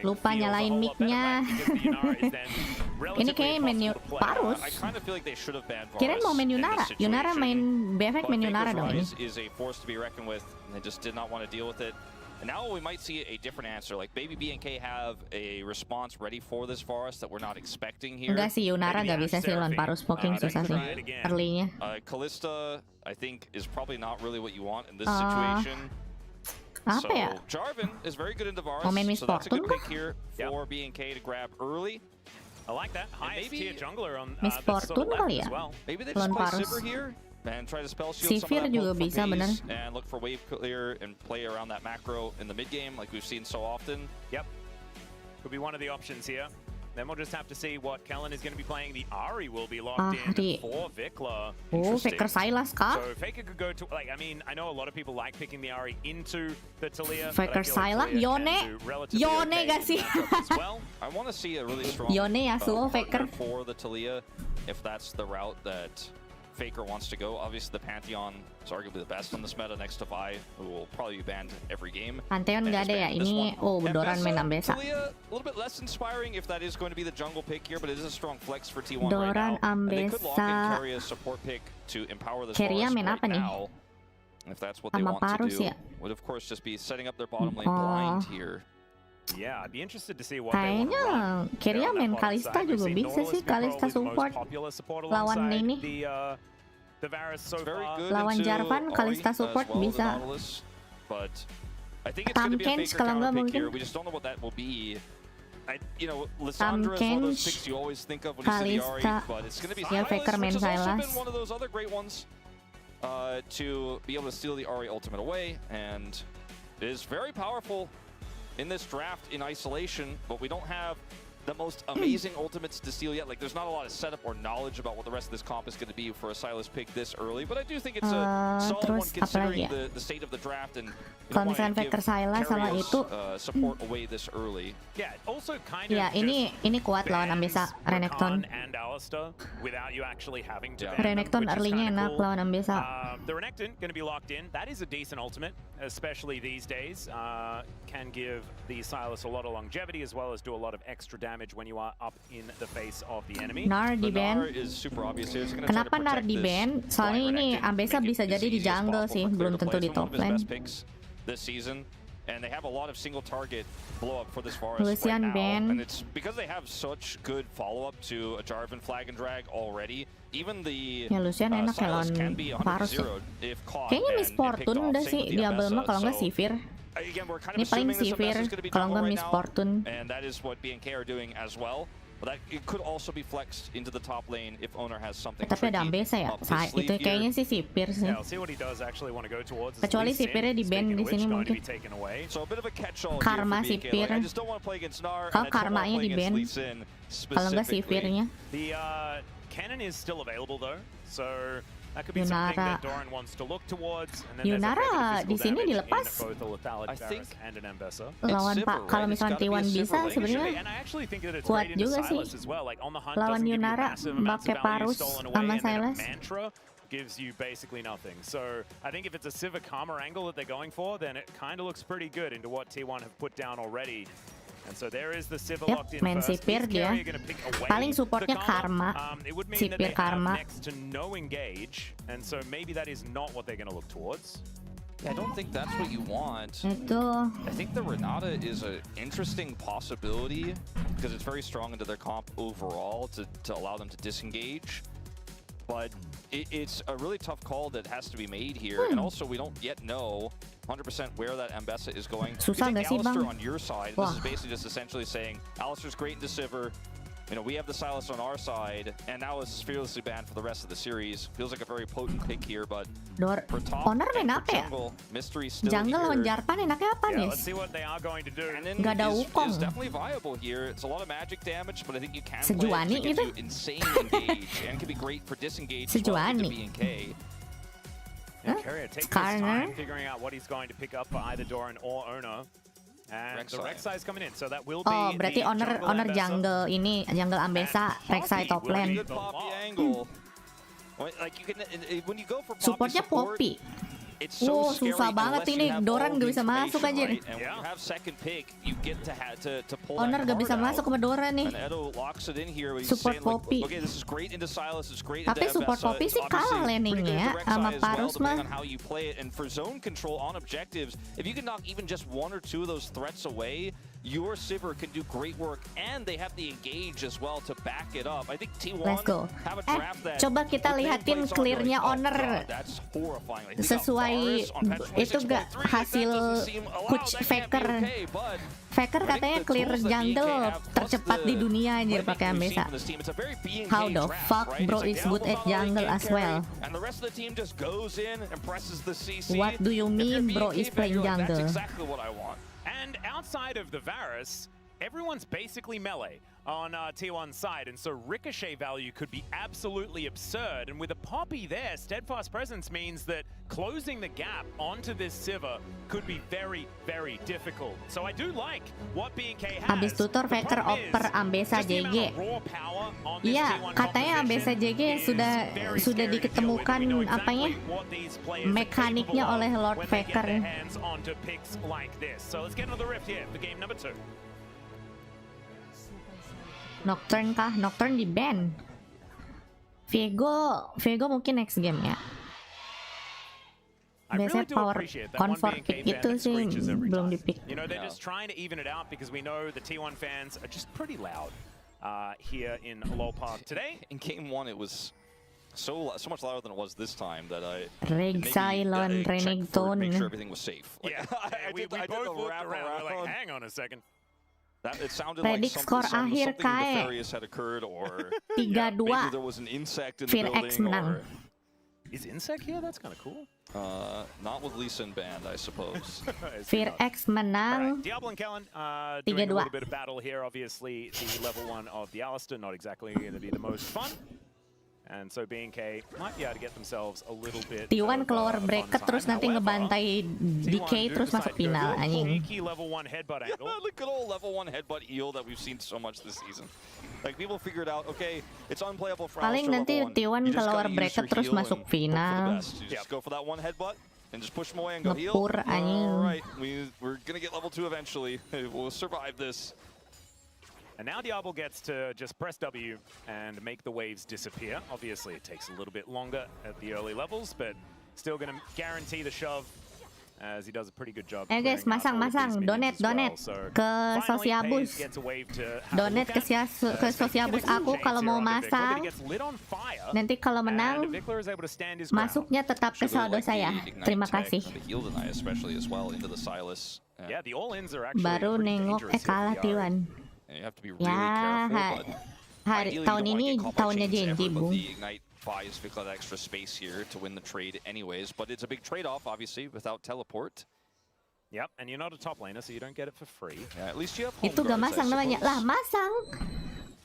Lupa nyalain mic-nya. Ini kayaknya menu Parus. Kirain mau main Yunara. Yunara main BFX main Yunara dong ini. And now we might see a different answer. Like Baby BNK have a response ready for this Varus that we're not expecting here. Enggak sih, Yunara nggak bisa sih lawan Parus poking susah sih early-nya. Kalista, I think, is probably not really what you want in this situation. Apa ya? Jarvan is very good in the Varus, Mau main Miss so that's a good Fortune pick here for BNK to grab early. I like that. Highest tier jungler on Miss Fortune kali ya? Maybe they just play Sivir here. And try to spell shield Sivir juga bisa bener. And look for wave clear and play around that macro in the mid game like we've seen so often. Yep. Could be one of the options here. Then we'll just have to see what Kellen is going to be playing. The Ahri will be locked in for Vikla. Oh, Faker Sylas kah? So Faker could go to, like, I mean, I know a lot of people like picking the Ahri into the Taliyah. Faker Sylas, Yone gak sih? I want to see a really strong Yone Yasuo Faker for the Taliyah if that's the route that Faker wants to go. Obviously, the Pantheon is arguably the best in this meta next to Vi, who will probably be banned every game. Pantheon nggak ada ya? Ini, oh, Doran main Ambessa. A little bit less inspiring if that is going to be the jungle pick here, but it is a strong flex for T1 Doran, right now. And they could lock in Ambessa. Keria support pick to empower this Keria main right apa nih? now. If that's what they Sama want Parus to do, ya? would of course just be setting up their bottom lane blind here. Yeah, I'd be interested to see what kayaknya Keria main Kalista juga bisa sih. Kalista support lawan ini. Lawan Jarvan, Kalista support bisa. Tamkench kalau nggak mungkin. Tamkench, Kalista, ya Faker main Sylas. To be able to steal the Ahri ultimate away, and it is very powerful in this draft in isolation, but we don't have the most amazing ultimates to steal yet. Like, there's not a lot of setup or knowledge about what the rest of this comp is going to be for a Sylas pick this early, but I do think it's a solid one considering the state of the draft and kalau misalkan Faker Sylas sama itu support away this early. Yeah, also kind ya ini kuat lawan Ambessa Renekton. Renekton early-nya enak lawan Ambessa. The Renekton going to be locked in. That is a decent ultimate, especially these days. Can give the Sylas a lot of longevity as well as do a lot of extra damage when you are up in the face of the enemy. Nar di ban. Kenapa Nar di ban? Soalnya ini Ambessa bisa jadi di jungle sih, belum tentu di top lane. This season, and they have a lot of single target blow up for this Varus Lucian right now, ban. and it's because they have such good follow up to a Jarvan flag and drag already. Even the Lucian enak ya lawan Varus sih. Kayaknya Miss Fortune udah sih diambil mah kalau nggak Sivir. Ini paling Sivir kalau nggak Miss Fortune. And that is what BNK are doing as well. But that it could also be flexed into the top lane if owner has something. Tapi ada Ambessa ya. Itu kayaknya sih Sivir sih. Kecuali Sivirnya di ban di sini mungkin. Karma Sivir. Kalau Karmanya di ban. Kalau nggak Sivirnya. Cannon is still available though, so that could be something that Doran wants to look towards. And then Yunara di sini dilepas. Lawan Pak, kalau misalnya T1 bisa sebenarnya kuat juga sih. Lawan Yunara pakai Parus sama Sylas. Gives you basically nothing. So I think if it's a Sivir Karma angle that they're going for, then it kind of looks pretty good into what T1 have put down already. And so there is the Sivir locked in main first. Sivir dia. Paling supportnya Karma. Sivir Karma. Next to no engage, and so maybe that is not what they're going to look towards. I don't think that's what you want. Itu. I think the Renata is an interesting possibility because it's very strong into their comp overall to allow them to disengage. But it's a really tough call that has to be made here, and also we don't yet know 100% where that Ambessa is going. Susah nggak sih, Bang? On your side, this is basically just essentially saying Alistar's great into Sivir. You know, we have the Sylas on our side, and now is fearlessly banned for the rest of the series. Feels like a very potent pick here, but for top Honor main apa ya? Mystery still Jungle lawan Jarvan enaknya apa nih? Gak ada Wukong. Is definitely viable here. It's a lot of magic damage, but I think you can Sejuani play it to itu. give you insane engage, and can be great for disengage as well into BNK. Keria takes his time figuring out what he's going to pick up for either Doran or Ono. And the Rek'Sai is coming in, so that will be. Oh, berarti owner jungle ini, jungle Ambessa, Rek'Sai top lane. Supportnya Poppy. it's so scary susah banget unless you ini. have Doran all gak the bisa masuk information, aja. right? And when you have second pick, you get to pull Honor that gak bisa card masuk out. sama Doran nih. And Edo locks it in here. He's Support saying, like, Poppy. okay, this is great into Silas, it's great Tapi into support Vesa. Poppy It's sih kalah obviously landingnya pretty good sama into Rek'Sai as well, Parus depending mah. on how you play it. And for zone control on objectives, if you can knock even just one or two of those threats away, your Sivir can do great work, and they have the engage as well to back it up. I think T1 Let's go. have a draft that Coba kita with lihatin nameplates on, clearnya like, Honor. God, that's horrifying. Like, they got Sesuai Varus on patch itu gak 26.3, like, that hasil doesn't seem allowed. coach That can't be Faker. okay, but Faker I think katanya the clear tools that jungle BNK have, plus tercepat di the dunia anjir playmaking pakai we've seen Ambessa. from this team, it's a very BNK How the draft, fuck right? bro It's like is the good alpha at follow, jungle game as carry, well. and the rest of the team just goes in and presses the CC. What do you If you're mean bro BNK is fan, playing you're like, jungle? That's exactly what I want. And outside of the Varus, everyone's basically melee on T1's side, and so ricochet value could be absolutely absurd. And with a Poppy there, Steadfast Presence means that closing the gap onto this Sivir could be very, very difficult. So I do like what BNK has. Habis tutor The Faker problem is, oper Ambessa just the amount JG. of raw power on this Iya, T1 katanya Ambessa composition JG is sudah very sudah scary to deal with. diketemukan We know apanya exactly what these players are mekaniknya capable of oleh Lord when they get Faker. their hands onto picks like this. So let's get another rift here for game number 2. Nocturne kah? Nocturne di ban. Viego mungkin next game ya. I really Biasanya do power appreciate that one convert BNK pick fan gitu that sih screeches every belum time. di pick. You know, they're just trying to even it out because we know the T1 fans are just pretty loud here in LoL Park today. In game 1, it was so much louder than it was this time that I Rek'Sai lawan Renekton. make sure everything was safe. Like, Yeah, we I did both the looked wrap around. We're around. like, hang on a second. That, it sounded Predict like skor something akhir kae. nefarious had occurred, or 3-2. maybe there was an insect in the Fear X building, menang. or Is Insect here? That's kind of cool. not with Lee Sin band, I suppose. Fear X menang. Right, Diablo and Kellen doing a 3-2. little bit of battle here. Obviously, the level 1 of the Alistar, not exactly going to be the most fun. And so BNK might be able to get themselves a little bit T1 of, keluar fun bracket time. terus nanti However, ngebantai DK T1 do terus decide masuk to go final for a anjing. sneaky level 1 headbutt angle. The good old level 1 headbutt heal that we've seen so much this season. Like, people figured out, okay, it's unplayable for Paling Alistar nanti level 1. T1 You just keluar gotta use bracket your terus heal masuk and hope for the final. best. You just go for that one headbutt and just push them away and go heal. Ngepur, anjing. Alright, we're gonna get level 2 eventually. We'll survive this. And now Diablo gets to just press W and make the waves disappear. Obviously, it takes a little bit longer at the early levels, but still going to guarantee the shove as he does a pretty good job. Guys, clearing out all of masang, these minions donate as well. So ke finally, Sosiabus. FaZe gets a wave to have a Donate look ke, at. ke Sosiabus aku kalau mau masang. Nanti kalau menang, masuknya tetap ke saldo saya. Terima kasih. Especially as well into the Silas. Yeah, the all-ins are actually Baru pretty nengok dangerous here kalah for the Ari. T1. You have to be really Ya, careful, but hari ideally you tahun don't wanna ini get combo tahunnya chains JNJ, ever, but Bung. the Ignite buys Vikla that extra space here to win the trade anyways, but it's a big trade-off, obviously, without teleport. Yep, and you're not a top laner, so you don't get it for free. Yeah, at least you have home Itu gak guards, I masang namanya. suppose. Lah, masang.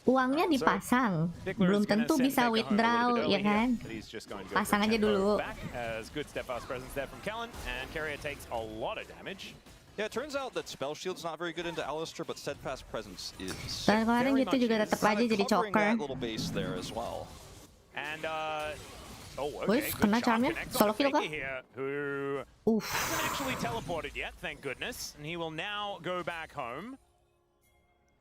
Uangnya So, dipasang. Vickler Belum is gonna tentu send bisa Faker home a withdraw, little bit ya early kan? here, but he's just going to go Pasang for aja tempo dulu. back as good steadfast presence there from Kellen, and Carrier takes a lot of damage. Yeah, it turns out that Spell Shield's not very good into Alistar, but Steadfast Presence is. Dan kemarin Very gitu much juga is. tetap aja jadi Covering choker. that little base there as well. And oh, Wih, okay, good kena shot. charmnya. Connects Solo on kill Faker kah? here, who Uff. hasn't actually teleported yet, thank goodness, and he will now go back home.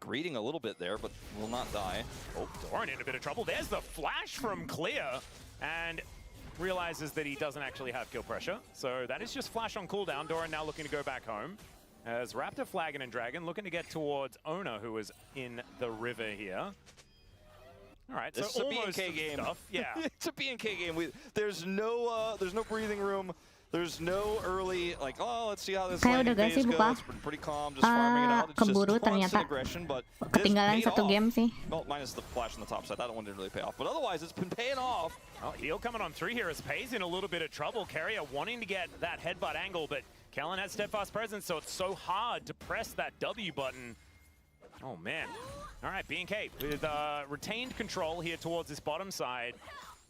Greeting a little bit there, but will not die. Oh, Doran in a bit of trouble. There's the flash from Clear, and realizes that he doesn't actually have kill pressure. So that is just flash on cooldown. Doran now looking to go back home. As Raptor, Flagon, and Dragon looking to get towards Ona, who is in the river here. All right, This so is a almost BNK some game. stuff. Yeah. It's a BNK game. There's no breathing room. There's no early, like, oh, let's see how this Kayak laning udah gak phase sibuk, goes. ah. It's been pretty calm, just farming it out. It's Keburu just constant ternyata. aggression, but Ketinggalan this paid satu off. game sih. Well, minus the flash on the top side. That one didn't really pay off. But otherwise, it's been paying off. Well, heal coming on through here as FaZe in a little bit of trouble. Carrier wanting to get that headbutt angle, but Kellen has steadfast presence, so it's so hard to press that W button. Oh, man. All right, BNK with retained control here towards this bottom side.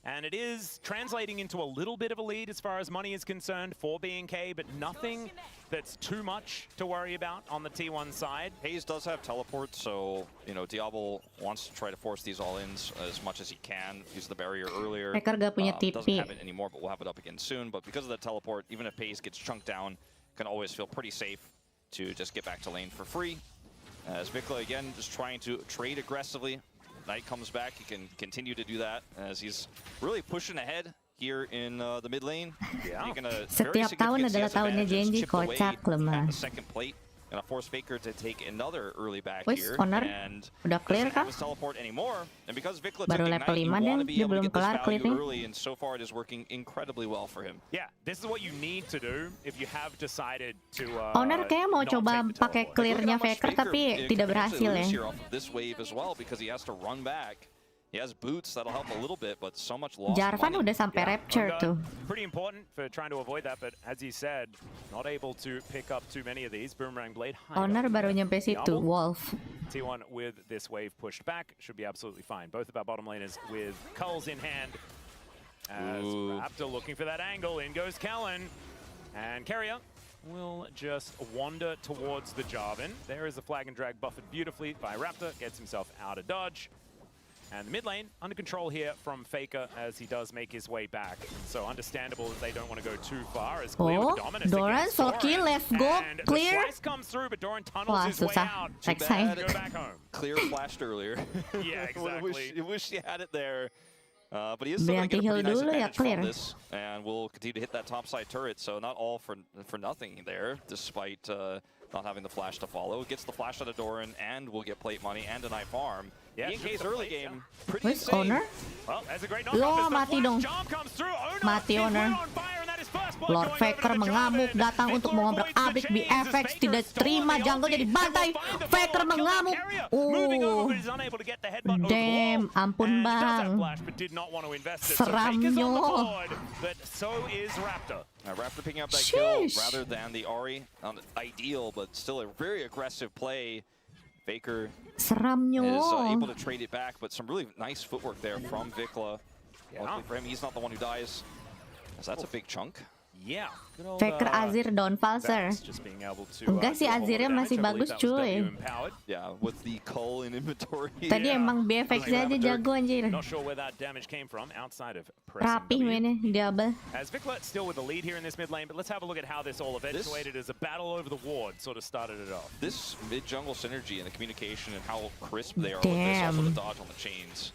And it is translating into a little bit of a lead as far as money is concerned for B&K, but nothing that's too much to worry about on the T1 side. Hayes does have teleport, so, you know, Diablo wants to try to force these all-ins as much as he can. Use the barrier earlier. Faker gak punya Doesn't TP. have it anymore, but we'll have it up again soon. But because of the teleport, even if Hayes gets chunked down, can always feel pretty safe to just get back to lane for free. As Vikla, again, just trying to trade aggressively. Knight comes back, he can continue to do that as he's really pushing ahead here in the mid lane. Yeah. Setiap tahun adalah tahunnya Genji, kocak loh mah. The second plate. Gonna force Faker to take another early back Wis, here. Honor, And udah clear doesn't kah? have his teleport anymore. And because Vikla Baru took level Ignite, you 5 want to dan, be dia able to belum get this kelar value clearnya. early, and so far it is working incredibly well for him. Yeah, this is what you need to do if you have decided to Owner kayak mau not coba take the pakai teleport. clearnya Look at how much Faker tapi could tidak potentially berhasil lose ya. here off of this wave as well because he has to run back. He has boots that'll help a little bit, but so much lost Jarvan money. udah sampai rapture tuh. Pretty important for trying to avoid that, but as you said, not able to pick up too many of these. Boomerang Blade. Owner baru nyampe situ, Wolf. T1 with this wave pushed back should be absolutely fine. Both of our bottom laners with culls in hand. As Raptor looking for that angle, in goes Kellen. And Carrier will just wander towards the Jarvan. There is the flag and drag buffered beautifully by Raptor, gets himself out of dodge. And the mid lane under control here from Faker as he does make his way back. So understandable that they don't want to go too far as clear with the dominance Doran against Soki, Doran. let's go, And clear. the slice comes through, but Doran tunnels Wah, his way susah. out. Too bad. Go back home. Clear flashed earlier. Yeah, exactly. I wish he had it there. But he is still going to Beli get a pretty nice anti-heal dulu ya, advantage clear. from this. And we'll continue to hit that topside turret, so not all for nothing there, despite not having the flash to follow. Gets the flash out of Doran, and we'll get plate money and a night farm. Yeah, BNK's early game, pretty Where's insane. Owner? Well, that's a great Loh, knockout. mati dong. Mati Owner. Lord Faker mengamuk datang untuk mengobrak abik BFX, tidak terima jungle jadi bantai. Faker mengamuk. Damn, ampun bang. Seramnya. Raptor picking up that kill rather than the Ahri. Ideal, but still a very aggressive play. Faker Seramnya. is able to trade it back, but some really nice footwork there from Vikla. Luckily for him, he's not the one who dies, as that's a big chunk. Yeah. Faker Azir downfall, sir. Enggak sih, Azirnya masih bagus cuy. Yeah, with the cull in inventory. Tadi emang BFX aja jago anjir. Not sure where that damage came from outside of Rapih mainnya, double. As Vikla still with the lead here in this mid lane, but let's have a look at how this all eventuated as a battle over the ward sort of started it off. This mid jungle synergy and the communication and how crisp they are with this, also the dodge on the chains.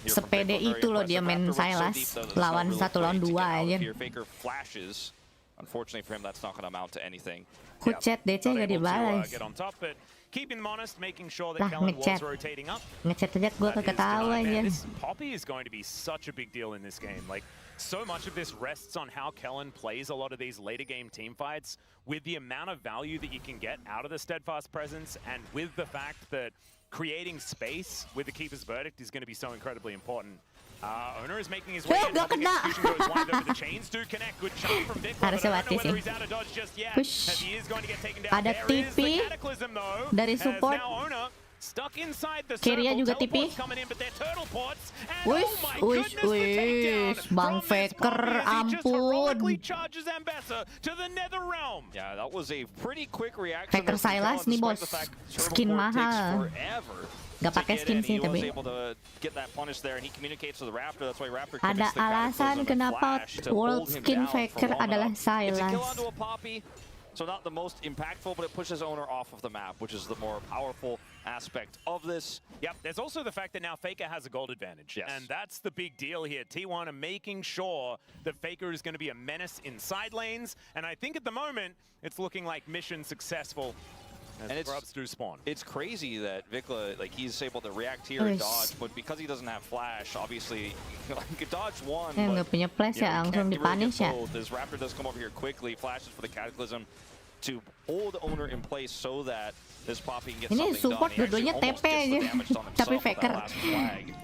Sepede itu loh dia main Sylas lawan 1 lawan 2 aja. Faker flashes. Unfortunately for him, that's not going to amount to anything. Kucet DC gak dibalas. Keeping them honest, making sure that Kellen was rotating up. Ngechat aja gue kagak tahu aja. This Poppy is going to be such a big deal in this game. Like, so much of this rests on how Kellen plays a lot of these later game team fights with the amount of value that you can get out of the Steadfast presence and with the fact that creating space with the Keeper's Verdict is going to be so incredibly important. Owner is making his way in. Gak kena. The chains do connect. Good shot from Vikla. Harusnya mati sih. Push. Ada TP dari support. Kirinya juga TP. Wish, Bang Faker, ampun. Yeah, that was a pretty quick reaction. Faker Sylas nih bos, skin mahal. Gak pakai skin sih tapi. Ada alasan kenapa world skin Faker adalah Sylas. So not the most impactful, but it pushes Owner off of the map, which is the more powerful aspect of this. Yep, there's also the fact that now Faker has a gold advantage. Yes. And that's the big deal here. T1 are making sure that Faker is going to be a menace in side lanes. And I think at the moment, it's looking like mission successful. And grubs do spawn. It's crazy that Vikla, like, he's able to react here and dodge, but because he doesn't have flash, obviously, he could dodge one, but nggak punya flash ya, langsung dipunish ya. This Raptor does come over here quickly, flashes for the Cataclysm to hold Owner in place so that this Poppy can get Ini something support done. dua-duanya TP aja, tapi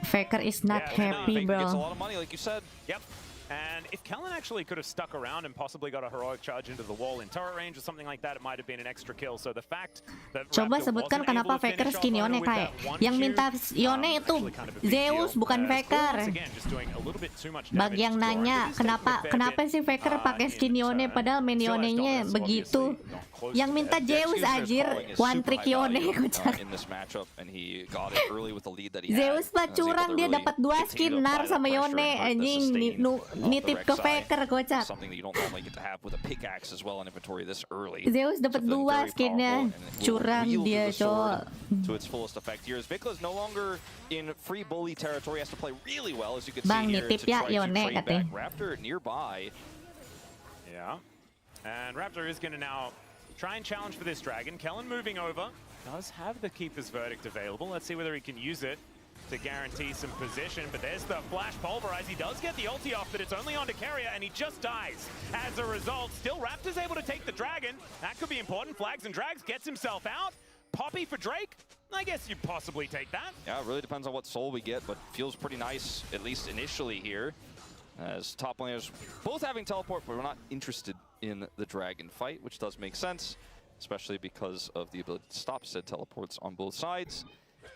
Faker is not happy, Gets a bro. lot of money, like you said. Yep. And if Kellen actually could have stuck around and possibly got a heroic charge into the wall in turret range or something like that, it might have been an extra kill. So the fact that Coba Raptor sebutkan wasn't kenapa able to Faker finish skin off Yone Owner with kayak that one yang Q, minta Yone itu actually kind of a big Zeus deal. bukan Clear, Faker. once again, just doing a little bit too much Bagi damage yang to Doran, nanya but he's taking a fair kenapa bit, sih Faker pakai skin in Yone turn. padahal main Still has Yone-nya dominance, begitu. obviously, not close Yang to minta that. Zeus Excuse me, anjir, calling is one super trick high Yone value, kocak. in this matchup, and he got it early with the lead that he Zeus had. mah curang, dia dapat 2 skin Nar sama Yone anjing nitip ke Faker kocak. Something that you don't normally get to have with a pickaxe as well in inventory this early. Zeus dapat 2 skinnya, curang dia cowok. To its fullest effect here, as Vikla is no longer in free bully territory, has to play really well, as you can Bang, see here, nitip to ya try to Yone trade back katanya. Raptor nearby. Yeah. And Raptor is going to now try and challenge for this dragon. Kellen moving over. Does have the Keeper's Verdict available. Let's see whether he can use it to guarantee some position. But there's the Flash Pulverize. He does get the ulti off, but it's only on to Keria, and he just dies. As a result, still Raptor's able to take the dragon. That could be important. Flags and Drags gets himself out. Poppy for Drake? I guess you'd possibly take that. Yeah, it really depends on what soul we get, but feels pretty nice, at least initially here. As top laners both having teleport, but we're not interested in the dragon fight, which does make sense, especially because of the ability to stop said teleports on both sides.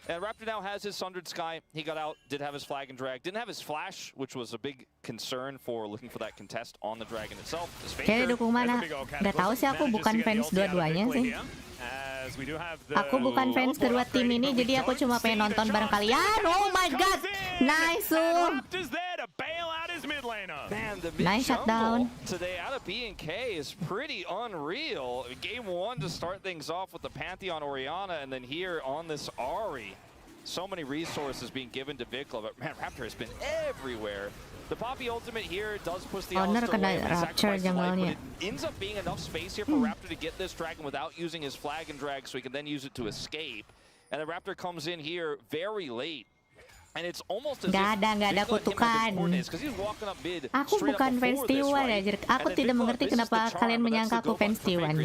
And Raptor now has his Sundered Sky. He got out, did have his flag and drag, didn't have his flash, which was a big concern for looking for that contest on the dragon itself. Kayaknya dukung mana? Gak tahu sih, aku bukan fans dua-duanya sih. Aku bukan fans kedua tim ini, jadi aku cuma pengen nonton bareng kalian. Oh my god, nice Man, the nice shutdown today out of B&K is pretty unreal. Game 1 to start things off with the Pantheon Orianna, and then here on this Ahri. So many resources being given to Vikla, but man, Raptor has been everywhere. The Poppy ultimate here does push the Honor Alistar away kena and Rapture sacrifice life, but junglernya. it ends up being enough space here for Raptor to get this dragon without using his flag and drag, so he can then use it to escape. And the Raptor comes in here very late. And it's almost as Gak ada kutukan. Aku bukan fans T1 ya, aku tidak mengerti kenapa kalian menyangka aku fans T1.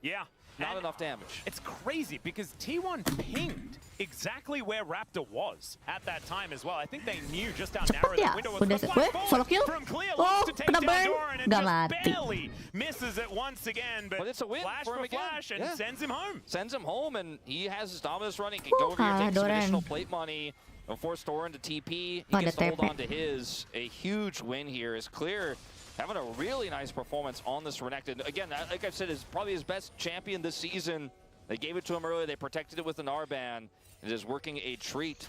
Yeah. Not enough damage. It's crazy because T1 pinged exactly where Raptor was at that time as well. I think they knew just how narrow the window was. Udah solo kill. Oh, kena burn. Gak mati. Barely misses it once again, but it's a win flash for him again. Flash and sends him home. Sends him home, and he has his Dominus running. Can go over here, take some additional plate money, and force Doran to TP. He gets to hold on to his. A huge win here is Clear. Having a really nice performance on this Renekton. Again, like I've said, is probably his best champion this season. They gave it to him earlier. They protected it with an R-ban. It is working a treat.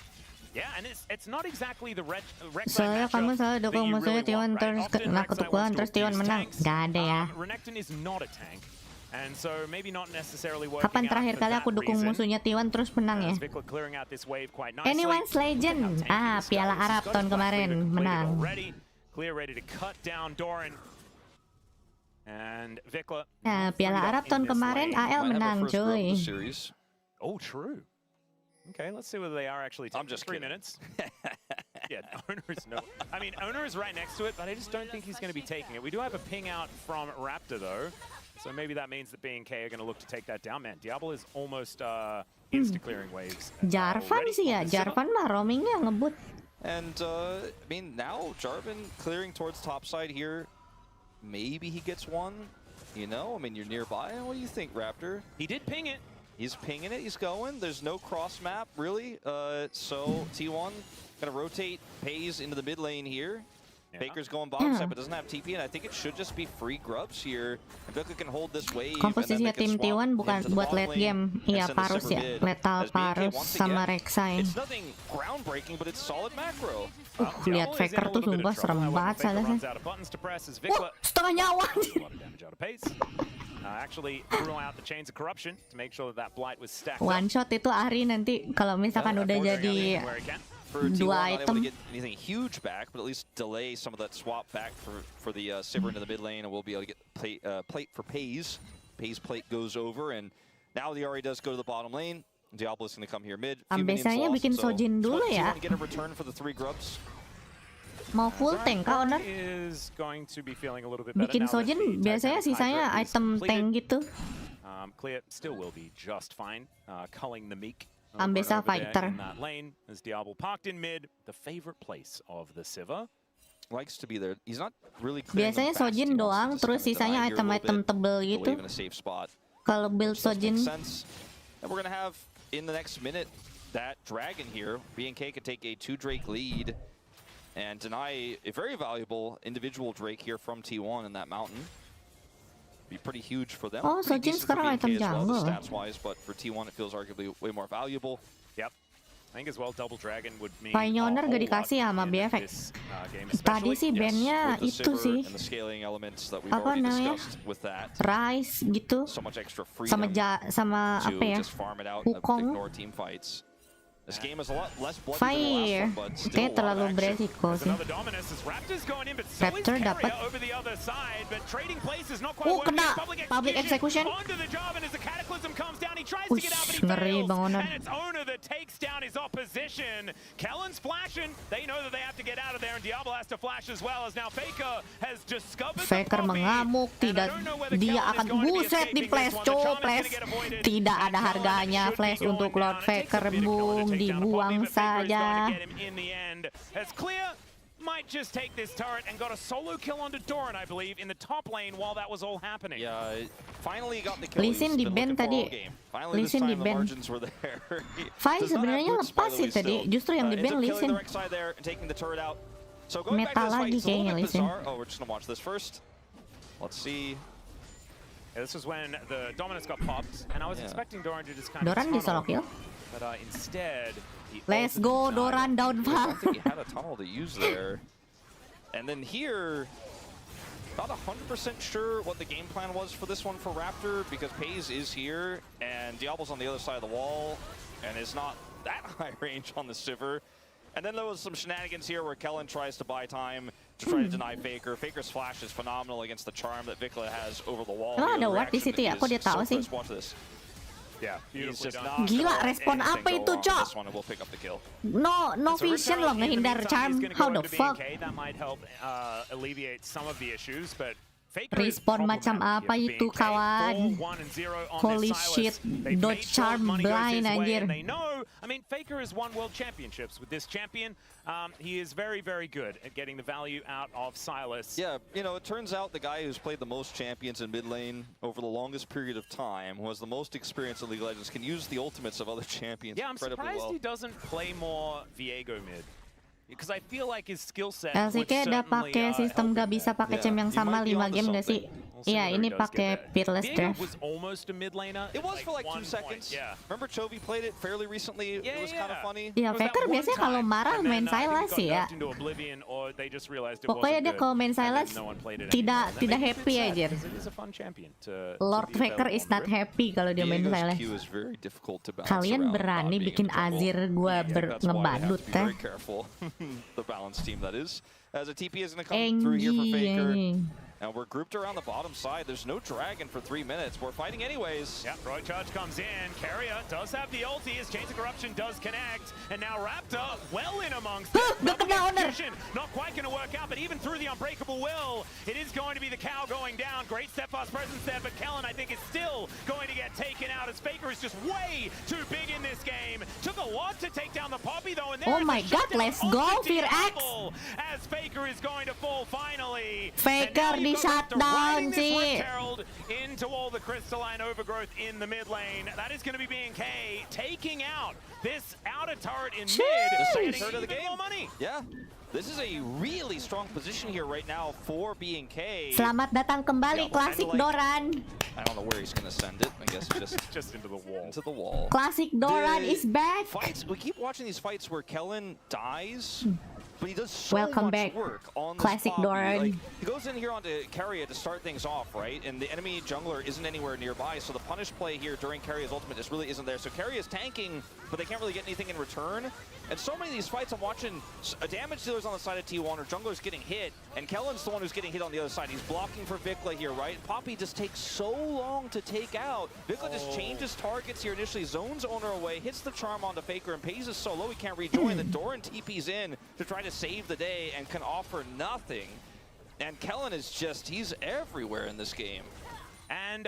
Yeah, and it's not exactly the red Soalnya kamu selalu dukung musuhnya T1 terus kena ketukuan terus T1 menang. Gak ada ya. Renekton is not a tank. And so maybe not necessarily working Kapan terakhir kali aku dukung musuhnya T1 terus menang ya? Anyone's Legend. Piala Arab tahun kemarin menang. Clear ready to cut down Doran. And Vikla. Nah, Piala Arab tahun kemarin AL menang, cuy. Oh, true. Okay, let's see whether they are actually taking. I'm just 3 kidding. minutes. Yeah, Owner is no. I mean, Owner is right next to it, but I just don't think he's going to be taking it. We do have a ping out from Raptor though, so maybe that means that B&K are going to look to take that down. Man, Diablo is almost insta-clearing waves. Jarvan sih ya, Jarvan mah roamingnya ngebut. And, I mean, now Jarvan clearing towards top side here. Maybe he gets one, you know? I mean, you're nearby. What do you think, Raptor? He did ping it. He's pinging it, he's going. There's no cross map, really. So T1 gonna rotate Pays into the mid lane here. Yeah. Baker's going bottom side, but doesn't have TP, and I think it should just be free grubs here. And Vikla can hold this wave. Komposisinya tim T1 bukan buat late game. Iya, Parus ya. Lethal Parus sama Rek'Sai. It's nothing groundbreaking, but it's solid macro. Lihat Faker tuh sumpah serem banget salah sih. Setengah nyawa. Actually threw out the chains of corruption to make sure that blight was stacked. One shot itu Ahri nanti kalau misalkan udah jadi dua item. Get anything huge back, but at least delay some of that swap back for the Sivir into the mid lane, and we'll be able to get plate for Pays. Pays plate goes over, and now the Ahri does go to the bottom lane. Diablo's going to come here mid. Biasanya bikin Sojin dulu ya. Get a return for the 3 grubs. Mau full tank kah, Owner? Bikin Sojin biasanya sisanya item tank gitu. Clear still will be just fine, culling the Meek Ambessa fighter. In that lane, as Diablo parked in mid, the favorite place of the Sivir. Likes to be there. He's not really clearing Biasanya them fast. He Sojin wants to doang, just terus kinda deny sisanya here a little item-item bit, tebel to gitu. leave in a safe spot. Kalau build Does make Sojin. sense. And we're gonna have in the next minute that dragon here. BNK could take a 2 Drake lead and deny a very valuable individual Drake here from T1 in that mountain. Be pretty huge for them. Oh, Pretty Sojin decent for sekarang BNK item as well, jungle. stats wise, but for T1 it feels arguably way more valuable. Yep. I think as well, Double Dragon would mean Pioneer a gak whole dikasih lot sama in BFX. this, game Tadi especially. sih bandnya With the itu Sivir sih, and the scaling elements that we've apa already namanya? discussed with that. Rice gitu, So much extra sama freedom sama to apa ya? just farm it out and Wukong. ignore team fights. This game is a lot less bloody Fire. than the last one, but still Kayaknya a lot terlalu of action. beresiko There's sih. another Dominus as Raptor's going in, but so is Raptor Carrier dapat. over the other side, but trading places not quite Oh, working. kena public execution. Onto the job, and as the Cataclysm comes down, he tries to get out, but he Ngeri fails. Bang Onar. And it's Owner that takes down his opposition. Kellen's flashing. They know that they have to get out of there, and Diablo has to flash as well, as now Faker has discovered Faker the Poppy. mengamuk, And I tidak, don't know whether dia Kellen is akan going to be buset di escaping flash, this one. The charm is coples. gonna get avoided, Tidak and ada Kellen harganya should be flash going untuk down. Lord It takes a Faker, bit of Kellen to boom, take down a Poppy, dibuang but Faker is going to saja. get him in the end. As Clear might just take this turret and got a solo kill onto Doran, I believe, in the top lane while that was all happening. Yeah, finally got the kill. Lee Sin he's been di-ban looking for all tadi. game. Finally Lee this Sin time the di-ban. margins were there. He Fai does not have sebenarnya boots, by lepas the sih way, tadi, still. justru yang Ends di-ban up Lee killing Sin. the right side there and taking the turret out. So going Meta back to this fight, lagi it's a little kayaknya bit Lee Sin. bizarre. Oh, we're just gonna watch this first. Let's see. Yeah, this is when the Dominus got popped, and I was Yeah. expecting Doran to just kind Doran di of solo kill. tunnel, but instead, he Let's ulted go, inside. Doran I downfall. don't think he had a tunnel to use there. And then here, not 100% sure what the game plan was for this one for Raptor, because Paze is here, and Diablo's on the other side of the wall, and is not that high range on the Sivir. And then there was some shenanigans here where Kellen tries to buy time to try to deny Faker. Faker's flash is phenomenal against the charm that Vikla has over the wall. Emang here. ada The ward di reaction situ ya? is Kok dia tahu so sih? crisp. Watch this. Yeah, He's beautifully just done. not Gila, gonna let respon anything apa go itu, wrong. Cok? This one will pick up the kill. No So Rick vision Carroll, loh in the ngehindar meantime, charm. he's gonna How go the into fuck? BNK. That might help alleviate some of the issues, but Faker Respawn macam apa itu, kawan? Holy shit, dodge charm blind anjir. They know, I mean, Faker has won world championships with this champion. He is very, very good at getting the value out of Sylas. Yeah, you know, it turns out the guy who's played the most champions in mid lane over the longest period of time, who has the most experience in League of Legends, can use the ultimates of other champions Yeah, I'm incredibly surprised well. he doesn't play more Viego mid. Because I feel like his skill set LCK would udah certainly, pakai sistem help gak him bisa there. pakai Yeah, champ yang he sama might be 5 onto game gak sih? something. We'll see Iya, where he ini does pakai get there. Peerless Viego Draft. was almost a mid laner. It was like for like 2 1 seconds. point, yeah. Remember Chovy played it fairly recently? Yeah, it was kind of yeah. funny. Iya, It was that Faker one biasanya time, kalau marah and then, main I think he Sylas got sih ya. knocked into oblivion, or they just realized it Pokoknya wasn't dia good, kalau main and then Sylas no one played it tidak anymore. That tidak makes it happy sad, aja. 'cause it is a fun champion to Lord be Faker available is on the not Rift. happy kalau dia main Diego's Sylas. Q is very difficult to balance Kalian around berani not being bikin in the jungle. Azir gua Yeah, that's why they have ngebadut to be teh. very careful. The balance team, that is. As a TP is going to come through here for Faker. Enggi. And we're grouped around the bottom side. There's no dragon for 3 minutes. We're fighting anyways. Yeah, Roy Charge comes in. Carrier does have the ulti as Chains of Corruption does connect. And now Raptor well in amongst it. Udah kena owner. Execution, not quite going to work out, but even through the Unbreakable Will, it is going to be the cow going down. Great steadfast presence there, but Kellen, I think, is still going to get taken out as Faker is just way too big in this game. Took a lot to take down the Poppy, though, and there Oh is my a God, shutdown let's onto go, Fear X. Diablo as Faker is going to fall finally. Faker And now di you've got Raptor shutdown riding this sih. Rift Herald into all the crystalline overgrowth in the mid lane. That is going to be BNK taking out this outer turret in mid. The second Getting turret of the even game. more money. Yeah. This is a really strong position here right now for BNK. Selamat datang kembali, Yeah, klasik kinda like- Doran. I don't know where he's going to send it. I guess just Just into the wall. into the wall. Klasik Doran The is back. Fights, we keep watching these fights where Kellen dies, but he does so Welcome much back, work on this Classic Poppy. Doran. Like, he goes in here onto Carrier to start things off, right? And the enemy jungler isn't anywhere nearby, so the punish play here during Carrier's ultimate just really isn't there. So Carrier's tanking, but they can't really get anything in return. And so many of these fights I'm watching, damage dealers on the side of T1 or junglers getting hit, and Kellen's the one who's getting hit on the other side. He's blocking for Vikla here, right? Poppy just takes so long to take out. Vikla just changes targets here initially, zones owner away, hits the charm onto Faker, and Paze is so low he can't rejoin. Then Doran TP's in to try to save the day and can offer nothing. And Kellen is just, he's everywhere in this game. And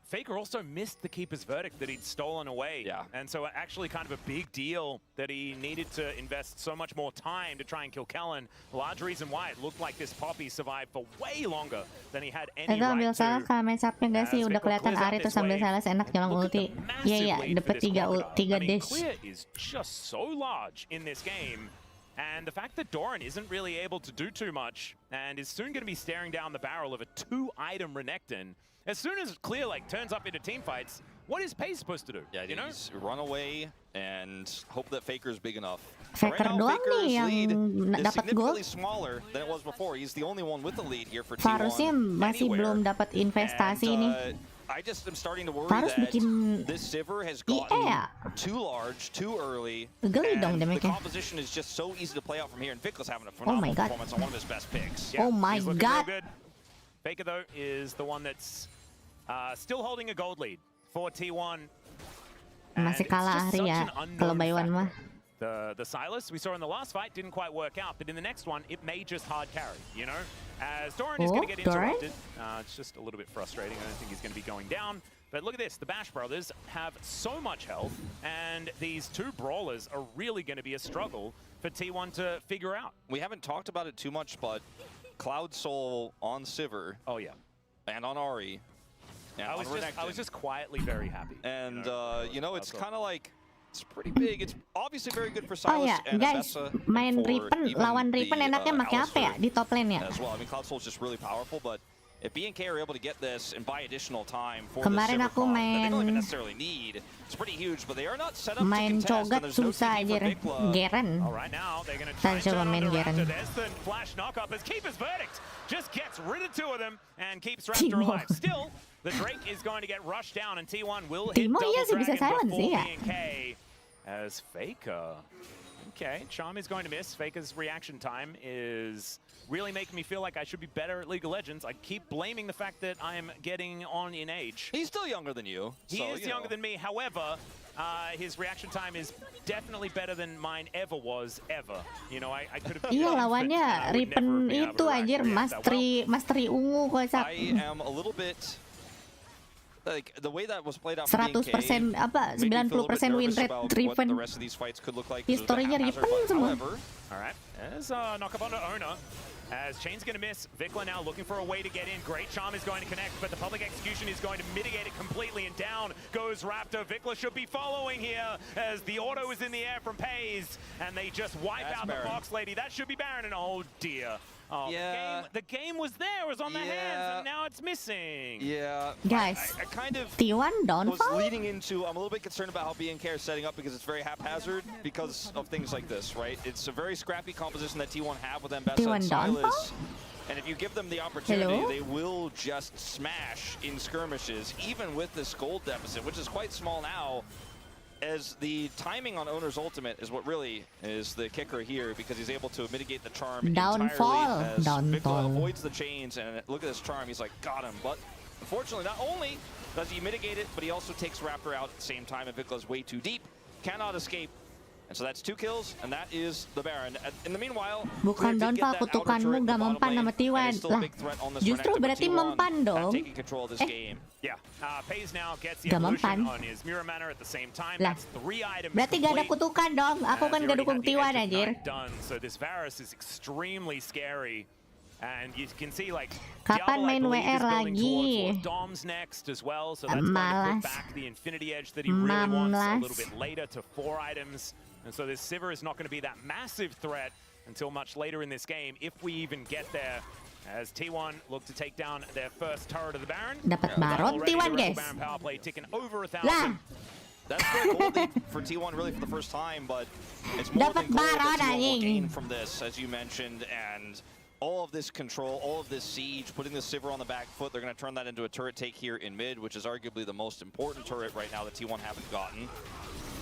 Faker also missed the keeper's verdict that he'd stolen away. Yeah. And so actually kind of a big deal that he needed to invest so much more time to try and kill Kellen. A large reason why it looked like this Poppy survived for way longer than he had any Itu ambil right salah to. kalau match up-nya gak sih? Udah kelihatan Ari tuh sambil salah enak nyolong Look at ulti. the massive Iya, lead for dapet this 3 Crocodile. I mean, dash. Clear is just so large in this game. And the fact that Doran isn't really able to do too much and is soon going to be staring down the barrel of a 2-item Renekton. As soon as Clear like turns up into team fights, what is Pace supposed to do? Yeah, you know? just run away and hope that Faker's big enough. Faker Right now, doang Faker's nih yang lead is dapat gol. significantly smaller than it was before. He's the only one with the lead here for Varusnya T1 masih anywhere. belum dapat investasi And, nih. I just am starting to worry Varus that bikin this Sivir has IE gotten ya? too large, too early, Geli dong and the damage-nya. composition is just so easy to play out from here, and Vikla's having a Oh my phenomenal God. performance on one of his best picks. Oh my he's looking God. real good. Faker though is the one that's still holding a gold lead for T1. And Masih it's kalah just Ari such ya, an kalau unknown by one factor. mah. The Silas we saw in the last fight didn't quite work out, but in the next one, it may just hard carry, you know? As Doran is going to get Doran? interrupted. It's just a little bit frustrating. I don't think he's going to be going down. But look at this. The Bash Brothers have so much health, and these two brawlers are really going to be a struggle for T1 to figure out. We haven't talked about it too much, but Cloud Soul on Sivir Oh, yeah. and on Ari and I on was Renekton. just quietly very happy. And, you know? it's That's all. kind of like, it's pretty big. It's obviously very good for Oh Silas ya, and guys, Abessa, and main for Riven, even lawan the, Riven enaknya pakai apa ya Alistar di top lane ya? as well. I mean, Cloud Soul's just really powerful, but if BNK are able to get this and buy additional time for Kemarin the aku Sivir that they don't even main- necessarily need, it's pretty huge, but they are not set up to Main contest, Cho'Gath and there's no susah TP for aja. Vikla. Garen. All right, now they're going to Saya try and coba turn main on the Garen. Raptor. There's the flash knock-up as Keeper's Verdict just gets rid of two of them and keeps Raptor Timo. alive. Still, the Drake is going to get rushed down, and T1 will hit Timo double iya sih bisa dragon silence before sih ya. BNK as Faker. Okay, Charm is going to miss. Faker's reaction time is really making me feel like I should be better at League of Legends. I keep blaming the fact that I'm getting on in age. He's still younger than you. He so, is you younger know. than me. However, his reaction time is definitely better than mine ever was, ever. You know, I could have... Iya lawannya Riven itu anjir Mastery ungu kocak. I am a little bit like the way that was played out for 100% BNK, apa made me feel a little bit 90% win nervous rate about what the Riven. rest of these fights could look like. 'cause it was a Historinya haphazard Riven fight. semua. However, All right, there's a knock up onto Ona. As Chain's going to miss, Vikla now looking for a way to get in. Great Charm is going to connect, but the public execution is going to mitigate it completely, and down goes Raptor. Vikla should be following here as the auto is in the air from Paze, and they just wipe That's out Baron. the Fox Lady. That should be Baron, and oh dear. Oh, Yeah. the game was there, it was on the hands, Yeah. and now it's missing. yeah, Guys, I kind of T1 was downfall? leading into, I'm a little bit concerned about how BNK are setting up because it's very haphazard because of things like this, right? It's a very scrappy composition that T1 have with Mbessa T1 and downfall? Silas. And if you give them the opportunity, Hello? they will just smash in skirmishes, even with this gold deficit, which is quite small now, as the timing on Owner's ultimate is what really is the kicker here, because he's able to mitigate the charm Downfall. entirely as Downfall. Vikla avoids the chains, and look at this charm, he's like, got him. But unfortunately, not only does he mitigate it, but he also takes Raptor out at the same time, and Vikla's way too deep, cannot escape. And so that's 2 kills, and that is the Baron. In the meanwhile, Bukan Clear did get downfall, that outer kutukanmu turret in the gak bottom mempan lane, sama and T1. is still a Lah, big threat on this justru Renekton, but berarti T1 mempan have dong. taken control of this game. Yeah, Paze now gets the Gak evolution mempan. on his Mirror Manor at the same time. Lah, That's 3 items Berarti gak ada complete. kutukan dong. Aku kan As he gak already dukung had the T1 Edge of anjir. Night done, so this Varus is extremely scary. And you can see like Kapan Diablo, I main believe, WR is building lagi? towards Lord Dom's next as well, so that's going to Malas. put back the Infinity Edge that he really wants a Malas. little bit later to 4 items. And so this Sivir is not going to be that massive threat until much later in this game, if we even get there. As T1 look to take down their first turret of the Baron. Dapat Baron Already T1 the guys. Baron power play ticking over 1,000. Lah, That's their gold lead for T1 really for the first time, but it's more Dapat than gold Baron, that T1 will anjing. gain from this, as you mentioned, and all of this control, all of this siege, putting the Sivir on the back foot, they're going to turn that into a turret take here in mid, which is arguably the most important turret right now that T1 haven't gotten.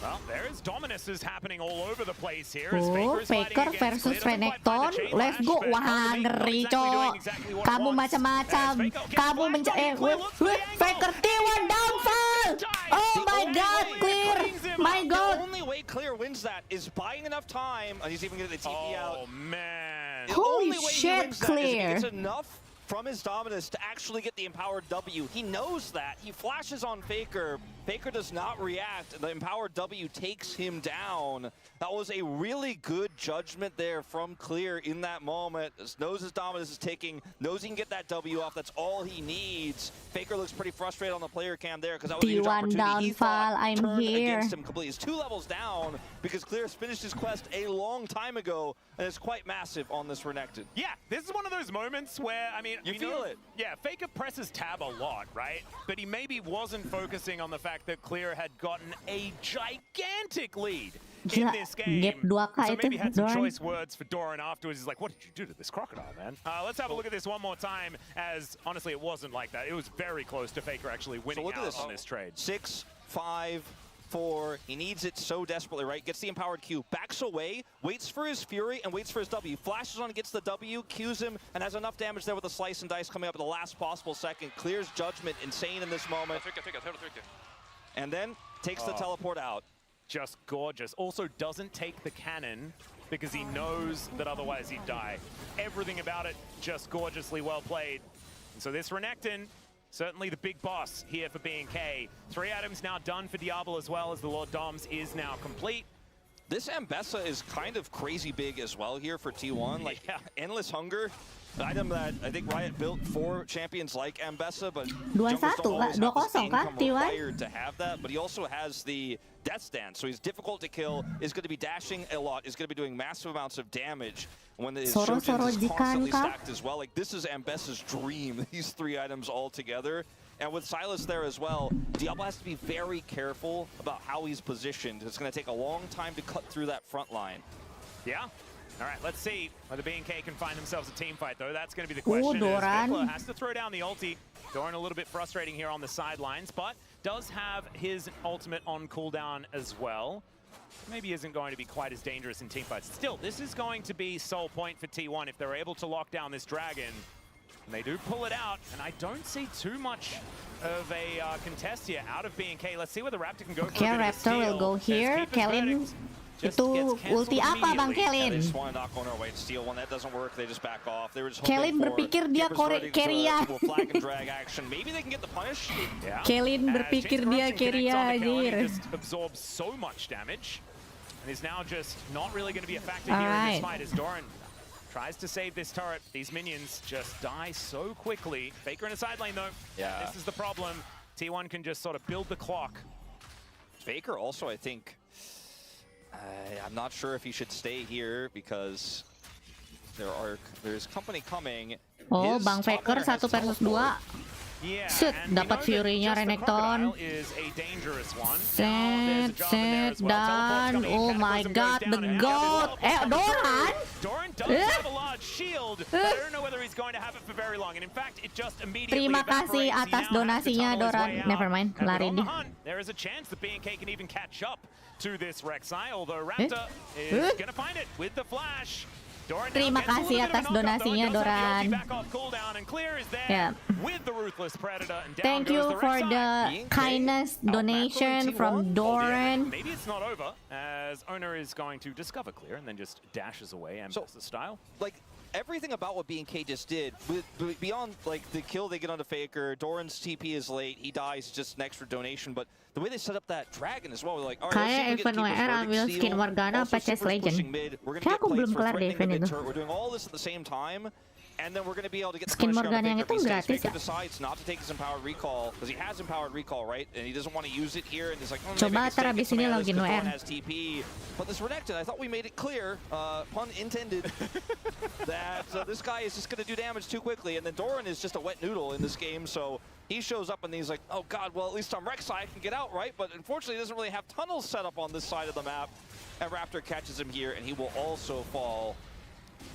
Well, there is dominances happening all over the place here. As Oh, Faker is fighting Faker against versus Clear. Doesn't quite Renekton. find the chain Let's lash, go. but Wah, Ultimate not ngeri, exactly doing cok. exactly what it Kamu wants. macam-macam. As Faker gets Kamu flanked menca... on, Clear looks for the angle. Faker T1 downfall. Oh my god, Clear. My The god. only way Clear wins that is buying enough time, and he's even getting the TP out. Oh, man. The Holy only way he shit, wins that is if he Clear. gets enough from his Dominus to actually get the empowered W. He knows that. He flashes on Faker. Faker does not react. The empowered W takes him down. That was a really good judgment there from Clear in that moment. Knows his Dominus is ticking, knows he can get that W off. That's all he needs. Faker looks pretty frustrated on the player cam there because that was a huge T1 opportunity. He thought downfall, I'm turned here. against him completely. He's 2 levels down because Clear has finished his quest a long time ago, and it's quite massive on this Renekton. Yeah, this is one of those moments where, I mean, You we feel know, it. Yeah, Faker presses tab a lot, right? But he maybe wasn't focusing on the fact that Clear had gotten a gigantic lead in Gila, this game. gap 2K So maybe itu, had some Doran. choice words for Doran afterwards. He's like, what did you do to this crocodile, man? Let's have a look at this one more time, as honestly, it wasn't like that. It was very close to Faker actually winning look at out this. on this trade. 6, 5, 4. He needs it so desperately, right? Gets the empowered Q, backs away, waits for his Fury, and waits for his W. Flashes on, gets the W, Qs him, and has enough damage there with the slice and dice coming up at the last possible second. Clears judgment, insane in this moment. And then takes the teleport out. Just gorgeous. Also doesn't take the cannon because he knows that otherwise he'd die. Everything about it just gorgeously well played. And so this Renekton, certainly the big boss here for BNK. 3 items now done for Diablo as well, as the Lord Doms is now complete. This Ambessa is kind of crazy big as well here for T1. Like, Yeah. Endless Hunger, the item that I think Riot built for champions like Ambessa, but 2-1 junglers don't always have the 2-0 kah, income T1? required to have that, but he also has the Death Stand, so he's difficult to kill, is going to be dashing a lot, is going to be doing massive amounts of damage when his Soro Shojins is Jikan constantly kah? stacked as well. Like, this is Ambessa's dream, these 3 items all together. And with Sylas there as well, Diablo has to be very careful about how he's positioned. It's going to take a long time to cut through that front line. Yeah. All right, let's see whether BNK can find themselves a team fight, though. That's going to be the question. as Doran. Vikla has to throw down the ulti. Doran a little bit frustrating here on the sidelines, but does have his ultimate on cooldown as well. Maybe isn't going to be quite as dangerous in team fights. Still, this is going to be sole point for T1 if they're able to lock down this dragon. And they do pull it out, and I don't see too much of a contest here out of BNK. Let's see where the Raptor can go. Okay, for a bit of a Raptor will steal. go As here. Keeper's Kelin, verdict just itu gets cancelled ulti apa Bang immediately. Yeah, they Kelin? just want to knock on our way and steal one. That doesn't work. They just back off. They were just Kelin hoping for berpikir dia Keeper's kore- verdict Keria. to flag and drag action. Maybe they can get the punish. Yeah. Kelin As berpikir James dia Corruption connects Keria, onto Kelly, anjir. just absorbs so much damage. And is now just not really going to be a factor here in Alright. this fight as Doran tries to save this turret. These minions just die so quickly. Faker in a side lane though. Yeah. This is the problem. T1 can just sort of build the clock. Faker also, I think, I'm not sure if he should stay here because there's company coming. Oh, His Bang top Faker laner has 1 versus 2. teleport. Yeah, Set, and we dapat know that Fury-nya just the Renekton. crocodile is a dangerous one. Now, there's a Set, job in there set, as well. Teleport's dan. coming in, Oh my Cataclysm god, goes the down, and goat. Cataclysm comes Doran? through. Doran does Eh? have a large shield, but I don't know whether he's going to have it for very long. And in fact, it just immediately Terima kasih evaporates. He atas now has to donasinya, tunnel his Doran. way out. Never mind, And lari on the dia. hunt, there is a chance that BNK can even catch up to this Rek'Sai, although Raptor is going to find it with the flash. Doran now Terima gets a little kasih bit of a atas knock-up, though. donasinya, Does have the Doran. ulti back off cooldown, and Clear is there Yeah. with the Ruthless Predator. And down Thank goes you the for Rek'Sai. the BNK kindness out donation macroing from T1. Doran. Maybe it's not over, as Owner is going to discover Clear and then just dashes away Ambassador style. Like, everything about what BNK just did, beyond like the kill they get onto Faker, Doran's TP is late, he dies, just an extra donation, but the way they set up that dragon as well, we're like, all right, Kayak let's see if we Event get Keeper's WR verdict ambil steal. skin Morgana Also, apa Chess Super's Legend? pushing mid. We're gonna Kayak get aku belum plates for kelar deh threatening the event mid itu. turret. We're doing all this at the same time. And then we're going to be able to get the Skin punish Morgana on yang Faker. itu If he gratis stays, ya? Faker decides not to take his empowered recall, because he has empowered recall, right? And he doesn't want to use it here, and he's like, oh, maybe Coba I can still ntar get abis some ini out of this login because Doran WR. has TP. But this Renekton, I thought we made it clear, pun intended, that this guy is just going to do damage too quickly. And then Doran is just a wet noodle in this game, so he shows up and he's like, oh god, well at least on Rek'Sai I can get out, right? But unfortunately he doesn't really have tunnels set up on this side of the map. And Raptor catches him here, and he will also fall.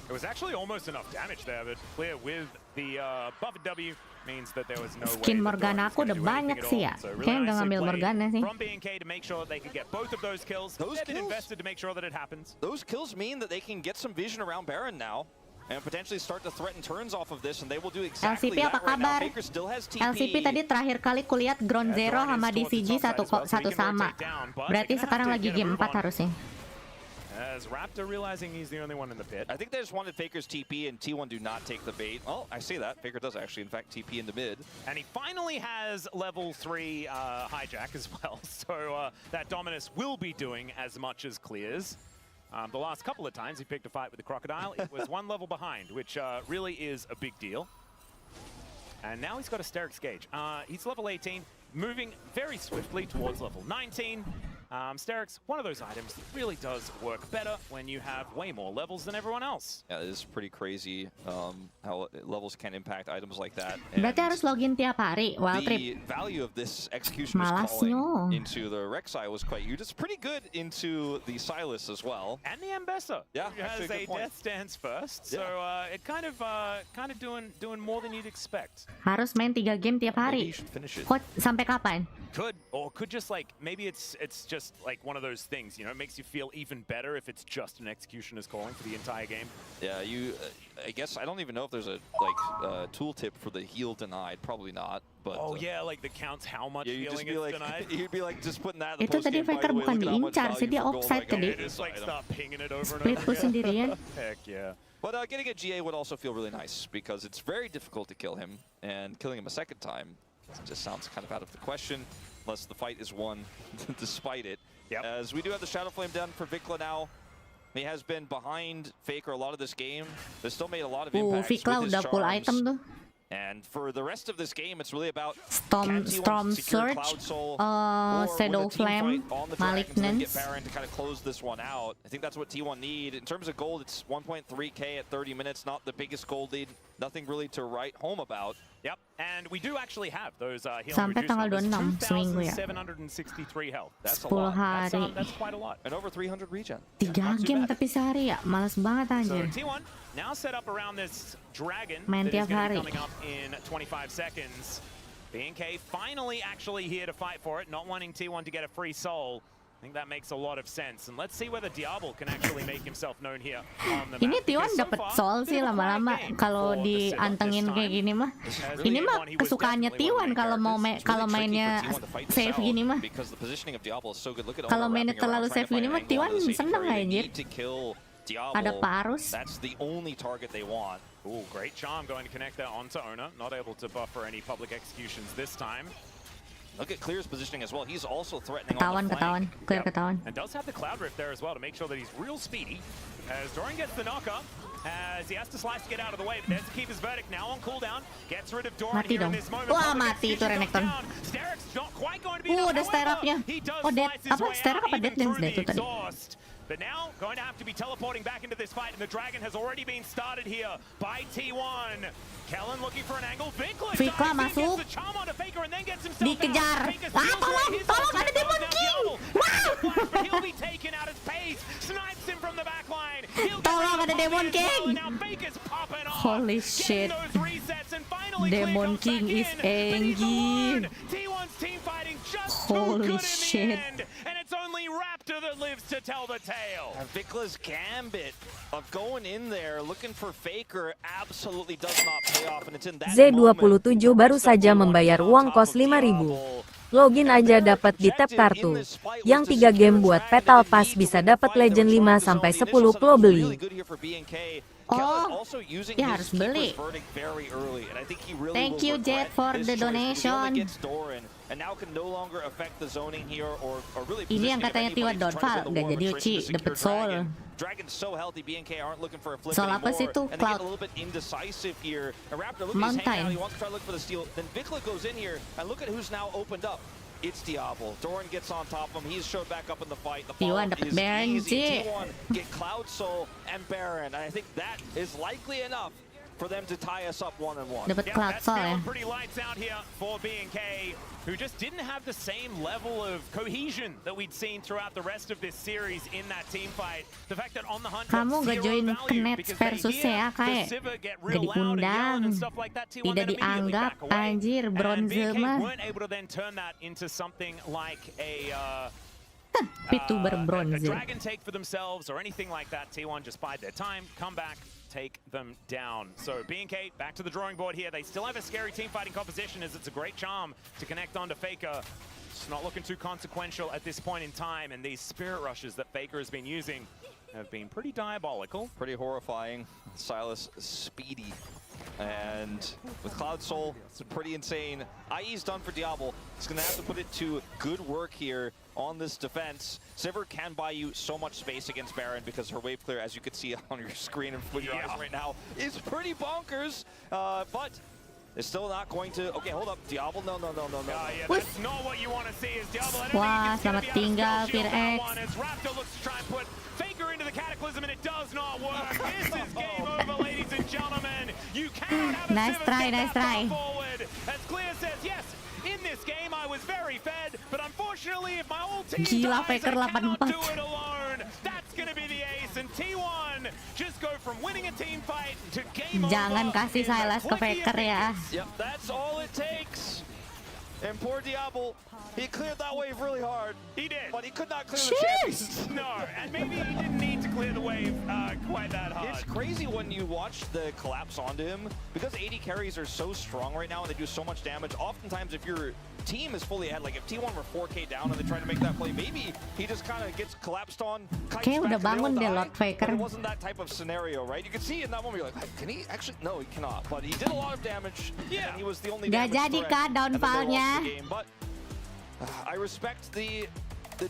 It was actually almost enough damage there, but Clear with the buffed W means that there was no Skin way that Morgana Doran was aku gonna udah do anything banyak at sih all. ya. So really Kayaknya udah nicely ngambil played Morgana sih. from BNK to make sure that they could get both of those kills. Those They've been kills- invested to make sure that it happens. Those kills mean that they can get some vision around Baron now, and potentially start to threaten turns off of this, and they will do exactly LCP apa that right now. kabar? Faker still has TP. LCP tadi terakhir kali kulihat Ground Zero sama DCG satu sama. Berarti sekarang lagi game 4 harusnya. As Raptor realizing he's the only one in the pit. I think they just wanted Faker's TP, and T1 do not take the bait. Oh, I see that. Faker does actually, in fact, TP in the mid. And he finally has level 3 hijack as well. So that Dominus will be doing as much as clears. The last couple of times he picked a fight with the Crocodile, it was 1 level behind, which really is a big deal. And now he's got a Sterix Gauge. He's level 18, moving very swiftly towards level 19. Sterix, one of those items that really does work better when you have way more levels than everyone else. Yeah, it is pretty crazy how levels can impact items like that. Berarti harus login tiap hari, wild trip. The value of this execution Malas calling nyo. into the Rek'Sai was quite huge. It's pretty good into the Sylas as well. And the Ambessa, Yeah, who has actually a good a point. death stance first. Yeah. So it kind of doing more than you'd expect. Harus main 3 game tiap Maybe hari. you should finish it. Kok sampai kapan? Could just like, maybe it's just like one of those things, you know, it makes you feel even better if it's just an Executioner's calling for the entire game. Yeah, I guess I don't even know if there's a tooltip for the heal denied. Probably not. But Oh yeah, like that counts how much yeah, you'd just healing be is like, denied. you'd be like just putting that in the Itu tadi post-game, by Faker the way, bukan look at how much diincar sih, value dia for gold offside I got tadi. with this Just like item. start pinging it over and Split over ku again. sendirian. Heck yeah. But getting a GA would also feel really nice because it's very difficult to kill him, and killing him a second time just sounds kind of out of the question unless the fight is won despite it. Yep. As we do have the Shadow Flame down for Vikla now. He has been behind Faker a lot of this game. They still made a lot of impacts Vikla with his udah full charms. item tuh. And for the rest of this game, it's really about Storm secure Surge, Cloud Soul, Shadow Flame, Malignance. Get Baron to kind of close this one out. I think that's what T1 need. In terms of gold, it's 1.3k at 30 minutes, not the biggest gold lead. Nothing really to write home about. Yep, and we do actually have those healing Sampai reduced tanggal numbers. 26 seminggu ya. 2,763 health. That's a 10 lot. hari. That's quite a lot. And over 300 regen. 3 not too game bad. tapi sehari ya. Males banget So anjir. T1 now set up around this dragon Main that is tiap going to be hari. coming up in 25 seconds. BNK finally actually here to fight for it, not wanting T1 to get a free soul. I think that makes a lot of sense. And let's see whether Diablo can actually make himself known here on the map. Ini T1 Because so dapat far, soul bit sih of a quiet lama-lama game kalau for the setup diantengin this kayak time. gini mah. As Ini mah T1, he was kesukaannya definitely one of T1 the kalau mau characters. kalau It's really tricky mainnya for T1 to fight this safe out gini mah. because the positioning of Diablo is so good. Look at Kalau Omer mainnya wrapping around, terlalu trying to safe find gini an mah angle on T1 the safety seneng carry. They anjir. need to kill Diablo. Ada Parus. That's the only target they want. Ooh, great charm going to connect there onto Ona. Not able to buffer any public executions this time. Look at Clear's positioning as well. He's also threatening Ketahuan, on the ketahuan. flank. Clear Yep. ketahuan. And does have the Cloud Rift there as well to make sure that he's real speedy. As Dorian gets the knock-up, as he has to slice to get out of the way. But there's the Keeper's Verdict now on cooldown. Gets rid of Dorian Mati here in dong. this moment. Wah, Public mati itu execution Renekton. knockdown. Sterix not quite going to be enough. Ada stirupnya. However, he does Oh, dead. slice his Apa, way stirrup out apa even dead dance through deh the itu tadi? exhaust. But now going to have to be teleporting back into this fight, and the Dragon has already been started here by T1. Kellen looking for an angle. Vikla Vikla dives in, masuk. gets the charm onto Faker, and then gets himself Dikejar. out. Faker Ah, steals tolong, it. His tolong, ultimate ada Demon goes down King. Diablo. Wow. Has the flash, but he'll be taken out at pace. Snipes him from the back line. He'll get Tolong, rid of ada Demon Poppy as well, King. and now Faker's popping off. Holy Getting shit. those resets, and finally Demon Clear King comes is back in, but he's angry. alone. T1's team fighting just Holy too good in shit. the end, and it's only Raptor that lives to tell the tale. Vikla's gambit of going in there looking for Faker absolutely does not pay off, and it's in that Z27 baru saja membayar uang kos 5.000. Login aja dapat di tap kartu. Yang 3 game buat Petal Pass bisa dapat Legend 5 sampai 10 pro beli. Oh, ya harus beli. Thank you, Jet, for the donation. Ini yang katanya T1 downfall, nggak jadi Uchi, dapet soul. Soul apa sih itu? Cloud Mountain. It's Diablo. Doran gets on top of him. He's showed back up in the fight. The T1 follow dapat is Baron, easy. J. T1 get Cloud Soul and Baron. And I think that is likely enough for them to tie us up 1-1. Dapat Cloud that's Soul ya. feeling pretty lights out here for BNK, who just didn't have the same level of cohesion that we'd seen throughout the rest of this series in that team fight. The fact that on the hunt Kamu got gak zero join value Knets because they versus hear ya, the kayak Sivir get gak real loud and yelling diundang, and stuff like that. T1 tidak then immediately dianggap, back away. anjir, And bronze BNK mah. weren't able to then turn that into something like a VTuber a bronze. dragon take for themselves or anything like that. T1 just bide their time, come back, take them down. So BNK back to the drawing board here. They still have a scary team fighting composition as it's a great charm to connect onto Faker. It's not looking too consequential at this point in time, and these spirit rushes that Faker has been using have been pretty diabolical. Pretty horrifying. Sylas speedy. And with Cloud Soul, it's pretty insane. IE's done for Diablo. He's going to have to put it to good work here on this defense. Sivir can buy you so much space against Baron because her wave clear, as you can see on your screen and with your eyes right now, is pretty bonkers. But it's still not going to... Okay, hold up. Diablo, no. Yeah, that's not what you want to see is Diablo. I don't Wah, think selamat he's going to be tinggal, able to spell shield Fir that X. one as Raptor looks to try and put Faker into the Cataclysm, and it does not work. This is game over, ladies and gentlemen. You cannot have a Nice Sivir try, step nice that far try. forward. As Clear says, yes, in this game I was very fed, but unfortunately if my whole team Gila, dies, Faker I cannot 84. do it alone. That's going to be the ace, and T1 just go from winning a team fight to game Jangan over. kasih in the Sylas ke quick Faker ya. Yep, that's all it takes. And poor Diablo, he cleared that wave really hard, He did. but he could not clear the Jeez. champions. No, and maybe he didn't need to clear the wave quite that hard. It's crazy when you watch the collapse onto him, because AD carries are so strong right now and they do so much damage. Oftentimes if your team is fully ahead, like if T1 were 4K down and they try to make that play, maybe he just kind of gets collapsed on, kites Kayak back, udah and they all bangun deh die, Lord Faker. but it wasn't that type of scenario, right? You can see in that moment, you're like, "Hey, can he actually? No, he cannot. But he did a lot of damage, Yeah. and he was the only Gak damage jadi threat, kah and then they lost downfallnya? the game. But I respect the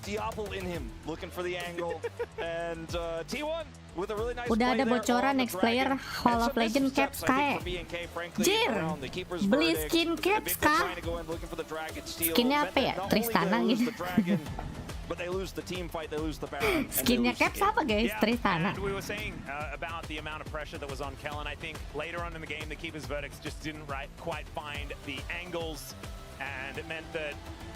Diablo in him, looking for the angle, and T1 with a really nice Udah play ada there bocoran on the next player Dragon. Hall And of some Legend missteps, Caps I think, kayak. for BNK, frankly, Jir, around the keeper's beli verdict. skin The Caps big one kah? trying to go in, looking for the Dragon steal. Skinnya Meant apa that ya? not only Tristana they lose gitu. the Dragon, but they lose the team fight, they lose the Baron. and they Skinnya lose the Caps game. apa guys? Yeah, Tristana. and we were saying about the amount of pressure that was on Kellen. I think later on in the game, the keeper's verdicts just didn't quite find the angles, and it meant that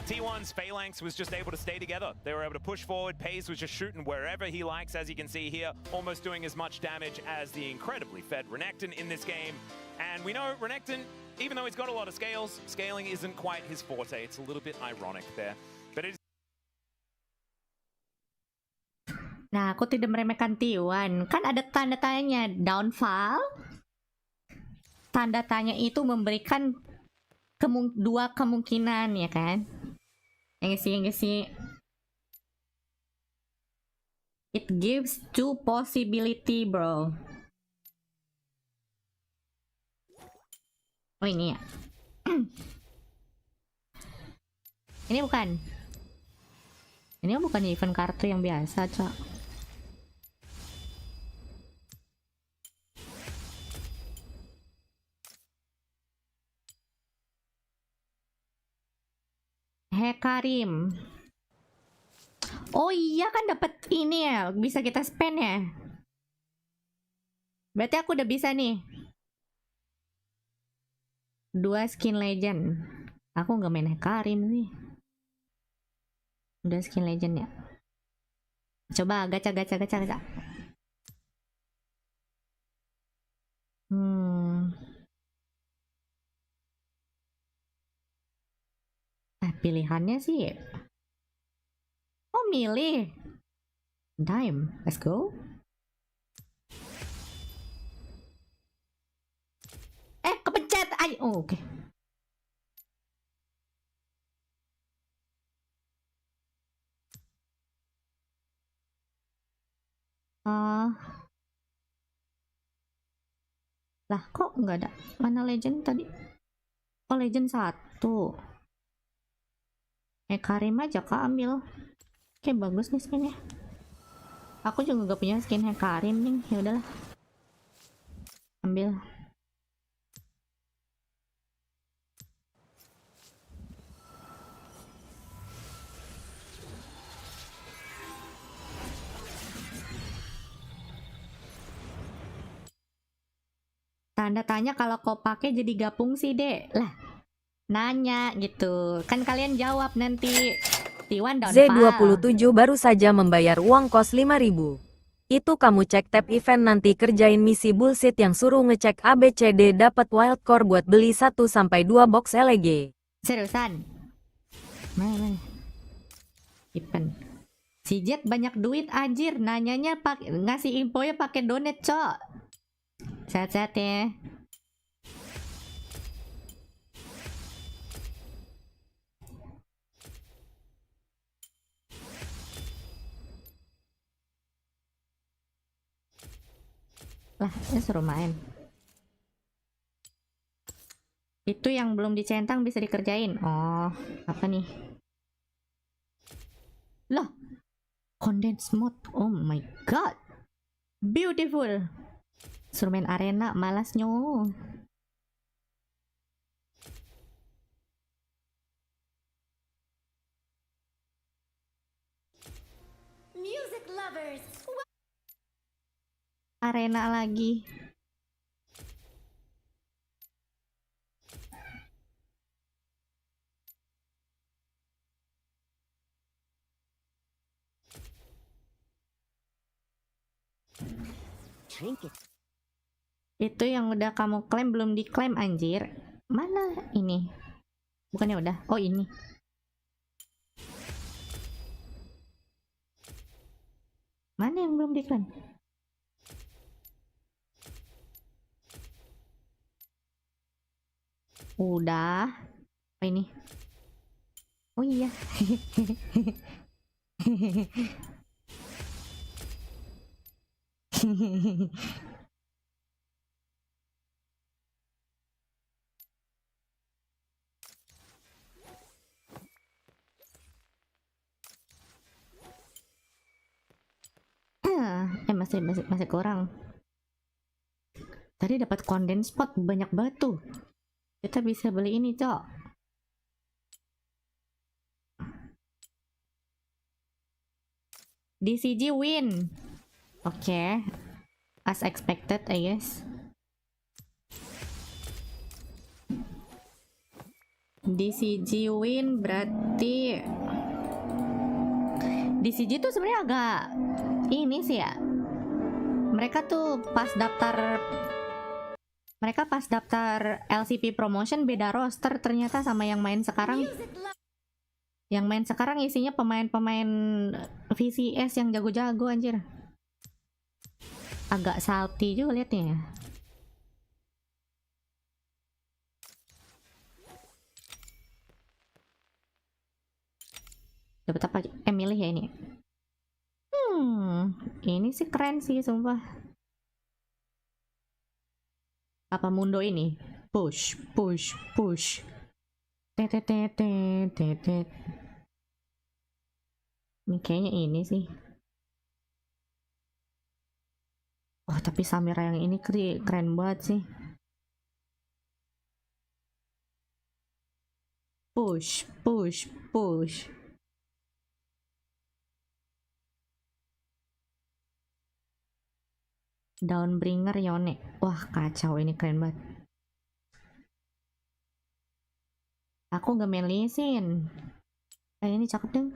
T1's Phalanx was just able to stay together. They were able to push forward. Pays was just shooting wherever he likes, as you can see here, almost doing as much damage as the incredibly fed Renekton in this game. And we know Renekton, even though he's got a lot of scaling isn't quite his forte. It's a little bit ironic there. But it is Nah, aku tidak meremehkan T1. Kan ada tanda tanya downfall. Tanda tanya itu memberikan dua kemungkinan ya kan? Yang sih. It gives two possibility, bro. Oh ini ya. Ini bukan. Ini bukan event kartu yang biasa, Cok. Hekarim. Oh iya kan dapat ini ya, bisa kita spend ya. Berarti aku udah bisa nih. 2 skin legend. Aku nggak main Hekarim sih. Udah skin legend ya. Coba gacha. Pilihannya sih. Oh milih. Dime. Let's go. Kepencet. Oh, oke. Lah kok nggak ada? Mana legend tadi? Oh legend 1. Hekarim aja Kak ambil. Oke bagus nih skinnya. Aku juga gak punya skin Hekarim nih. Ya udahlah. Ambil. Tanda tanya kalau kau pakai jadi gabung sih, Dek. Lah, nanya gitu. Kan kalian jawab nanti. T1 downfall. Z27 baru saja membayar uang kos 5.000. Itu kamu cek tab event nanti kerjain misi bullshit yang suruh ngecek ABCD dapat wildcard buat beli 1-2 box LG. Seriusan? Mana? Event. Si Jet banyak duit anjir, nanyanya ngasih infonya pakai donate, Cok. Sehat-sehat ya. Lah, ini suruh main. Itu yang belum dicentang bisa dikerjain. Oh, apa nih? Loh, condensed mode. Oh my god. Beautiful. Suruh main arena, malas nyo. Music lovers, Arena lagi. Itu yang udah kamu klaim belum diklaim anjir. Mana ini? Bukannya udah? Oh ini. Mana yang belum diklaim? Udah. Apa ini? Oh iya. masih kurang. Tadi dapat condensed pot banyak batu. Kita bisa beli ini, Cok. DCG win. Oke. As expected, I guess. DCG win berarti DCG tuh sebenarnya agak ini sih ya. Mereka pas daftar LCP promotion beda roster ternyata sama yang main sekarang. Yang main sekarang isinya pemain-pemain VCS yang jago-jago anjir. Agak salty juga liatnya ya. Dapat apa? Milih ya ini. Ini sih keren sih sumpah. Apa Mundo ini? Push. Tetet. Ini kayaknya ini sih. Oh, tapi Samira yang ini keren banget sih. Push. Dawnbringer Yone. Wah, kacau ini keren banget. Aku gak main Lee Sin. Ini cakep dong.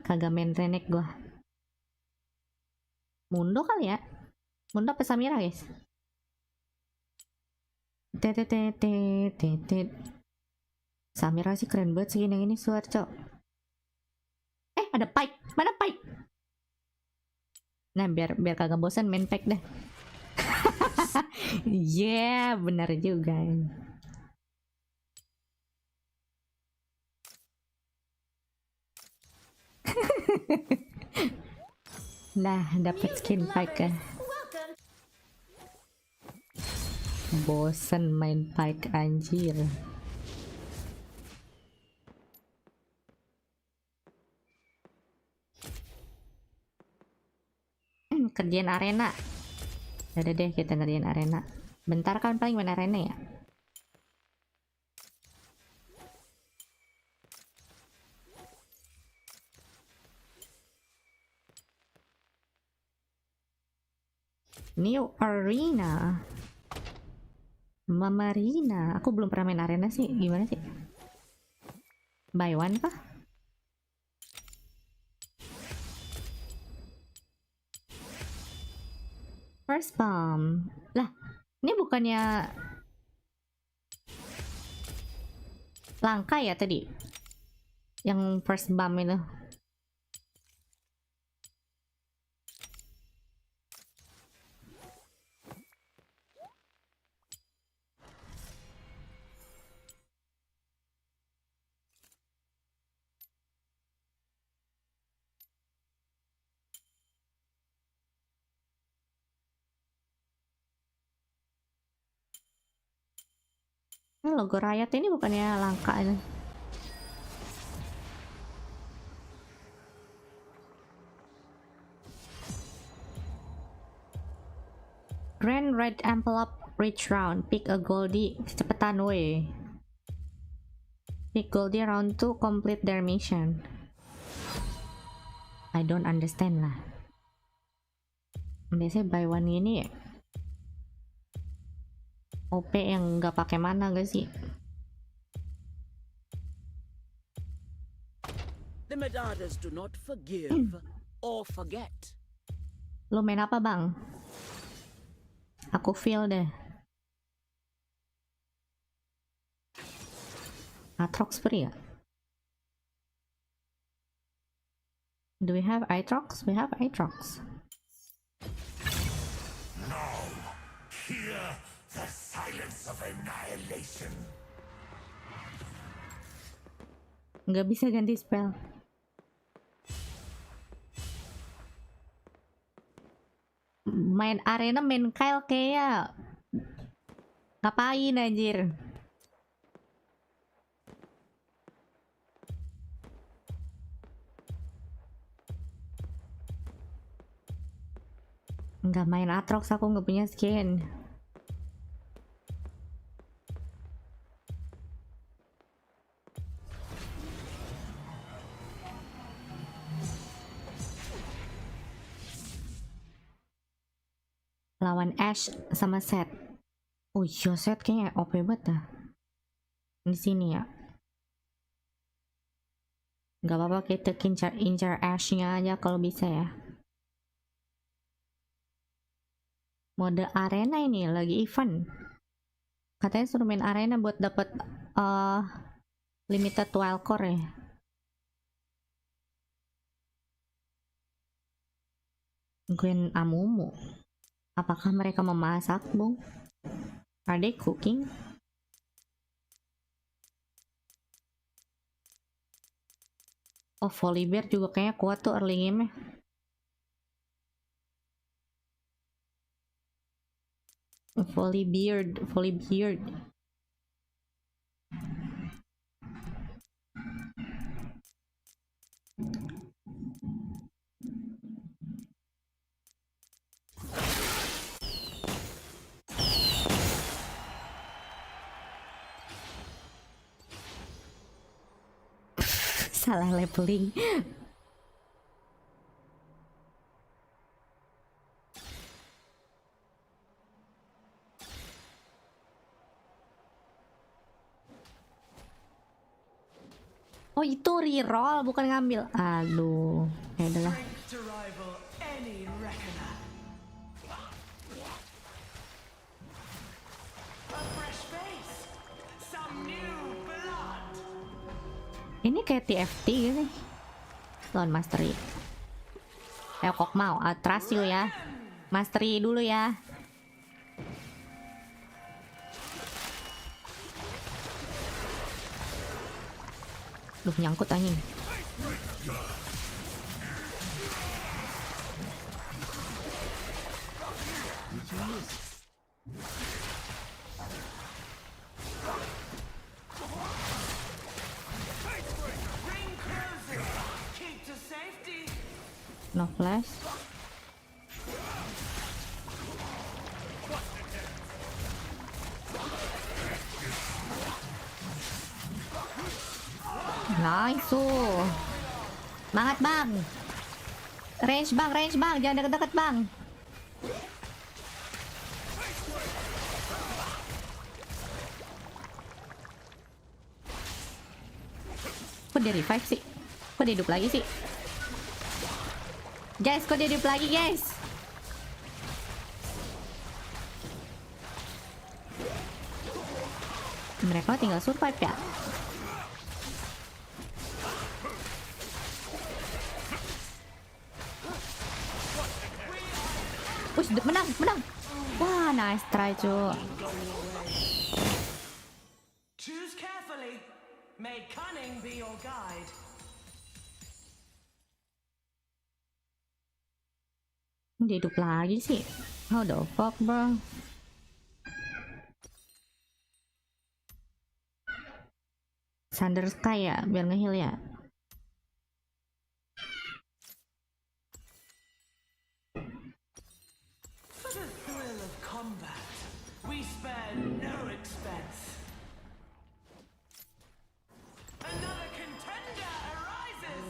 Kagak main Renek gua. Mundo kali ya? Mundo apa Samira, guys? Tetet. Samira sih keren banget sih yang ini Suarco. Ada Pike. Mana Pike? Nah, biar kagak bosan main Pike dah. Yeah, benar juga. Nah, dapat skin Pike ya. Bosan main Pike anjir. Kerjain arena. Udah deh kita ngerjain arena. Bentar kan paling main arena ya. New arena. Mamarina. Aku belum pernah main arena sih. Gimana sih? Buy one kah? First bomb. Lah, ini bukannya langka ya tadi? Yang first bomb itu. Logo Riot ini bukannya langka aja. Grand Red Envelope Reach Round. Pick a Goldie. Cepetan weh. Pick Goldie round to complete their mission. I don't understand lah. Biasanya buy one ini OP yang nggak pakai mana gak sih? The Medadas do not forgive or forget. Lo main apa bang? Aku feel deh. Atrox free ya? Do we have Atrox? We have Atrox. Hear the silence of annihilation. Nggak bisa ganti spell. Main arena main Kyle kayak ngapain anjir? Nggak main Atrox, aku nggak punya skin. Lawan Ashe sama Seth. Oh iya, Seth kayaknya OP banget dah. Di sini ya. Nggak apa-apa, kita incar Ashe-nya aja kalau bisa ya. Mode arena ini lagi event. Katanya suruh main arena buat dapat limited wild core ya. Gwen Amumu. Apakah mereka memasak, Bung? Are they cooking? Oh, Volibear juga kayaknya kuat tuh early game-nya. Volibeard. Salah leveling. Oh itu reroll bukan ngambil. Aduh, ya udahlah. Ini kayak TFT gitu nih. Lawan Mastery. Kok mau trust you ya. Mastery dulu ya. Duh, nyangkut anjing. No flash. Nice tuh. Semangat bang. Range bang, jangan deket-deket bang. Kok dia revive sih? Kok dia hidup lagi sih? Guys, kok dia hidup lagi guys? Mereka tinggal survive ya? Wush, menang. Wah, nice try cu. Choose carefully. May cunning be your guide. Dia hidup lagi sih. How the fuck bro? Thunder Sky ya, biar nge-heal ya. For the thrill of combat, we spare no expense. Another contender arises.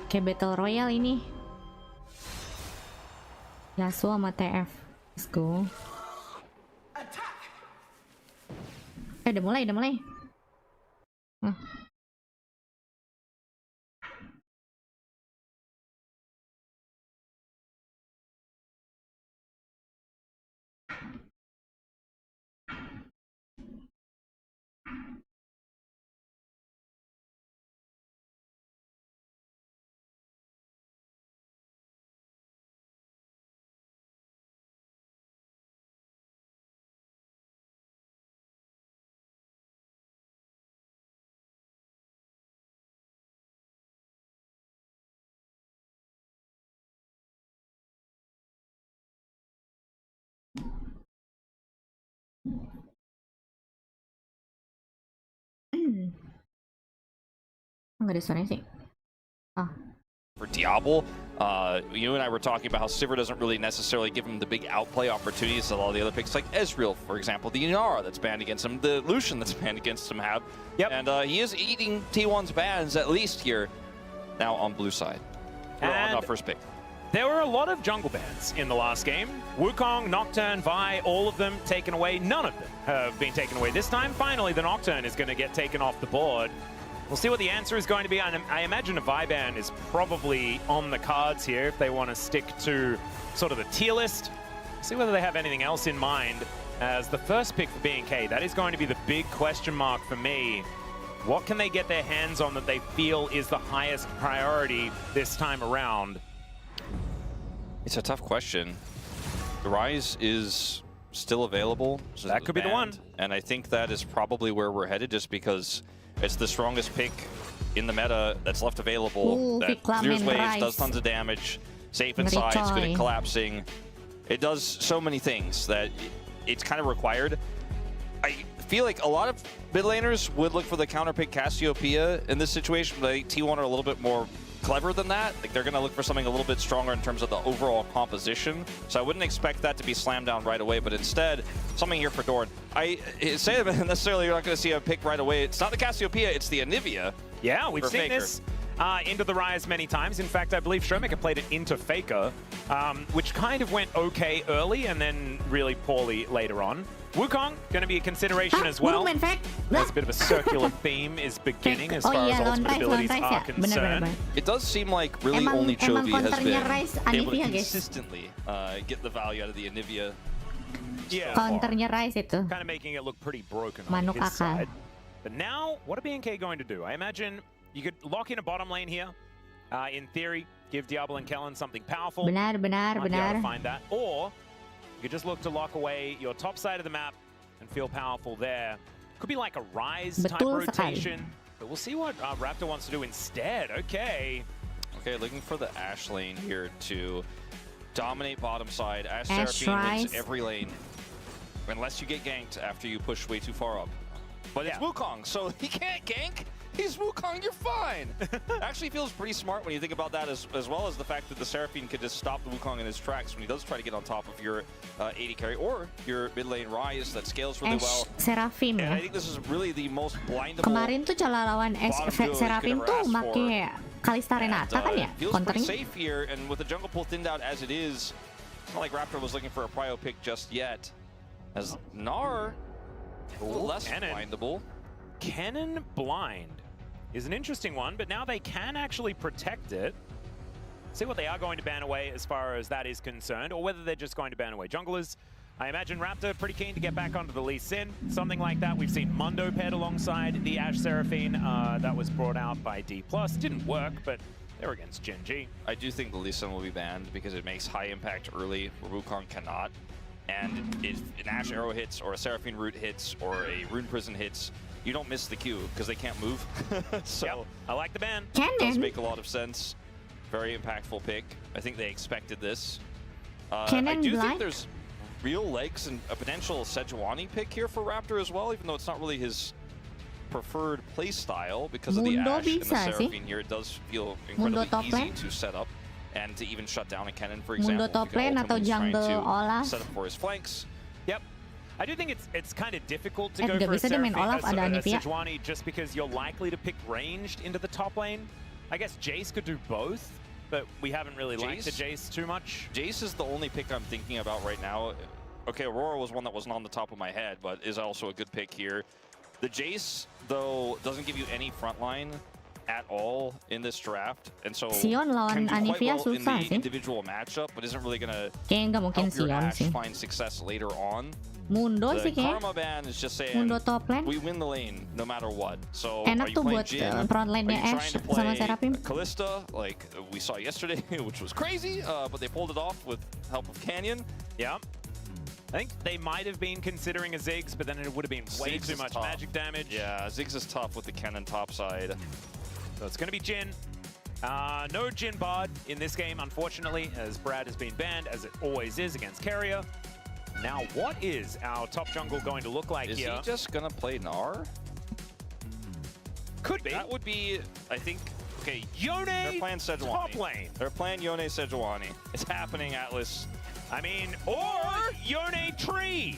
Kayak Battle Royale ini. Yasuo sama TF. Let's go. Attack! Udah mulai, udah mulai. Nggak ada suaranya sih. For Diablo, you and I were talking about how Sivir doesn't really necessarily give him the big outplay opportunities that all the other picks, like Ezreal, for example, the Inara that's banned against him, the Lucian that's banned against him have. Yep. And he is eating T1's bans, at least here, now on blue side. Or on first pick. There were a lot of jungle bans in the last game. Wukong, Nocturne, Vi, all of them taken away. None of them have been taken away this time. Finally, the Nocturne is going to get taken off the board. We'll see what the answer is going to be. I imagine a Vi ban is probably on the cards here if they want to stick to sort of the tier list. See whether they have anything else in mind as the first pick for BNK. That is going to be the big question mark for me. What can they get their hands on that they feel is the highest priority this time around? It's a tough question. The Rise is still available. So that could be the one. And I think that is probably where we're headed, just because it's the strongest pick in the meta that's left available. Ooh, that clears waves, does tons of damage, safe inside, it's good at collapsing. It does so many things that it's kind of required. I feel like a lot of mid laners would look for the counter pick Cassiopeia in this situation, but I think T1 are a little bit more clever than that. Like, they're going to look for something a little bit stronger in terms of the overall composition. So I wouldn't expect that to be slammed down right away, but instead, something here for Dorn. I say necessarily you're not going to see a pick right away. It's not the Cassiopeia, it's the Anivia. Yeah, we've seen Faker. this into the Rise many times. In fact, I believe Stromaker played it into Faker, which kind of went okay early and then really poorly later on. Wukong going to be a consideration as well. There's a bit of a circular theme is beginning as far as ultimate abilities are concerned. It does seem like really only Chovy has been able to consistently get the value out of the Anivia. Yeah, Counternya Rise itu. kind of making it look pretty broken on Manuk his akal. side. But now, what are BNK going to do? I imagine you could lock in a bottom lane here. In theory, give Diablo and Kellen something powerful. Benar, benar, Might be able to benar. find that. Or you could just look to lock away your top side of the map and feel powerful there. Could be like a Rise type Betul rotation. But we'll see what Raptor wants to do instead. Okay. Okay, looking for the Ashe lane here to dominate bottom side. Ashe Ashe Seraphine wins Rise. every lane. Unless you get ganked after you push way too far up. But it's Yeah. Wukong, so he can't gank. He's Wukong, you're fine. Actually feels pretty smart when you think about that, as well as the fact that the Seraphine could just stop the Wukong in his tracks when he does try to get on top of your AD carry or your mid lane Rise that scales really well. Ash Seraphim And I ya. think this is really the most blindable. Kemarin tuh cara lawan Ash Seraphim tuh make Kalista Renata kan ya? Feels pretty Counternya. safe here, and with the jungle pool thinned out as it is, it's not like Raptor was looking for a prio pick just yet. As Gnar, a little less Cannon. blindable. Cannon Blind is an interesting one, but now they can actually protect it. See what they are going to ban away as far as that is concerned, or whether they're just going to ban away junglers. I imagine Raptor pretty keen to get back onto the Lee Sin, something like that. We've seen Mundo paired alongside the Ashe Seraphine. That was brought out by D+. Didn't work, but they're against Gen G. I do think the Lee Sin will be banned because it makes high impact early where Wukong cannot. And if an Ashe Arrow hits, or a Seraphine Root hits, or a Rune Prison hits, you don't miss the Q because they can't move. So Yep, I like the ban. it does Cannon. make a lot of sense. Very impactful pick. I think they expected this. I Cannon do Blind? think there's real legs and a potential Sejuani pick here for Raptor as well, even though it's not really his preferred play style because of the Mundo Ashe and the bisa sih. Seraphine here. It does feel Mundo incredibly top easy lane. to set up and to even shut down a cannon, for Mundo example. top lane atau jungle Olaf. Set up for his flanks. Yep. I do think it's kind of difficult to Eh, go nggak for a bisa dia main Seraphine, Olaf, ada Anivia. Sejuani just because you're likely to pick ranged into the top lane. I guess Jace could do both, but we haven't really liked the Jace too much. Jace is the only pick I'm thinking about right now. Okay, Aurora was one that wasn't on the top of my head, but is also a good pick here. The Jace, though, doesn't give you any frontline at all in this draft, and so Sion lawan can do quite Anivia well in susah the sih. individual matchup, but isn't really gonna Kayaknya nggak mungkin help your Sion Ashe sih. find success later on. Mundo The sih kayaknya. Karma ban is just saying Mundo top lane. we win the lane no matter what. So Enak are you tuh playing buat Jhin? front lane-nya Are you Ashe trying to sama play Seraphim. Kalista like we saw yesterday, which was crazy, but they pulled it off with help of Canyon. Yeah. I think they might have been considering a Ziggs, but then it would have been way Ziggs too is much tough. magic damage. Yeah, Ziggs is tough with the cannon top side. So it's going to be Jhin. No Jhin Bard in this game, unfortunately, as Brad has been banned, as it always is against Carrier. Now, what is our top jungle going to look like Is here? he just gonna play Gnar? Could be. That would be, I think, okay, Yone they're playing Sejuani. top lane. They're playing Yone Sejuani. It's happening, Atlas. I mean, or Yone Tree.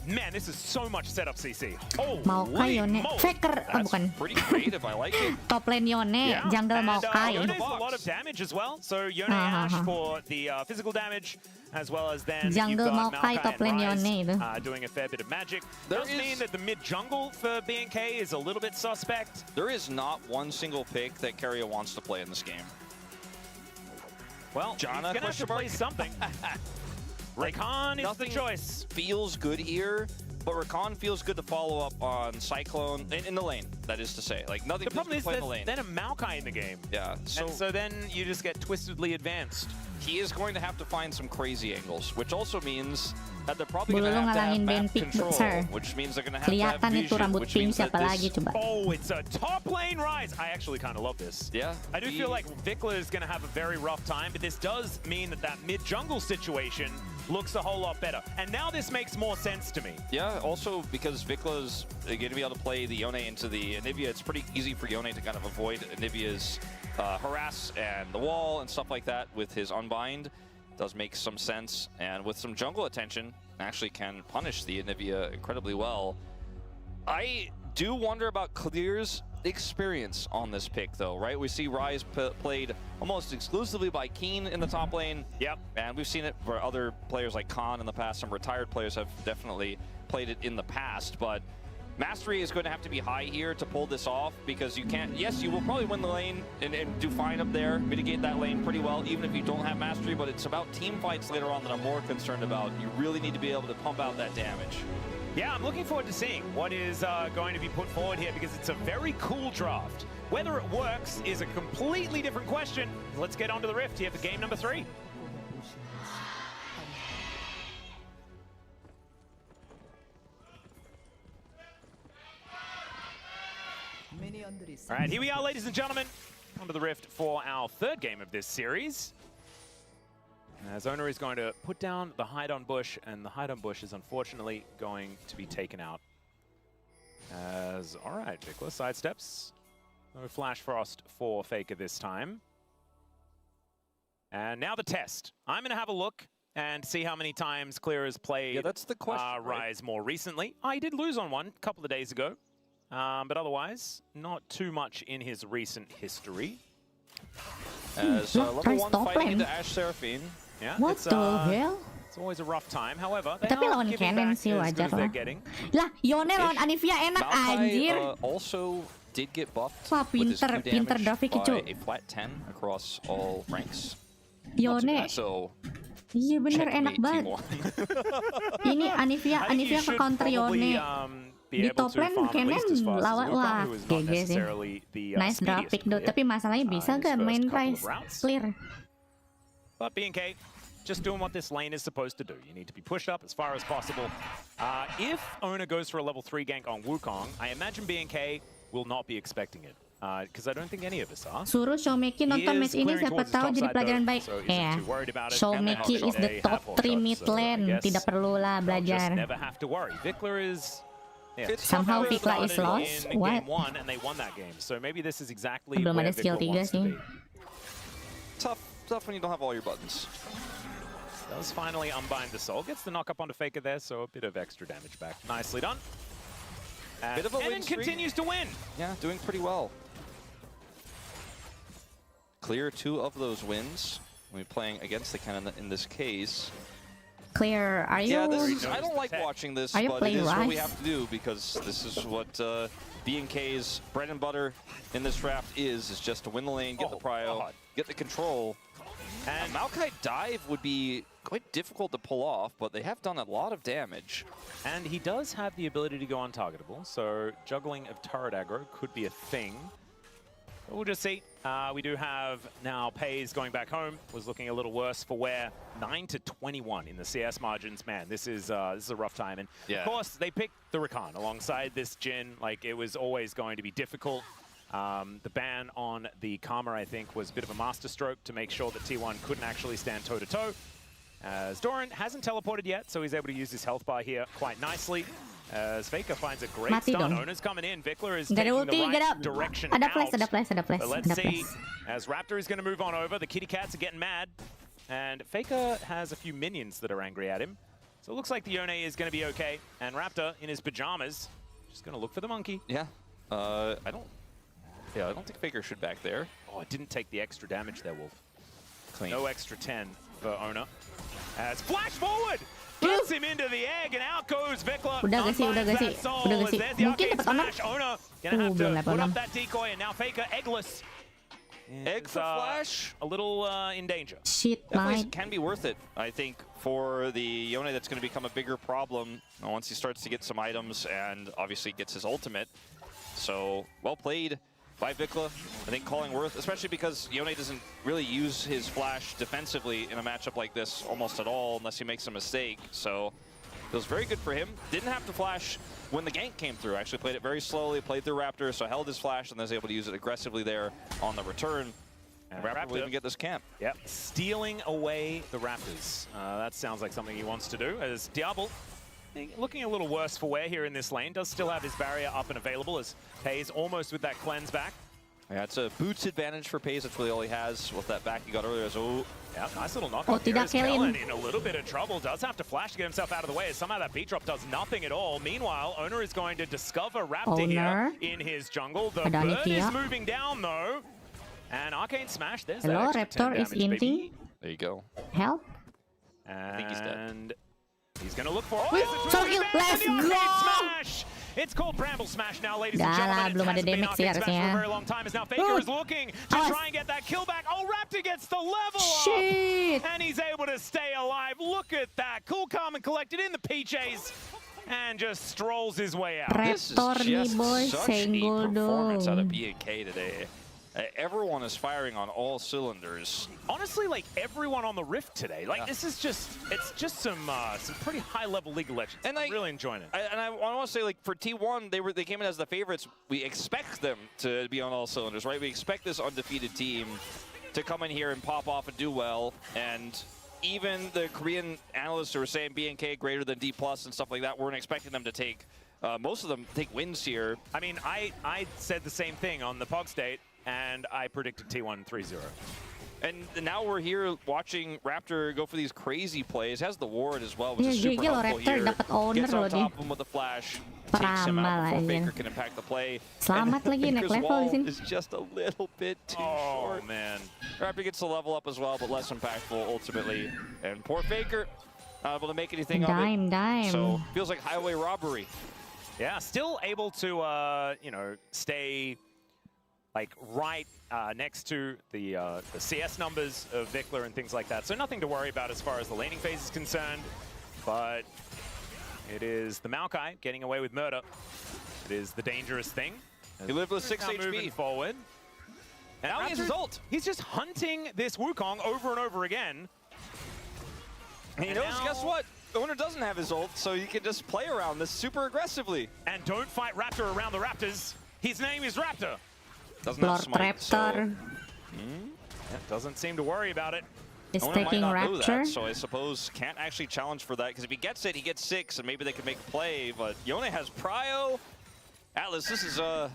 Man, this is so much setup CC. Maokai Holy Yone. moly. Faker. Oh, That's bukan. pretty creative, I like it. Top lane Yone. Yeah. Jungle And, Maokai. Yone is a lot of damage as well. So Yone Uh-huh. Ashe for the physical damage, as well as then Jungle you've got Maokai Maokai top and lane Ryze, Yone itu. doing a fair bit of magic. There Does mean is- that the mid jungle for BNK is a little bit suspect. There is not one single pick that Carrier wants to play in this game. Well, Janna, he's gonna have to question mark? play something. Rakan is the Nothing choice. feels good here, but Rakan feels good to follow up on Cyclone in the lane, that is to say. Like, nothing The problem feels is good to play in the there's lane. then a Maokai in the game. Yeah, so, And so then you just get twistedly advanced. he is going to have to find some crazy angles, which also means that they're probably going to Bulu have to have ngalangin map Ben Pick, control, sir. which means they're going to have Kelihatan itu vision, rambut which pink means that siapa this- lagi coba. Oh, it's a top lane rise. I actually kind of love this. Yeah. I do feel like Vikla is going to have a very rough time, but this does mean that that mid-jungle situation looks a whole lot better. And now this makes more sense to me. Yeah, also because Vikla's going to be able to play the Yone into the Anivia, it's pretty easy for Yone to kind of avoid Anivia's harass and the wall and stuff like that with his Unbind. Does make some sense, and with some jungle attention, actually can punish the Anivia incredibly well. I do wonder about Clear's experience on this pick, though, right? We see Ryze played almost exclusively by Keen in the top lane. Yep. And we've seen it for other players like Khan in the past. Some retired players have definitely played it in the past, but Mastery is going to have to be high here to pull this off, because you can't, yes, you will probably win the lane and do fine up there, mitigate that lane pretty well, even if you don't have Mastery, but it's about team fights later on that I'm more concerned about. You really need to be able to pump out that damage. Yeah, I'm looking forward to seeing what is going to be put forward here, because it's a very cool draft. Whether it works is a completely different question. Let's get on to the Rift here for game number 3. All right, here we are, ladies and gentlemen, onto the Rift for our third game of this series. As Owner is going to put down the Hide-On Bush, and the Hide-On Bush is unfortunately going to be taken out. As, all right, Vikla sidesteps. No Flash Frost for Faker this time. And now the test. I'm going to have a look and see how many times Clear has played Yeah, that's the question, right? Ryze more recently. I did lose on one a couple of days ago. But otherwise, not too much in his recent history. As level Ryze 1 top fighting lane. into Ashe Seraphine. Yeah, What it's, the hell? It's always a rough time. However, they Tapi are lawan giving Cannon back sih as good wajar as they're lah. getting. Lah, Yone lawan Anivia enak anjir. Maokai also did get buffed Wah, with his pinter, Q pinter damage Davi by kecu. a flat 10 across all ranks. Not Yone, too bad, so iya bener enak checkmate banget. Timor. Ini Anivia, I think you Anivia ke should counter probably, Yone. be Di able top to lane farm at Cannon least as fast as lawan, Wukong, wah, who is not GG sih. necessarily the Nice draft speediest pick do, player. tapi masalahnya bisa in his gak first main couple of Ryze routes. clear? But BNK, just doing what this lane is supposed to do. You need to be pushed up as far as possible. If Owner goes for a level 3 gank on Wukong, I imagine BNK will not be expecting it. Because I don't think any of us are. Suruh Showmeki nonton He match is ini clearing siapa towards his tahu top jadi side pelajaran though, baik. so isn't Ya, too worried about it. Showmeki And is the they top have all 3 shots, mid so I lane. guess Tidak perlulah they'll belajar. just never have to worry. Vikla is Yeah. It's Somehow tough. Vikla is Started lost. in What? game 1 and they won that game. So maybe this is exactly Belum where ada skill Vikla 3 wants to sih. be. Tough when you don't have all your buttons. Does finally unbind the soul. Gets the knock up onto Faker there, so a bit of extra damage back. Nicely done. And Bit of a win Kennen streak. continues to win. Yeah, doing pretty well. Clear 2 of those wins. When playing against the Kennen in this case. Clear, are you? Yeah, this is, Noticed I don't the like tech. watching this, Are you but it playing is what we Ryze? have to do because this is what B&K's bread and butter in this draft is just to win the lane, get the prio, God. get the control. And Maokai dive would be quite difficult to pull off, but they have done a lot of damage. And he does have the ability to go untargetable, so juggling of turret aggro could be a thing. But we'll just see. We do have now Pays going back home. Was looking a little worse for wear. 9-21 in the CS margins. Man, this is a rough time. And Yeah. of course, they picked the Rakan alongside this Jhin. Like, it was always going to be difficult. The ban on the Karma, I think, was a bit of a masterstroke to make sure that T1 couldn't actually stand toe-to-toe. As Doran hasn't teleported yet, so he's able to use his health bar here quite nicely. As Faker finds a great Mati stun. dong. Ona's coming in. Vikla is Gak ada taking ulti, the get right up. direction Ada out. flash, ada flash, ada flash, But let's ada see, flash. as Raptor is going to move on over, the kitty cats are getting mad. And Faker has a few minions that are angry at him. So it looks like the Yone is going to be okay. And Raptor, in his pajamas, just going to look for the monkey. Yeah, I don't think Faker should back there. Oh, it didn't take the extra damage there, Wolf. Clean. No extra 10 for Ona. As flash forward! Gets him into the egg, and out goes Vikla. Udah gak sih, udah gak sih, udah gak sih. Mungkin dapat honor. Ona gonna have belum to dapat put honor. up that decoy, and now Faker eggless. Egg Is, for Flash? A little in danger. Shit, Definitely mate. can be worth it, I think, for the Yone that's going to become a bigger problem once he starts to get some items and obviously gets his ultimate. So, well played by Vikla. I think calling worth, especially because Yone doesn't really use his flash defensively in a matchup like this almost at all unless he makes a mistake. So, it was very good for him. Didn't have to flash when the gank came through. Actually played it very slowly, played through Raptor, so held his flash and was able to use it aggressively there on the return. And Raptor will even get this camp. Yep, stealing away the Raptors. That sounds like something he wants to do, as Diablo looking a little worse for wear here in this lane. Does still have his barrier up and available as Pays almost with that cleanse back. Yeah, it's a boots advantage for Pays. That's really all he has with that back he got earlier. So, Yeah, nice little knock Oh, on here tidak as Kellen Kellen. in a little bit of trouble. Does have to flash to get himself out of the way as somehow that beat drop does nothing at all. Meanwhile, Owner is going to discover Raptor here Owner. in his jungle. The Ada bird is Anikia. moving down though. And Arcane Smash, there's Hello, that extra 10 Raptor is damage, inting. baby. there you go. Help. And he's dead. he's going to look for it. Wih, Oh, sorry, it's let's the Arcane go! Smash! It's called Bramble Smash now, ladies and Dah gentlemen. lah, It belum ada hasn't been damage sih Arcane Smash for a harusnya. very long time. As now Faker Oh. is looking to Awas. try and get that kill back. Oh, Raptor gets the level up! Shit. And he's able to stay alive. Look at that. Cool, calm, and collected in the PJs. And just strolls his way out. This is Raptor nih just boy, such a senggol performance out of dong. B&K today. Everyone is firing on all cylinders. Honestly, like everyone on the Rift today, like this is just—it's just some pretty high-level League of Legends. And I'm really enjoying it. I want to say, like, for T1, they came in as the favorites. We expect them to be on all cylinders, right? We expect this undefeated team to come in here and pop off and do well. And even the Korean analysts who were saying B&K greater than D+ and stuff like that weren't expecting them to take, most of them take wins here. I mean, I said the same thing on the Pog State, and I predicted T1 3-0. And now we're here watching Raptor go for these crazy plays. Has the ward as well, which Iya, is super gigi loh, helpful Raptor here. dapat owner Gets loh on dia. top of him with the flash. Takes him out Peramal before aja. Faker can impact the play. Selamat And lagi naik Faker's level wall di sini. is just a little bit too Oh, short. man. Raptor gets the level up as well, but less impactful ultimately. And poor Faker, not able to make anything of it. Dime. So, feels like highway robbery. Yeah, still able to, you know, stay like right next to the CS numbers of Vikla and things like that. So nothing to worry about as far as the laning phase is concerned. But it is the Maokai getting away with murder. It is the dangerous thing. He lived with 6 Now moving HP. forward. And Now he has his ult. He's just hunting this Wukong over and over again. And he And knows, now- guess what? Owner doesn't have his ult, so you can just play around this super aggressively. And don't fight Raptor around the Raptors. His name is Raptor. Doesn't have Lord smite, so Raptor. Doesn't seem to worry about it. Is Oner might taking not know Rapture. that, so I suppose can't actually challenge for that, because if he gets it, he gets 6, and maybe they can make a play, but Yone has Prio. Atlas, this is a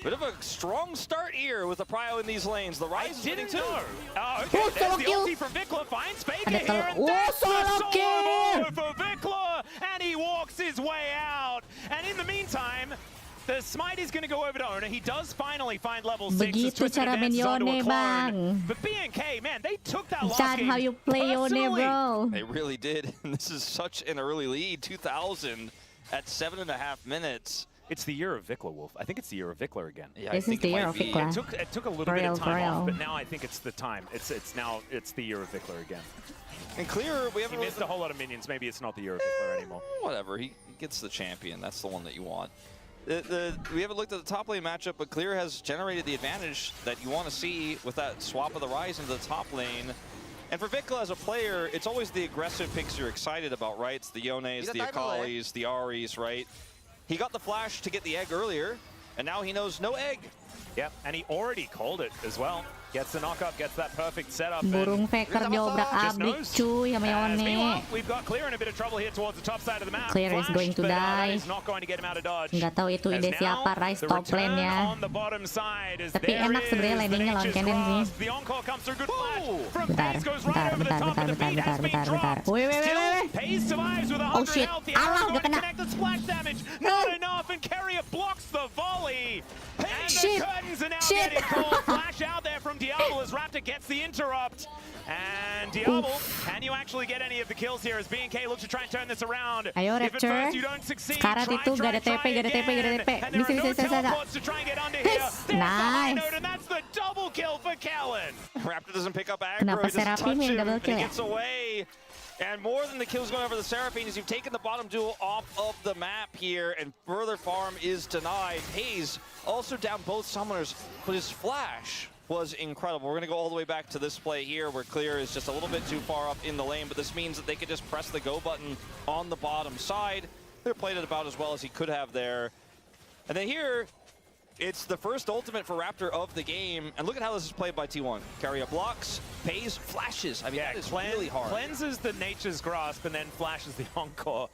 bit of a strong start here with the Prio in these lanes. The Rise is winning too. Oh, okay, Oh, there's solo the kill. ulti from Vikla, finds Faker Ada here, tel- and Oh, that's the solo solo kill. for Vikla, and he walks his way out. And in the meantime, the smite is going to go over to Oner. He does finally find level 6. Begitu cara main Yone, Bang. But BNK, man, they took that last That's game how you play Yone, personally. bro. They really did, and this is such an early lead, 2,000 at 7.5 minutes. It's the year of Vikla, Wolf. I think it's the year of Vikla again. Yeah, This is the year of Vikla. It took a little For bit real, of for time off, real. but now I think it's the time. It's the year of Vikla again. And Clear, we He haven't missed a whole lot of minions. Maybe it's not the year of Vikla anymore. Whatever, he gets the champion. That's the one that you want. We haven't looked at the top lane matchup, but Clear has generated the advantage that you want to see with that swap of the Rise into the top lane. And for Vikla as a player, it's always the aggressive picks you're excited about, right? It's the Yones, the Akalis, the Aris, right? He got the flash to get the egg earlier, and now he knows no egg. Yep, and he already called it as well. Gets the knock-up, gets that perfect setup. and Burung Faker diobrak just abrik knows. cuy sama As meanwhile, Yone. we've got Clear in a bit of trouble here towards the top side of the map. Clear is Flash, going to but, die. that is not going to get him out of dodge. Nggak tahu itu As ide now, siapa, Rise the top return lane-nya. on the bottom side is Tapi there enak is sebenarnya the landingnya lawan Nature's Cannon sih. Grasp. The encore comes through, good flash from Bentar, FaZe, goes bentar, right over the bentar, top, bentar, and the bentar, beat has bentar, been bentar, bentar. dropped. Wait, wait, Still, wait, wait. FaZe survives with 100 Oh, shit. health. The Alah, arrow udah going to kena. connect the splash damage. Not enough, and Carrier blocks the volley. And Shit. the curtains are now Shit. getting called. Flash out there from Diablo as Raptor gets the interrupt. And Diablo, can you actually get any of the kills here as BNK looks to try and turn this around? Ayo, If at Raptor. first you don't succeed, Sekarat try, itu, try, gak ada try TP, gak ada TP, gak ada again. TP. And there Bisa, are no bisa, bisa. teleports to try and get under here. Yes. There's the high Nice. note, and that's the double kill for Kellen. Raptor doesn't pick up aggro, Kenapa he doesn't Seraphine touch yang him, double and kill he ya? gets away. And more than the kills going over the Seraphine is you've taken the bottom duel off of the map here, and further farm is denied. Hayes also down both summoners, but his flash was incredible. We're going to go all the way back to this play here where Clear is just a little bit too far up in the lane, but this means that they could just press the go button on the bottom side. Clear played it about as well as he could have there. And then here, it's the first ultimate for Raptor of the game, and look at how this is played by T1. Carrier blocks, FaZe flashes. I mean, that is really hard. Cleanses the Nature's Grasp and then flashes the encore.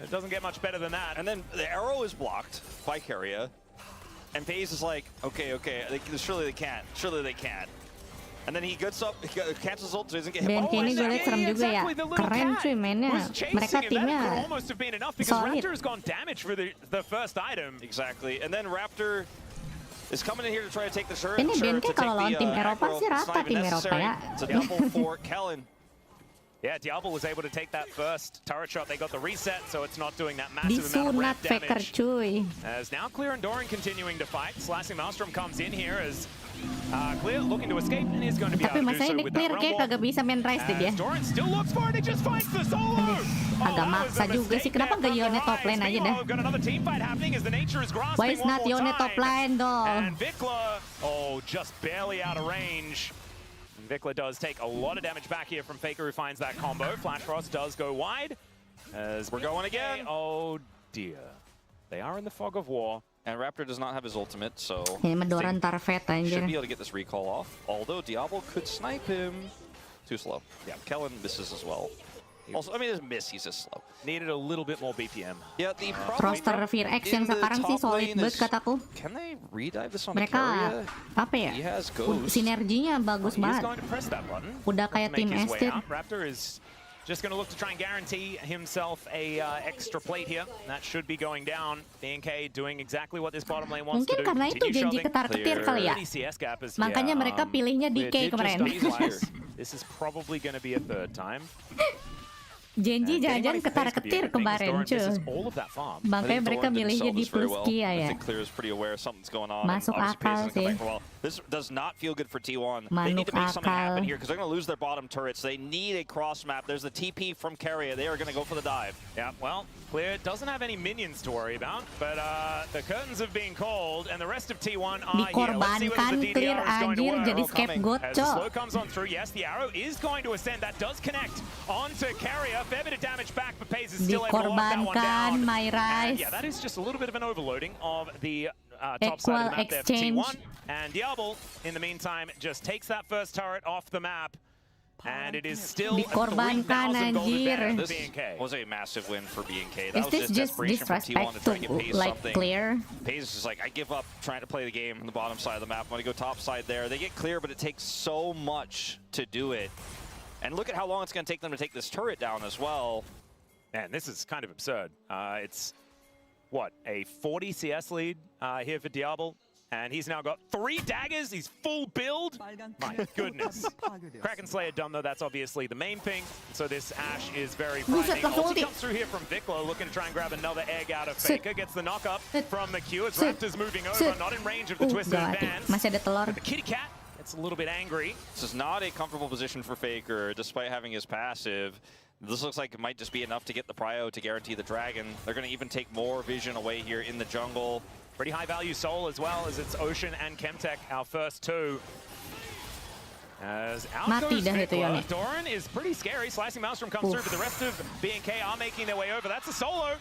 It doesn't get much better than that. And then the arrow is blocked by Carrier, and FaZe is like, okay, surely they can't. Surely they can't. And then he gets up, he cancels ult, so he doesn't get hit. BNK ini gue liat serem juga ya. Keren cuy mainnya. Mereka timnya almost have been enough because solid. Raptor has gone damage for the first item. Exactly. And then Raptor is coming in here to try to take the turret. Ini BNK kalau lawan tim Eropa sih rata tim Eropa ya. It's a double for Kellen. Yeah, Diablo was able to take that first turret shot. They got the reset, so it's not doing that massive amount of Disunat ramp Faker damage. cuy. As now Clear and Doran continuing to fight. Slashing Maelstrom comes in here as Clear looking to escape and is going to be Tapi able to do masalahnya so di with Clear that kayak rumble. kagak bisa main Rise deh dia. As Doran still looks for it, he just finds the solo. Agak maksa juga sih. Kenapa nggak Yone top lane aja dah? We've got another team fight happening as the Nature is grasping Why is one not more Yone time. top lane though? And Vikla, just barely out of range. And Vikla does take a lot of damage back here from Faker, who finds that combo. Flash Frost does go wide. As We're going again. Oh dear. They are in the fog of war. And Raptor does not have his ultimate, so Ini mendoran Tarvet should anjir. be able to get this recall off. Although Diablo could snipe him. Too slow. Yeah, Kellen misses as well. Also, I mean, his miss, he's just slow. Needed a little bit more BPM. Yeah, the problem Roster Virex yang in the sekarang sih top solid lane banget is, kataku. can they redive this on Mereka Carrier? apa ya? He has Ghost. Sinerginya bagus He's banget. going to press that button. Udah to kayak make tim his way Estir. out. Raptor is just going to look to try and guarantee himself a extra plate here. That should be going down. BNK doing exactly what this bottom lane wants Mungkin to do. karena itu Continue janji shoving. ketar-ketir kali ya. Already CS gap is, Makanya yeah, mereka pilihnya Clear DK did just kemarin. optimize. This is probably going to be a third time. Janji And getting jajan running for pace could be a ketar-ketir good thing, as kemarin Doran misses cuy. all of that farm. Makanya mereka milihnya di plus Kia I ya. think Clear is pretty aware something's going on. Masuk and obviously akal Pace hasn't come back sih. for a while. This does not feel good for T1. They Manuk need to make something happen akal. here because they're going to lose their bottom turrets. They need a cross map. There's the TP from Carrier. They are going to go for the dive. Yeah, well, Clear doesn't have any minions to worry about, but the curtains have been called, and the rest of T1 are here. Let's see whether Dikorbankan the Clear DDR is going to anjir work. jadi scapegoat As the cok. slow comes on through, yes, the arrow is going to ascend. That does connect onto Carrier. Fair bit of damage back, but Paze is still able to lock that one Dikorbankan down. My And Rise. yeah, that is just a little bit of an overloading of the top Equal side of the map there for exchange. T1. And Diablo, in the meantime, just takes that first turret off the map. And it is still a Dikorbankan, 3,000 gold anjir. advantage for This BNK. was a massive win for BNK. That Is was this just desperation from T1 disrespect to try and to get Paze like something. clear? Paze is just like, I give up trying to play the game on the bottom side of the map. I'm going to go top side there. They get clear, but it takes so much to do it. And look at how long it's going to take them to take this turret down as well. Man, this is kind of absurd. It's, what, a 40 CS lead here for Diablo? And he's now got 3 daggers. He's full build. My goodness. Kraken Slayer done, though. That's obviously the main thing. So this Ashe is very frightening. langsung Ulti ulti. comes through here from Vikla, looking to try and grab another egg out of Sit. Faker. Gets the knock up Sit. from McHugh as Sit. Raptors moving over. Sit. Not in range of the Twisted God. Advance. Masih ada telur. But the Kitty Cat gets a little bit angry. This is not a comfortable position for Faker, despite having his passive. This looks like it might just be enough to get the prio to guarantee the dragon. They're going to even take more vision away here in the jungle. Pretty high value soul as well, as it's Ocean and Chemtech, our first 2. As out Mati goes dah itu, Vikla. Yone. Doran is pretty scary. Slicing Maelstrom comes through, but the rest of BNK are making their way over. That's a solo.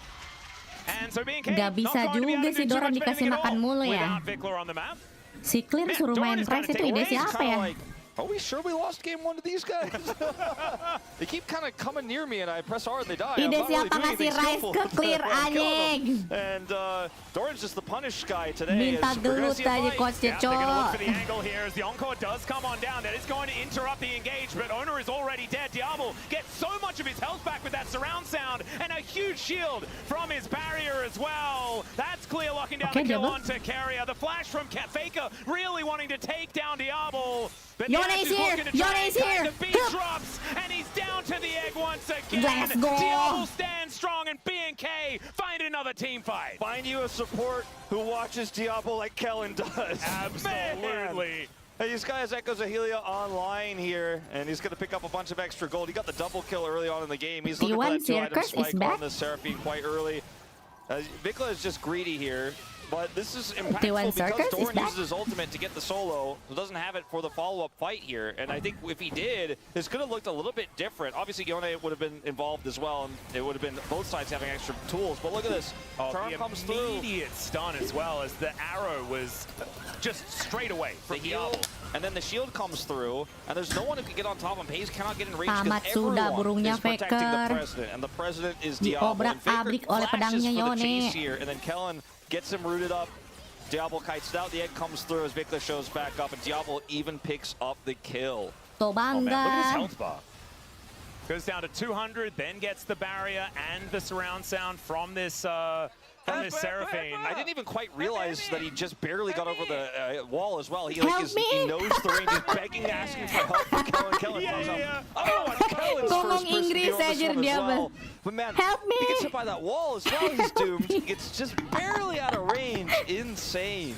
And so BNK Gak bisa not going to be able juga to si do too Doran much dikasih benefiting at makan all mulu ya. without Vikla on the map. Si Clear Man, suruh Doran main is gonna price itu take ide away. siapa Kinda ya? like, are we sure we lost game 1 to these guys? They keep kind of coming near me and I press R and they die. I'm Ide not really siapa doing ngasih anything Rice skillful. ke Clear, I'm killing anjing? them. And Doran's just the punish guy today. Minta as we're gonna gelut see a aja fight. coachnya, Yeah, they're going to look for cok. the angle here as the Encore does come on down. That is going to interrupt the engage, but Owner is already dead. Diablo gets so much of his health back with that surround sound and a huge shield from his barrier as well. That's Clear locking down Okay, the kill Diablo. onto Carrier. The flash from Faker really wanting to take down Diablo. But Yone Nash is here! looking to try Yone and is kite here! the beat Hup! drops, and he's down to the egg once again. Let's go! Diablo stands strong, and BNK find another team fight. Find you a support who watches Diablo like Kellen does. Absolutely. Hey, this guy has Echoes of Helia online here, and he's going to pick up a bunch of extra gold. He got the double kill early on in the game. He's looking for T1 that 2-item Circus is spike back. on the Seraphine quite early. Vikla is just greedy here, but this is T1 impactful because Circus is Doran back. uses his ultimate to get the solo, so doesn't have it for the follow-up fight here. And I think if he did, this could have looked a little bit different. Obviously, Yone would have been involved as well, and it would have been both sides having extra tools. But look at this. Charm The comes through. immediate stun as well, as the arrow was just straight away The from heal, Diablo. and then the shield comes through, and there's no one who can get on top of him. Paze cannot get in range Tamat because sudah everyone burungnya is protecting the Faker. president, and the president is Diablo. And Faker Diobrak-abrik oleh flashes pedangnya for the Yone. chase here, and then Kellen gets him rooted up. Diablo kites it out, the egg comes through as Vikla shows back up, and Diablo even picks up the kill. Tuh Oh man, look at his bangga. health bar. Goes down to 200, then gets the barrier and the surround sound from this Seraphine. I didn't even quite realize that he just barely got over the wall as well. He, Help he me! knows the range, he's begging, asking for help from Kellen. Kellen throws up. Oh, and Kellen's Ngomong first person to Inggris go on this aja one as dia, well. But man, Help me! he gets hit by that wall as well, he's doomed. me! It's just barely out of range. Insane.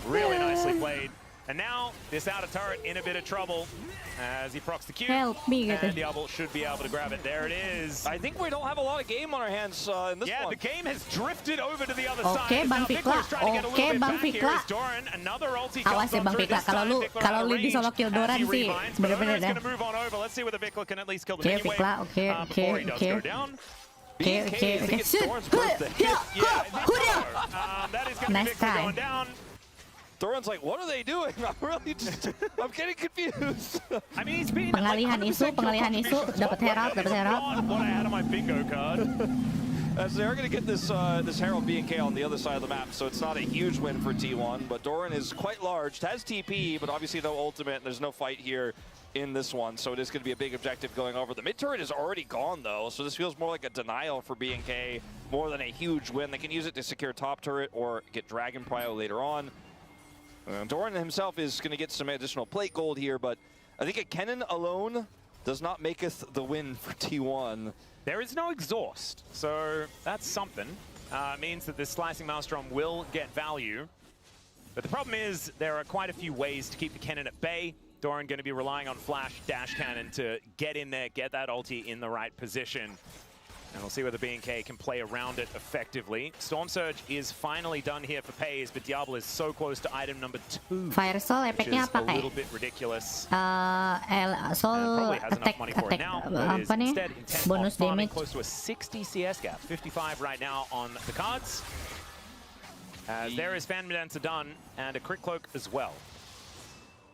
Really nicely played. And now, this outer turret in a bit of trouble as he procs the Q. Help me, And gitu. Diablo should be able to grab it. There it is. I think we don't have a lot of game on our hands in this Yeah, one. the game has drifted over to the other Oke, side. Bang Now Fikla. Vikla is trying to get a little Oke, bit Bang back here Fikla. as Doran, another ulti Awas comes ya, on Bang through Fikla. this time. Kalau Vikla lu out of di solo range kill as Doran he sih, rewinds, but bener-bener Owner's dah. gonna move on over. Let's see whether Vikla can at least kill them Oke, anyway. Fikla, oke, Before he does oke. go down. Oke, BNK, oke, I oke. think it's Shoot! Doran's birthday. Yeah, I think Hudia! so. That is going to Nice be Vikla try. going down. Doran's like, what are they doing? I'm really just, I'm getting confused. I mean, he's been Pengalihan like isu, 100% pengalihan isu, contribution dapat to herald, what dapat herald. not what I had on my bingo card. As they're going to get this this Herald BNK on the other side of the map, so it's not a huge win for T1, but Doran is quite large, has TP, but obviously no ultimate, and there's no fight here in this one, so it is going to be a big objective going over. The mid turret is already gone, though, so this feels more like a denial for BNK, more than a huge win. They can use it to secure top turret or get Dragon Prio later on. Doran himself is going to get some additional plate gold here, but I think a Kennen alone does not maketh the win for T1. There is no exhaust, so that's something. Means that this Slicing Maelstrom will get value. But the problem is there are quite a few ways to keep the cannon at bay. Doran going to be relying on Flash Dash Cannon to get in there, get that ulti in the right position. And we'll see whether BNK can play around it effectively. Storm Surge is finally done here for Paze, but Diablo is so close to item number 2. Fire Soul Which efeknya is apa a little kayak? bit ridiculous. Soul Probably has enough attack, money for it now, but is apa nih? instead intent Bonus on farming damage. close to a 60 CS gap. 55 right now on the cards. As there is Fan Medanza done, and a Crit Cloak as well.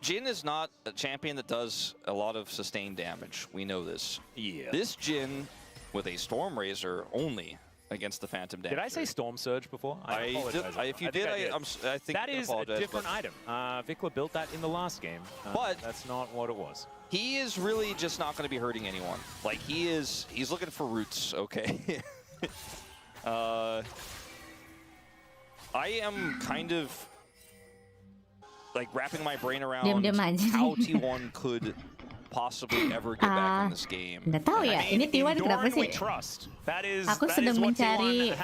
Jhin is not a champion that does a lot of sustained damage. We know this. Yeah. This Jhin with a Storm Razor only against the Phantom Dancer. Did I say Storm Surge before? If you did, I think that is a different item. Vikla built that in the last game, but that's not what it was. He is really just not going to be hurting anyone. Like, he's looking for roots, okay? I am kind of like wrapping my brain around Diam-diam aja. how T1 could possibly ever get back in this game. Nggak tahu ya, ini T1 kenapa sih? Aku sedang mencari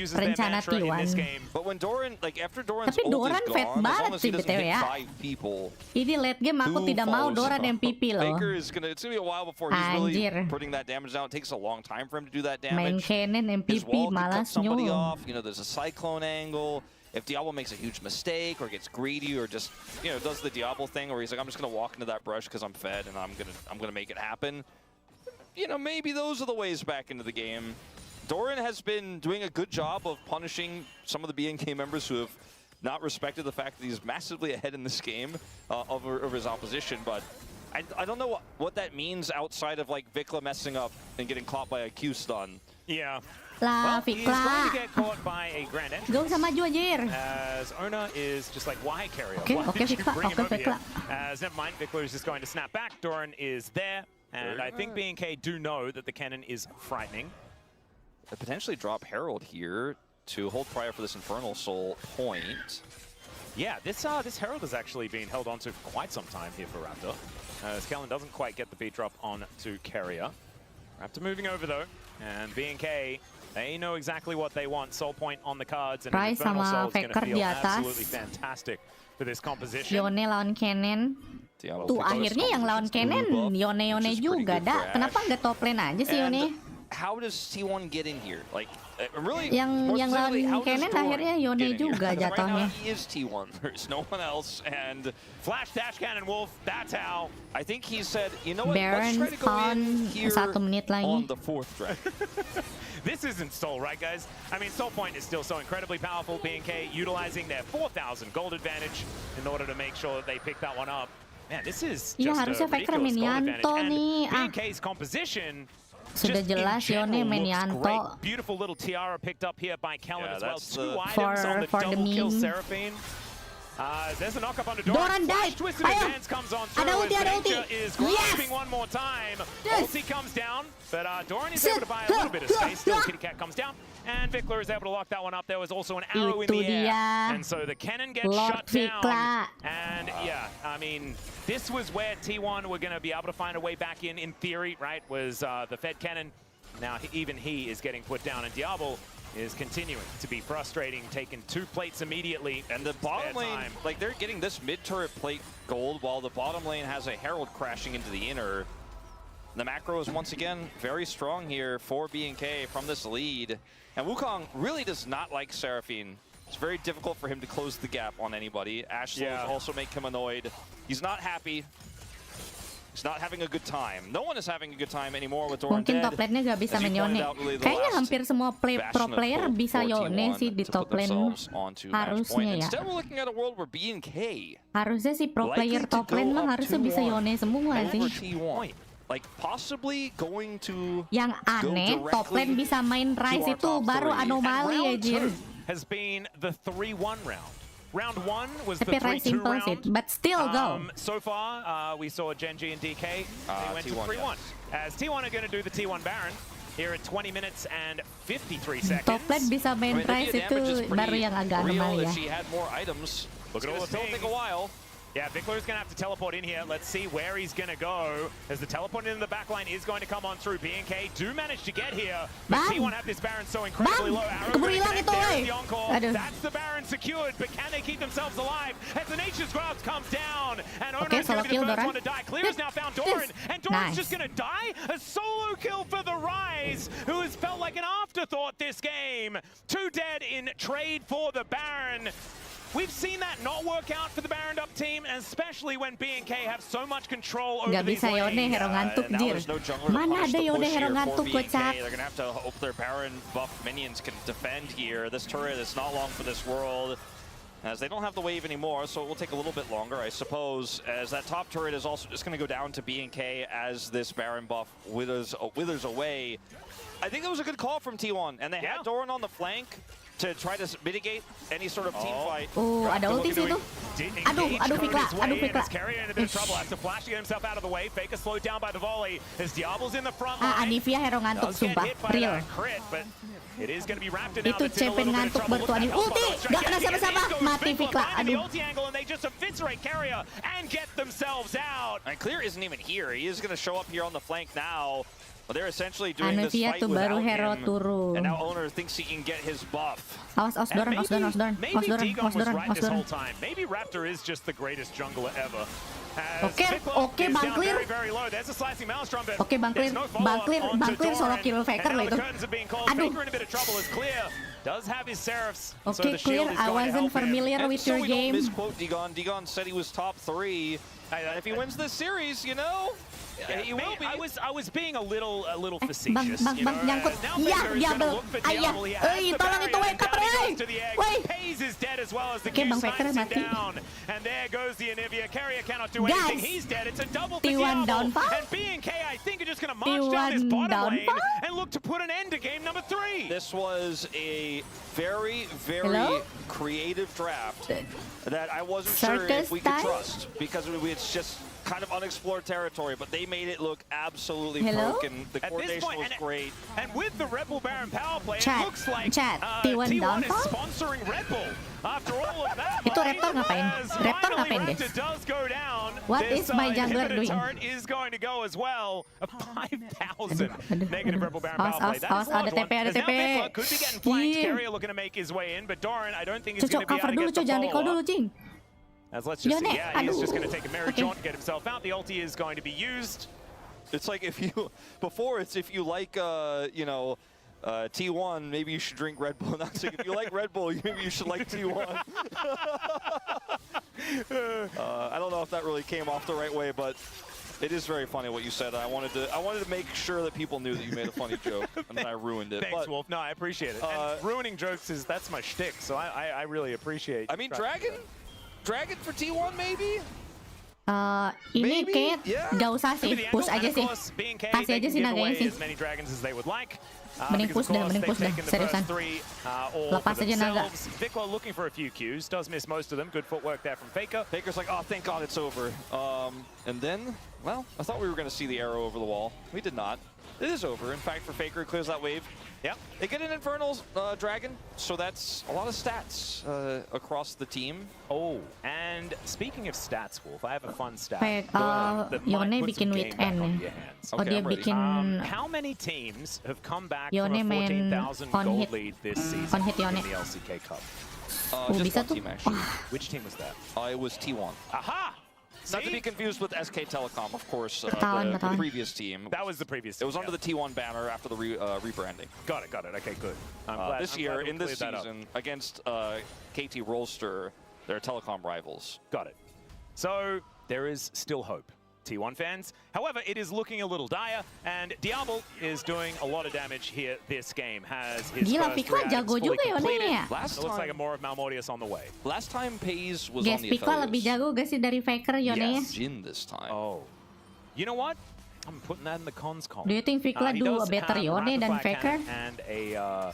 rencana T1. But when Doran, like after Doran's Tapi ult Doran is fat gone, as long banget as sih he doesn't BTW hit ya. 5 people, Ini late game aku who tidak mau follows Doran him? MVP loh. Faker is it's gonna be a while before he's really Anjir. putting that damage down. It takes a long time for him to do that Main damage. Kennen His MVP wall could cut malas somebody nyo. off. You know, there's a Cyclone angle. If Diablo makes a huge mistake or gets greedy or just, you know, does the Diablo thing where he's like, I'm just gonna walk into that brush because I'm fed and I'm gonna make it happen. You know, maybe those are the ways back into the game. Doran has been doing a good job of punishing some of the BNK members who have not respected the fact that he's massively ahead in this game over his opposition, but I don't know what that means outside of like Vikla messing up and getting caught by a Q stun. Yeah. Lah, Well, he's going Vikla. to get caught by a Grand Entrance. Gak usah maju anjir. As Ona is just like, why carry on? Okay, Why okay, did you Vikla, bring him okay, over here? Vikla. As never mind, Vikla is just going to snap back. Doran is there, and I think BNK do know that the cannon is frightening. They potentially drop Herald here to hold prior for this Infernal Soul point. Yeah, this Herald has actually been held onto for quite some time here for Raptor. As Kellen doesn't quite get the beat drop on to Carrier. Raptor moving over though, and BNK, they know exactly what they want. Soul point on the cards, and Rai Infernal sama Soul is going to Faker feel di atas. absolutely fantastic for this composition. Yone lawan Kennen. Diablo Tuh picks up akhirnya his yang lawan Kennen buff, Yone which is pretty juga good dah. for Ash. Kenapa nggak top lane aja sih And Yone? how does T1 get in here? Like, really, Yang more lawan specifically, how does Kennen Doran akhirnya Yone get in here? juga Because right now jatuhnya. he is T1. There's no one else, and Flash dash cannon Wolf, that's how. I think he said, you know what, Baron let's try to go in spawn here 1 menit lagi. on the 4th dragon. This isn't Soul, right, guys? I mean, Soul Point is still so incredibly powerful. BNK utilizing their 4,000 gold advantage in order to make sure that they pick that one up. Man, this is Iya, just harusnya a Faker ridiculous main gold Yanto advantage. nih. And BNK's composition Sudah just in jelas Yone general main looks Yanto. great. Beautiful little tiara picked up here by Kellen Yeah, as well. that's 2 the- items on the For the double kill meme. Seraphine. There's a knock up onto Doran Doran. died. Flash twisted Ayo. advance comes on through Ada as ulti, ada ulti. Nature is Yes. grasping one more time. Yes. Ulti comes down, but Doran is Sit. able to buy a little bit of space. Still, Kitty Cat comes down, and Vikla is able to lock that one up. There was also an arrow in Itu the air, dia. and so the cannon gets Lord shut down. Vikla. And yeah, I mean, this was where T1 were going to be able to find a way back in theory, right? Was the Fed cannon. Now even he is getting put down, and Diablo is continuing to be frustrating, taking 2 plates immediately. And the bottom Spare lane, time. like they're getting this mid-turret plate gold while the bottom lane has a Herald crashing into the inner. The macro is once again very strong here for BNK from this lead. And Wukong really does not like Seraphine. It's very difficult for him to close the gap on anybody. Ashlows Yeah. also make him annoyed. He's not happy. He's not having a good time. No one is having a good time anymore with Doran Mungkin dead. top lane-nya gak bisa As you main pointed Yone. out, really the Kayaknya last hampir semua pro bastion of player hope bisa for Yone T1 sih di to top put lane. themselves onto match point. Harusnya ya. Instead, we're looking at a world where BNK Harusnya sih pro likely player to top lane go mah up harusnya bisa 2-1 Yone semua over sih. T1. Like possibly going to Yang aneh, top lane bisa main Ryze our itu top baru 3. anomali round anjir. 2 has been the 3-1 round. Round 1 was the Tapi Ryze 3-2 simple sih, round. but still go. So far, we saw Genji and DK. They went to T1, 3-1. As T1 are going to do the T1 Baron here at 20 minutes and 53 seconds. Top lane bisa main Ryze itu baru yang agak anomali ya. If she had more items, Look at all the still take a things. while. Yeah, Vikler's going to have to teleport in here. Let's see where he's going to go. As the teleport in the backline is going to come on through. BNK do manage to get here. But Bang. T1 have this Baron so incredibly Bang. low. Arrow Keburu gonna hilang connect. itu, There's woy. the encore. Aduh. That's the Baron secured. But can they keep themselves alive? As the Nature's Grasp comes down. And Ono's Okay, solo going to be kill the first Doran. one to die. Clear has now found Yes. Doran. And Doran's Nice. just going to die. A solo kill for the Rise, who has felt like an afterthought this game. 2 dead in trade for the Baron. We've seen that not work out for the Baron up team, and especially when BNK have so much control over Gak these bisa Yone lanes. hero ngantuk And now jir. there's no jungler to Mana punish ada the Yone push hero here for ngantuk BNK. kocak. They're gonna have to hope their Baron buff minions can defend here. This turret is not long for this world. as they don't have the wave anymore, so it will take a little bit longer, I suppose, as that top turret is also just going to go down to B&K as this Baron buff withers away. I think that was a good call from T1, and they had Doran on the flank to try to mitigate any sort of team fight. Oh, ada ulti sih tuh. Aduh, Fikla, Carrier in a bit of trouble, has to flash to get himself out of the way. Faker slowed down by the volley. As Diablo's in the front line. Anivia hero ngantuk, sumpah. Real. It is going to be wrapped in now. Itu Cepin ngantuk bertuan. Ulti, gak kena siapa-siapa. Mati Fikla, aduh. And they just eviscerate Carrier and get themselves out. And Clear isn't even here. He is going to show up here on the flank now. But they're essentially doing this Anivia fight tuh baru without hero him. turun. And now Owner thinks he can get his buff. Awas, Doran. Maybe Raptor is just the greatest jungler ever. Oke, Bang Clear. Oke, Bang Clear solo kill Faker loh itu. Aduh. Oke, Clear, I wasn't familiar with your game. So we don't misquote Digon. Digon said he was top 3. And if he wins this series, you know, he will be. I was being a little facetious. Bang, nyangkut. Iya, Diablo. Ayah. Tolong itu Faker, woi. Hayes is dead as well as the Oke, Bang Faker mati. And there goes the Anivia. Carrier cannot do anything. He's dead. It's a double for T1 Diablo. downfall? And B&K, I think, are just going to march down this bottom lane and look to put an end to game number 3. This was a very creative draft that I wasn't sure if we could trust because it's just kind of unexplored territory, but they made it look absolutely broken. The coordination was great. And with the Red Bull Baron power play, it looks like T1 is sponsoring Red Bull. After all of that, Itu Raptor ngapain? Raptor ngapain, guys? does go down. What is my jungler doing? Turret is going to go as well. A 5,000 negative Red Bull Baron power play. That is a large one. ada TP. Now could be getting flanked. Carrier looking to make his way in, but Doran, I don't think he's going to be able cover to dulu, get the jangan recall dulu, follow-up. Cing. As let's just see, he's just going to take a mirror Okay. jaunt, get himself out. The ulti is going to be used. It's like if you like you know, T1, maybe you should drink Red Bull. Now it's like if you like Red Bull, maybe you should like T1. I don't know if that really came off the right way, but it is very funny what you said. I wanted to make sure that people knew that you made a funny joke, and then I ruined it. Thanks, Wolf. No, I appreciate it. And ruining jokes that's my shtick, so I really appreciate. I mean, Dragon for T1 maybe. Ini kayak gak usah sih, push aja sih. Kasih aja sih naganya sih. Mending push dah, seriusan. Lepas aja naga. Vikla looking for a few Qs, does miss most of them. Good footwork there from Faker. Faker's like, oh, thank God it's over. And then, well, I thought we were going to see the arrow over the wall. We did not. It is over. In fact, for Faker, it clears that wave. Yeah. They get an Infernal Dragon, so that's a lot of stats across the team. Oh, and speaking of stats, Wolf, I have a fun stat. Yone bikin weekend nih. Oh, dia bikin... How many teams have come back Yone from a main 14,000 on gold hit. lead this season On hit in Yone. the LCK Cup? Just bisa one tuh. team, actually. Which team was that? It was T1. Aha! Not to be confused with SK Telecom, of course, the previous team. That was the previous team. It was under the T1 banner after the rebranding. Got it. Okay, good. This year, in this season, against KT Rolster, they're Telecom rivals. Got it. So there is still hope, T1 fans. However, it is looking a little dire, and Diablo is doing a lot of damage here this game. Has his Gila, first Fikla triad jago fully juga ya, completed. ya. Last It looks like a time, more of Malmodius on the way. last time Pays was Guys, on the Fikla lebih affiliates. jago gak sih dari Faker Yone ya? Jin this time. Oh. You know what? I'm putting that in the cons column. Do you think Fikla He do does a better have Yone than Rapid Fire Faker? Cannon And a,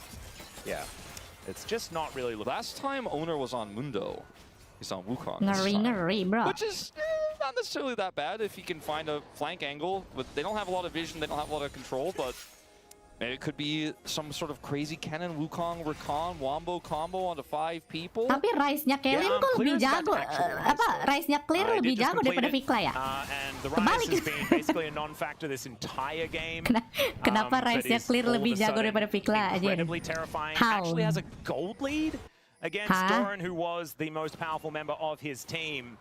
yeah. It's just not really looking... Last time Owner was on Mundo. He's on Wukong this time. Ngeri, bro. Which is not necessarily that bad if he can find a flank angle. But they don't have a lot of vision, they don't have a lot of control, but maybe it could be some sort of crazy cannon, Wukong, Rakan, Wombo combo onto 5 people. Tapi Ryze-nya Kaelin kok lebih jago. Ryze-nya Clear lebih jago daripada Fikla ya? And the Rise has been basically a non-factor this entire game. Kenapa Ryze-nya Clear lebih jago daripada Fikla aja? Incredibly terrifying. How? Actually has a gold lead against Doran, who was the most powerful member of his team.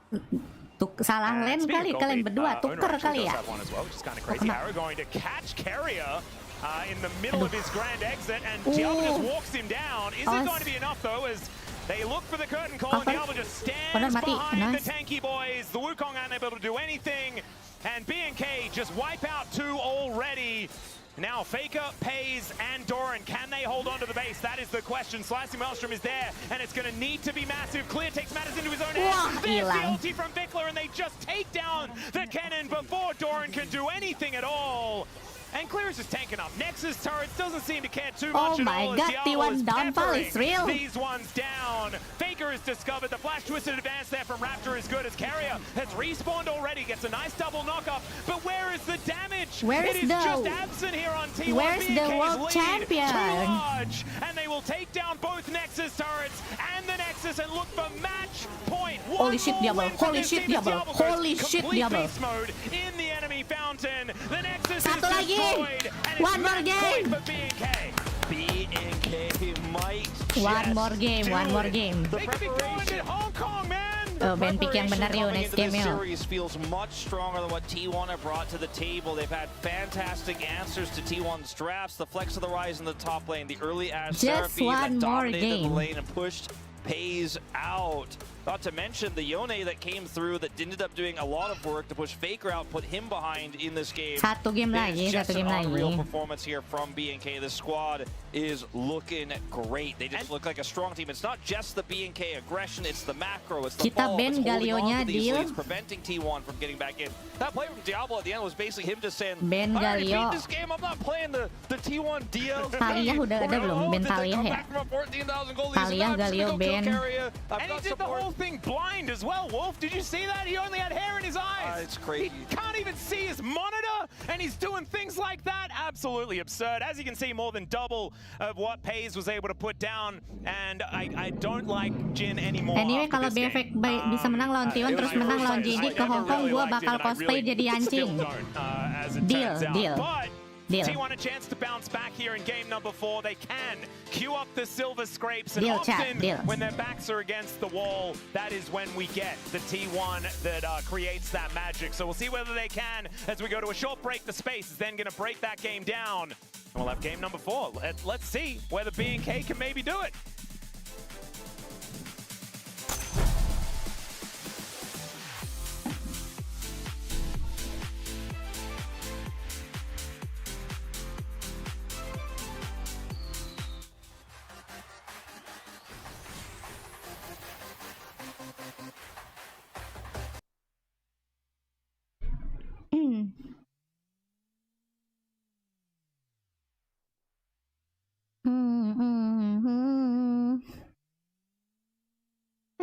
Salah lane kali, kalian berdua tuker kali ya? One as well, which is kind of crazy. Arrow going to catch Carrier in the middle of his grand exit, and Diablo just walks him down. Is it going to be enough though? As they look for the curtain call, and Diablo just stands behind the tanky boys. The Wukong aren't able to do anything. and BNK just wipe out 2 already. Now Faker, Pays, and Doran, can they hold on to the base? That is the question. Slicing Maelstrom is there, and it's going to need to be massive. Clear takes matters into his own hands. There's the ulti from Vickler, and they just take down the cannon before Doran can do anything at all. And Clear is just tanking up. Nexus turrets doesn't seem to care too much at all. Oh my god, T1 downfall is real. These ones down. Faker is discovered. The flash twisted advance there from Raptor is good as Carrier has respawned already. Gets a nice double knockup. But where is the damage? Where's it is the- just absent here on T1. Where's the BNK's world lead champion? too large. And they will take down both Nexus turrets and the Nexus and look for match point. Holy shit, Diablo. Holy shit, Diablo. Holy shit, Diablo. Beast mode in the enemy fountain. The Nexus Satu is lagi. destroyed. And One more game. for BNK. BNK might One just more game, do one more it. game. The They could be going to preparation. Hong Kong, man. Oh, Ben pick yang benar yo Coming next into game this yo. series feels much stronger than what T1 have brought to the table. They've had fantastic answers to T1's drafts. The flex of the rise in the top lane, the early Ash Just Seraphine one that more dominated the game. lane and pushed Pays out. Not to mention the Yone that came through that ended up doing a lot of work to push Faker out, put him behind in this game. Satu game lagi, It's just satu game an unreal lagi. performance here from BNK. This squad is looking great. They just look like a strong team. It's not just the BNK aggression, it's the macro, it's the Kita ball, ban it's holding on Galio-nya, to these deal. leads, preventing T1 from getting back in. That play from Diablo at the end was basically him just saying, Ban I already Galio. beat this game, I'm not playing the T1 DL. Talia udah ada belum? Ban Talia ya? Talia, Galio, ban. And he did the whole thing blind as well, Wolf. Did you see that? He only had hair in his eyes. It's crazy. He can't even see his monitor, and he's doing things like that. Absolutely absurd. As you can see, more than double of what Pays was able to put down, and I don't like Jin anymore. Anyway, after kalau this game. BFX bisa menang lawan T1 terus menang lawan JD ke Hong Kong, gua bakal cosplay jadi anjing. Deal, deal. Deal. T1 a chance to bounce back here in game number 4. They can queue up the silver scrapes, and Deal, often chat, deal. when their backs are against the wall, that is when we get the T1 that creates that magic. So we'll see whether they can as we go to a short break. The space is then going to break that game down. And we'll have game number 4. Let's see whether BNK can maybe do it.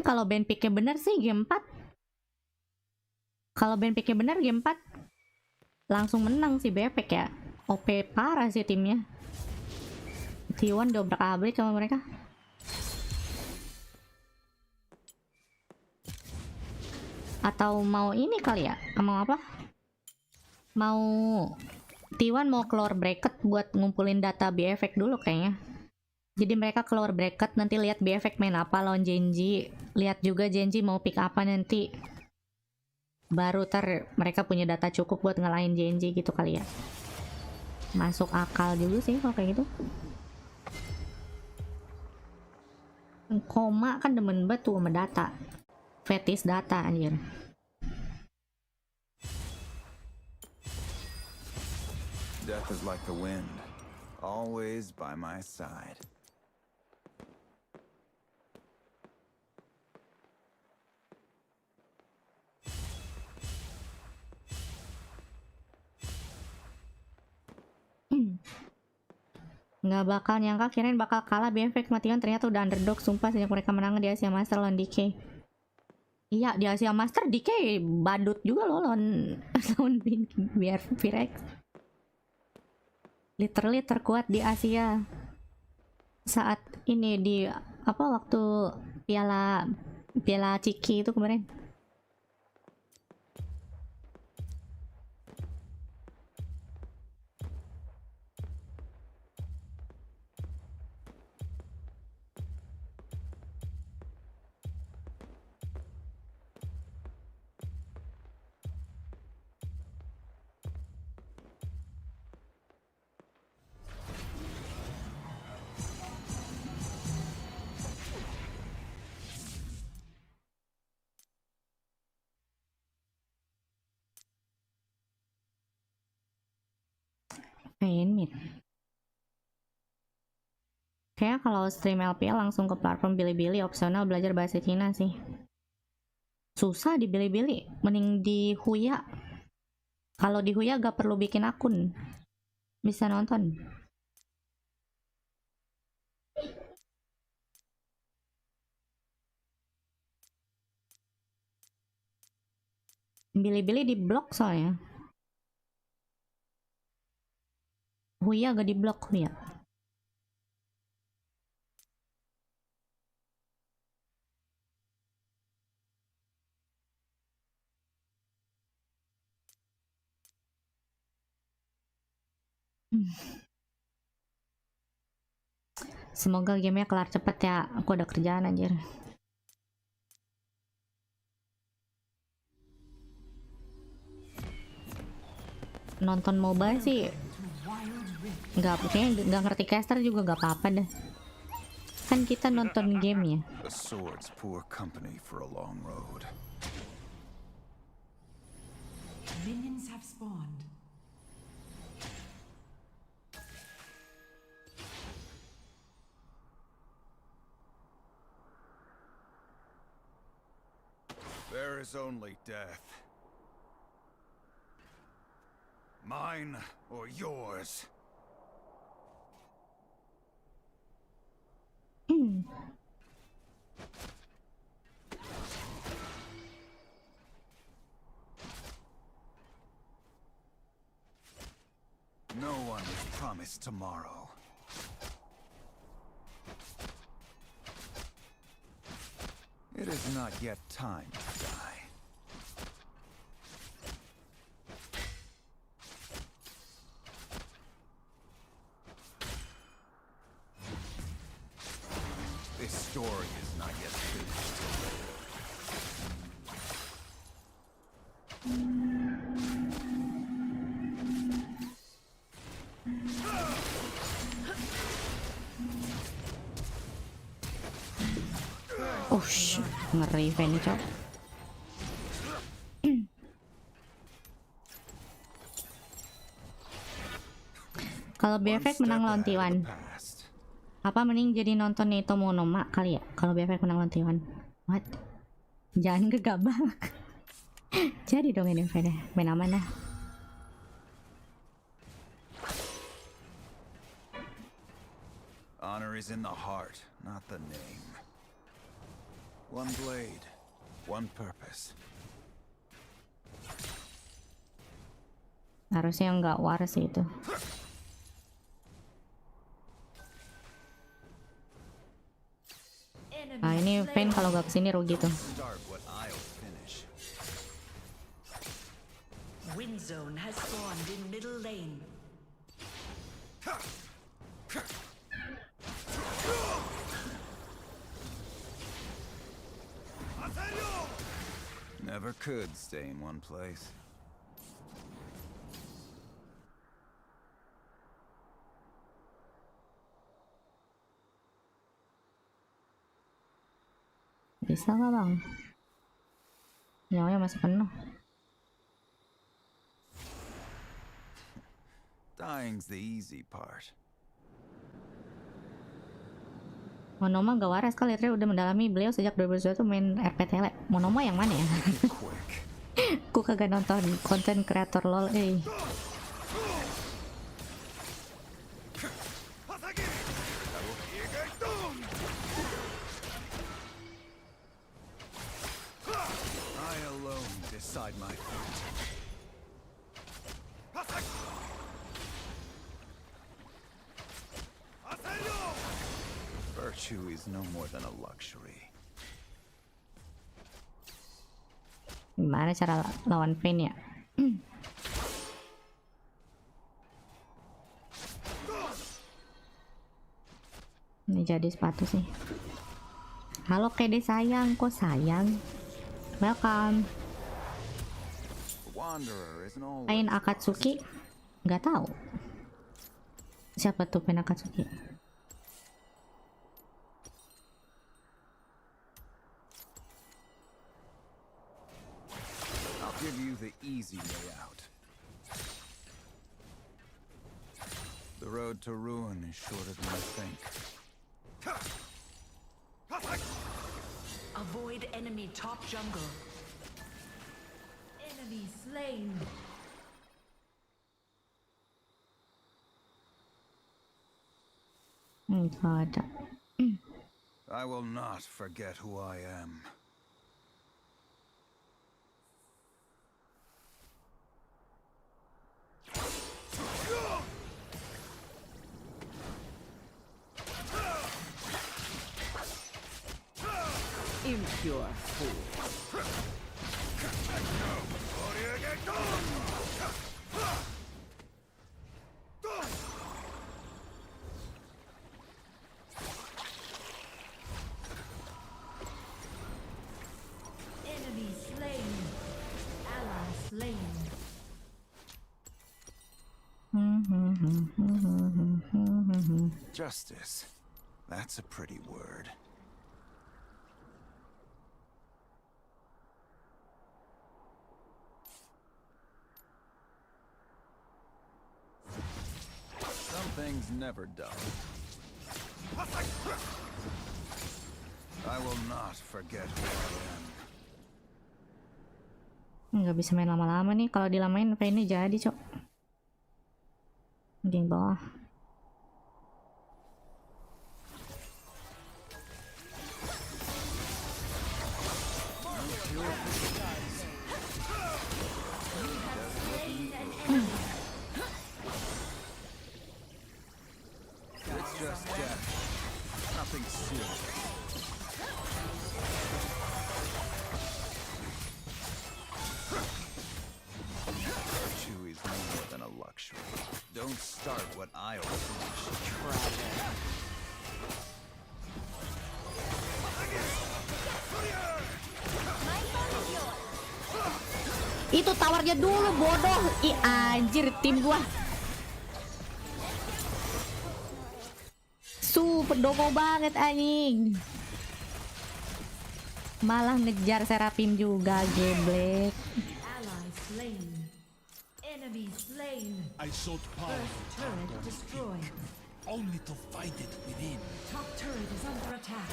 Kalau band picknya bener sih game 4. Kalau band picknya bener game 4 langsung menang sih BFX ya. OP parah sih timnya. T1 dobrak-abrik sama mereka. Atau mau ini kali ya? Mau apa? Mau T1 mau keluar bracket buat ngumpulin data BFX dulu kayaknya. Jadi mereka keluar bracket, nanti lihat BFX main apa lawan Genji. Lihat juga Genji mau pick apa nanti. Baru mereka punya data cukup buat ngalahin Genji gitu kali ya. Masuk akal dulu sih kalau kayak gitu. Koma kan demen banget tuh sama data. Fetis data anjir. Death is like the wind, always by my side. Nggak bakal nyangka, kirain bakal kalah BFX matikan, ternyata udah underdog. Sumpah sejak mereka menang di Asia Master lawan DK. Iya, di Asia Master DK badut juga loh lawan biar Virex. Literally terkuat di Asia saat ini di apa waktu piala Ciki itu kemarin. Pain mid. Kayaknya kalau stream LPL langsung ke platform Bilibili, opsional belajar bahasa Cina sih. Susah di Bilibili, mending di Huya. Kalau di Huya gak perlu bikin akun, bisa nonton. Bilibili di blok soalnya. Huya gak di blok Huya. Semoga gamenya kelar cepet ya. Aku ada kerjaan anjir. Nonton MOBA sih nggak ngerti caster juga gak apa-apa deh. Kan kita nonton gamenya. The sword's poor company for a long road. Minions have spawned. There is only death. Mine or yours. No one is promised tomorrow. It is not yet time to die. This story is not yet finished. Oh shit, ngeri Fanny cok. Kalau BFX menang lawan T1, apa mending jadi nonton Neito Monoma kali ya? Kalau BFX menang lawan T1, what? Jangan gegabah. Jadi dong ini Fanny, main aman dah. Honor is in the heart, not the name. One blade, one purpose. Harusnya nggak waras sih itu. Nah ini Fan kalau nggak kesini rugi tuh. Start what I'll finish. Wind Zone has spawned in middle lane. Never could stay in one place. Bisa nggak bang? Nyawanya masih penuh. Dying's the easy part. Monoma gak waras kali, Tri udah mendalami beliau sejak 2021 main RPTL. Monoma yang mana ya? Aku kagak nonton konten kreator LOL I alone decide my fate. Virtue is no more than a luxury. Gimana cara lawan Vayne ya? Ini jadi sepatu sih. Halo KD sayang, kok sayang? Welcome. Pain Akatsuki? Nggak tahu. Siapa tuh Pain Akatsuki? I'll give you the easy way out. road to ruin is shorter than you think. Avoid enemy top jungle. Enemy slain. Nggak ada. I will not forget who I am. Impure fool. Enemy slain. Ally slain. Justice. That's a pretty word. Some things never done. I will not forget who I am. Nggak bisa main lama-lama nih. Kalau dilamain kayak ini jadi, Cok. Geng bawah. It's just death. Nothing serious. Virtue is more than a luxury. Don't start what I overfinish. Itu tawarnya dulu, bodoh. Ih, anjir, tim gua. Pendoko banget anjing. Malah ngejar Seraphim juga, geblek. Ally slain. Enemy slain. I sought power, First turret destroyed. only to find it within. Top turret is under attack.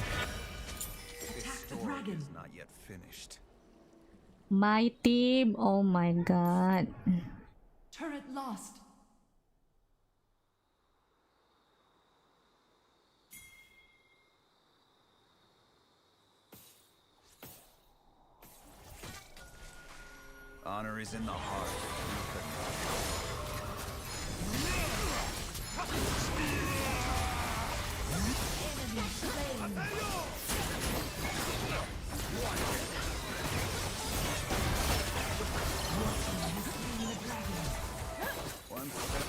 This Attack the story dragon. is not yet finished. My team, oh my god. Turret lost. Honor is in the heart. Enemy slain. One step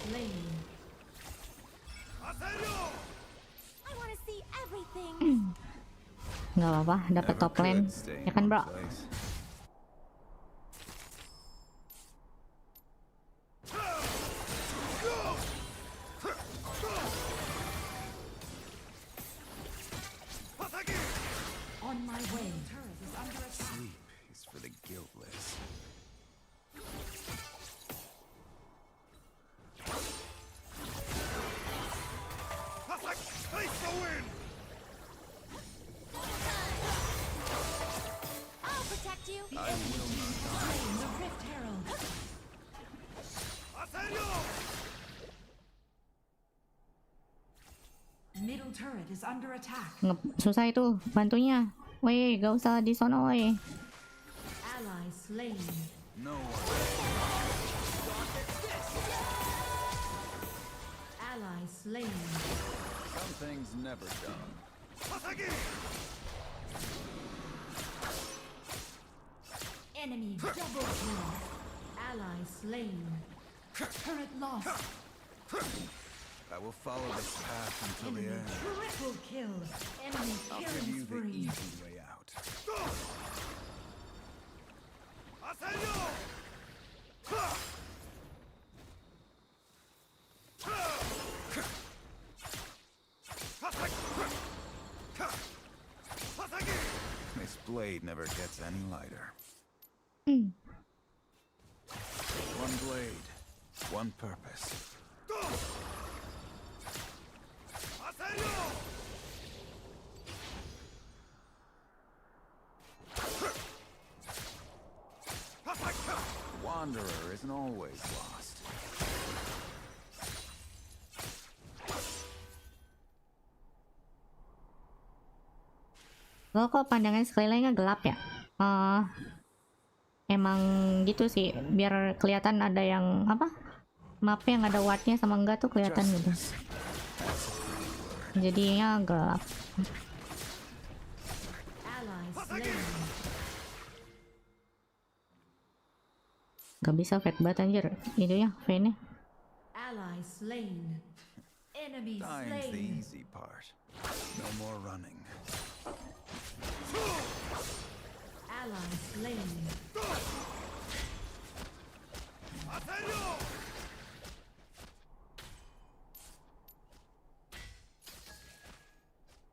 Slain. I want to see everything. Nggak apa-apa, dapet never top lane. could stay in Ya kan, one bro? place. On my way. Turret is under attack. Sleep is for the guiltless. I'll protect you. I will not die. Slain the Rift Herald. Middle turret is under attack. Susah itu bantunya. Woi, gak usah di sono, woi. Ally slain. No one. Ally slain. Some things never done. Enemy double kill. Ally slain. Turret lost. I will follow this path until the Enemy end. triple kill. Enemy I'll give killing you the spree. easy way out. This blade never gets any lighter. One blade, one purpose. Wanderer isn't always lost. Lo kok pandangan sekelilingnya gelap ya? Emang gitu sih, biar kelihatan ada yang apa? Mapnya yang ada wardnya sama enggak tuh kelihatan gitu. Jadinya gelap. Gak bisa fat banget anjir. Itu ya, V-nya. Ally slain. Enemy Dying's the easy part. No more running. Ally slain.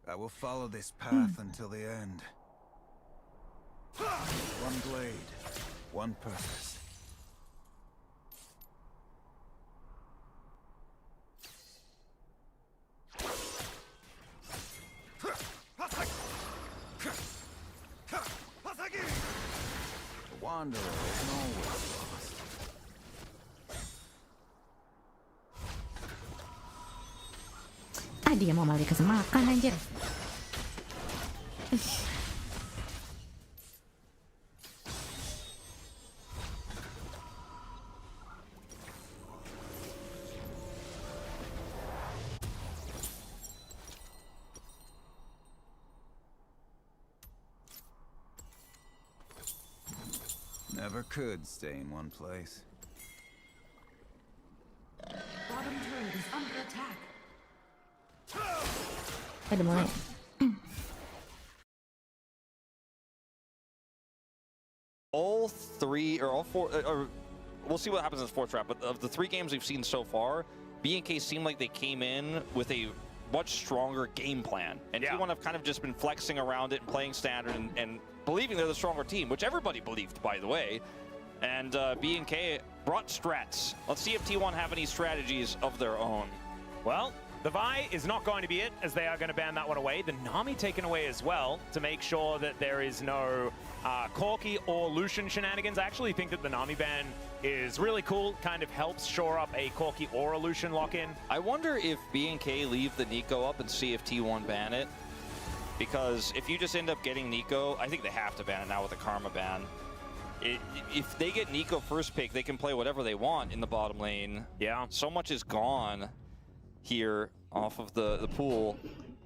I will follow this path until the end. One blade, one purpose. The Wanderer isn't always lost. Dia mau malah dikasih makan anjir. Never could stay in one place. Bottom turret is under attack. Udah mulai. All three, or all four, or we'll see what happens in the fourth round, but of the 3 games we've seen so far, B&K seemed like they came in with a much stronger game plan. And T1 have kind of just been flexing around it and playing standard and believing they're the stronger team, which everybody believed, by the way. And B&K brought strats. Let's see if T1 have any strategies of their own. Well, the Vi is not going to be it, as they are going to ban that one away. The Nami taken away as well, to make sure that there is no Corki or Lucian shenanigans. I actually think that the Nami ban is really cool, kind of helps shore up a Corki or a Lucian lock-in. I wonder if B&K leave the Nico up and see if T1 ban it. Because if you just end up getting Nico, I think they have to ban it now with the Karma ban. If they get Nico first pick, they can play whatever they want in the bottom lane. Yeah. So much is gone here off of the pool.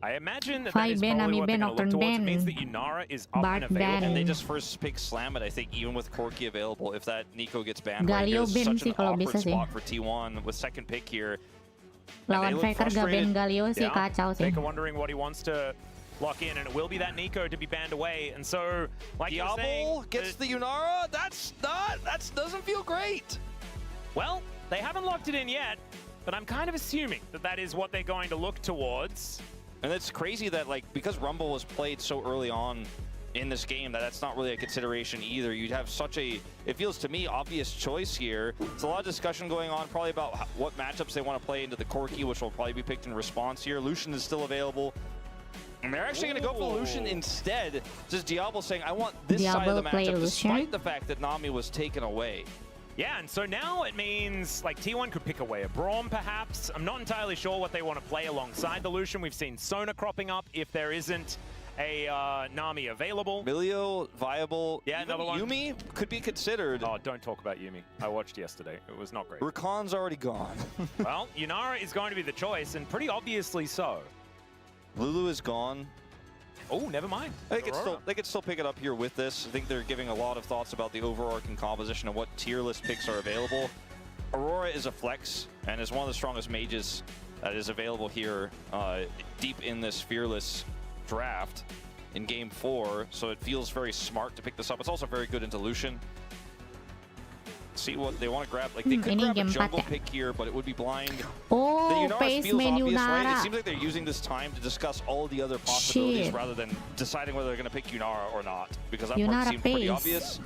I imagine that Five is ban, probably Nami what they're ban, going to look Nocturne towards. It ban, means that Yunara is up Bard and available. ban. And they just first pick Slam it, I think, even with Corki available, if that Nico gets banned. Galio right, ban such sih an kalau awkward bisa sih. spot for T1 with second pick here. Lawan look Faker gak ban frustrated. Galio sih, kacau sih. Faker wondering what he wants to lock in, and it will be that Nico to be banned away. And so, like you're saying, Diablo gets the Yunara. That doesn't feel great. well, they haven't locked it in yet, but I'm kind of assuming that that is what they're going to look towards. And it's crazy that, like, because Rumble was played so early on in this game, that's not really a consideration either. You'd have such a, it feels to me, obvious choice here. It's a lot of discussion going on probably about what matchups they want to play into the Corki, which will probably be picked in response here. Lucian is still available. And they're actually going to go for Lucian instead. Just Diablo saying, I want this side of the Diablo play matchup, Lucian? despite the fact that Nami was taken away. Yeah, and so now it means like T1 could pick away a Braum perhaps. I'm not entirely sure what they want to play alongside the Lucian. We've seen Sona cropping up if there isn't a Nami available. Milio, viable. Yeah, Even another one. Yumi could be considered. Oh, don't talk about Yumi. I watched yesterday. It was not great. Rakan's already gone. Well, Yunara is going to be the choice, and pretty obviously so. Lulu is gone. Oh, never mind. They could still pick it up here with this. I think they're giving a lot of thoughts about the overarching composition of what tier list picks are available. Aurora is a flex and is one of the strongest mages that is available here deep in this Fearless draft in Game 4. So it feels very smart to pick this up. It's also very good into Lucian. see what they want to grab. Like they could ini grab a game 4 jungle ya. pick here, but it would be blind. The Oh, Yunara face feels main obvious, right? It Yunara. seems like they're using this time to discuss all the other possibilities Shit. rather than deciding whether they're going to pick Yunara or not, because that Yunara part seemed pretty face. obvious.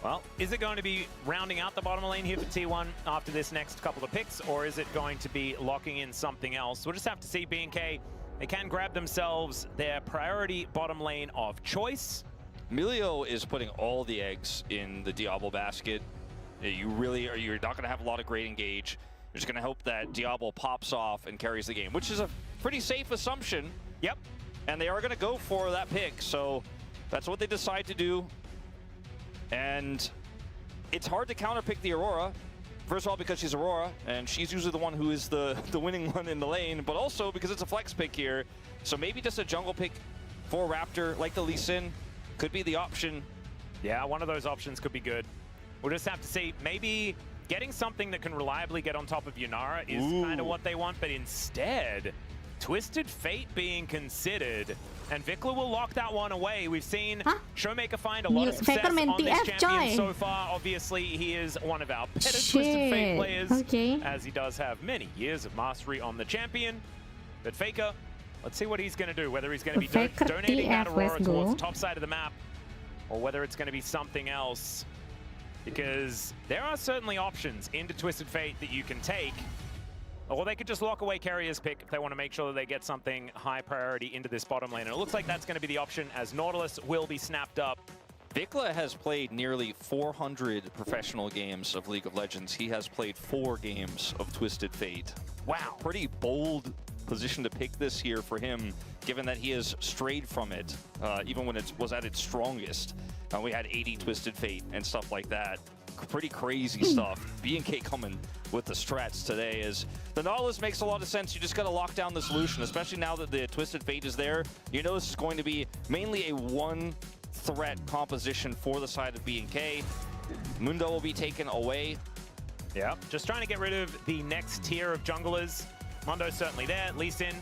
Well, is it going to be rounding out the bottom lane here for T1 after this next couple of picks, or is it going to be locking in something else? We'll just have to see. B&K, they can grab themselves their priority bottom lane of choice. Milio is putting all the eggs in the Diablo basket. You're not going to have a lot of great engage. You're just going to hope that Diablo pops off and carries the game, which is a pretty safe assumption. Yep. And they are going to go for that pick, so that's what they decide to do. And it's hard to counterpick the Aurora. First of all, because she's Aurora, and she's usually the one who is the winning one in the lane, but also because it's a flex pick here. So maybe just a jungle pick for Raptor, like the Lee Sin, could be the option. Yeah, one of those options could be good. We'll just have to see. Maybe getting something that can reliably get on top of Yunara is kind of what they want, but instead, Twisted Fate being considered, and Vikla will lock that one away. We've seen Showmaker find a lot of success Faker main on this TF, champion coy. so far. Obviously, he is one of our better Shit. Twisted Fate players, Okay. as he does have many years of mastery on the champion. But Faker, let's see what he's going to do, whether he's going to be Faker donating that TF, Aurora let's towards go. the top side of the map, or whether it's going to be something else. Because there are certainly options into Twisted Fate that you can take. Or they could just lock away Carrier's pick if they want to make sure that they get something high priority into this bottom lane. And it looks like that's going to be the option, as Nautilus will be snapped up. Vikla has played nearly 400 professional games of League of Legends. He has played 4 games of Twisted Fate. Wow. Pretty bold position to pick this here for him, given that he has strayed from it, even when it was at its strongest. We had 80 Twisted Fate and stuff like that. Pretty crazy stuff. B&K coming with the strats today is the Nautilus makes a lot of sense. You just got to lock down the solution, especially now that the Twisted Fate is there. You know this is going to be mainly a one threat composition for the side of B&K. Mundo will be taken away. Yeah, just trying to get rid of the next tier of junglers. Mondo's certainly there. Lee Sin,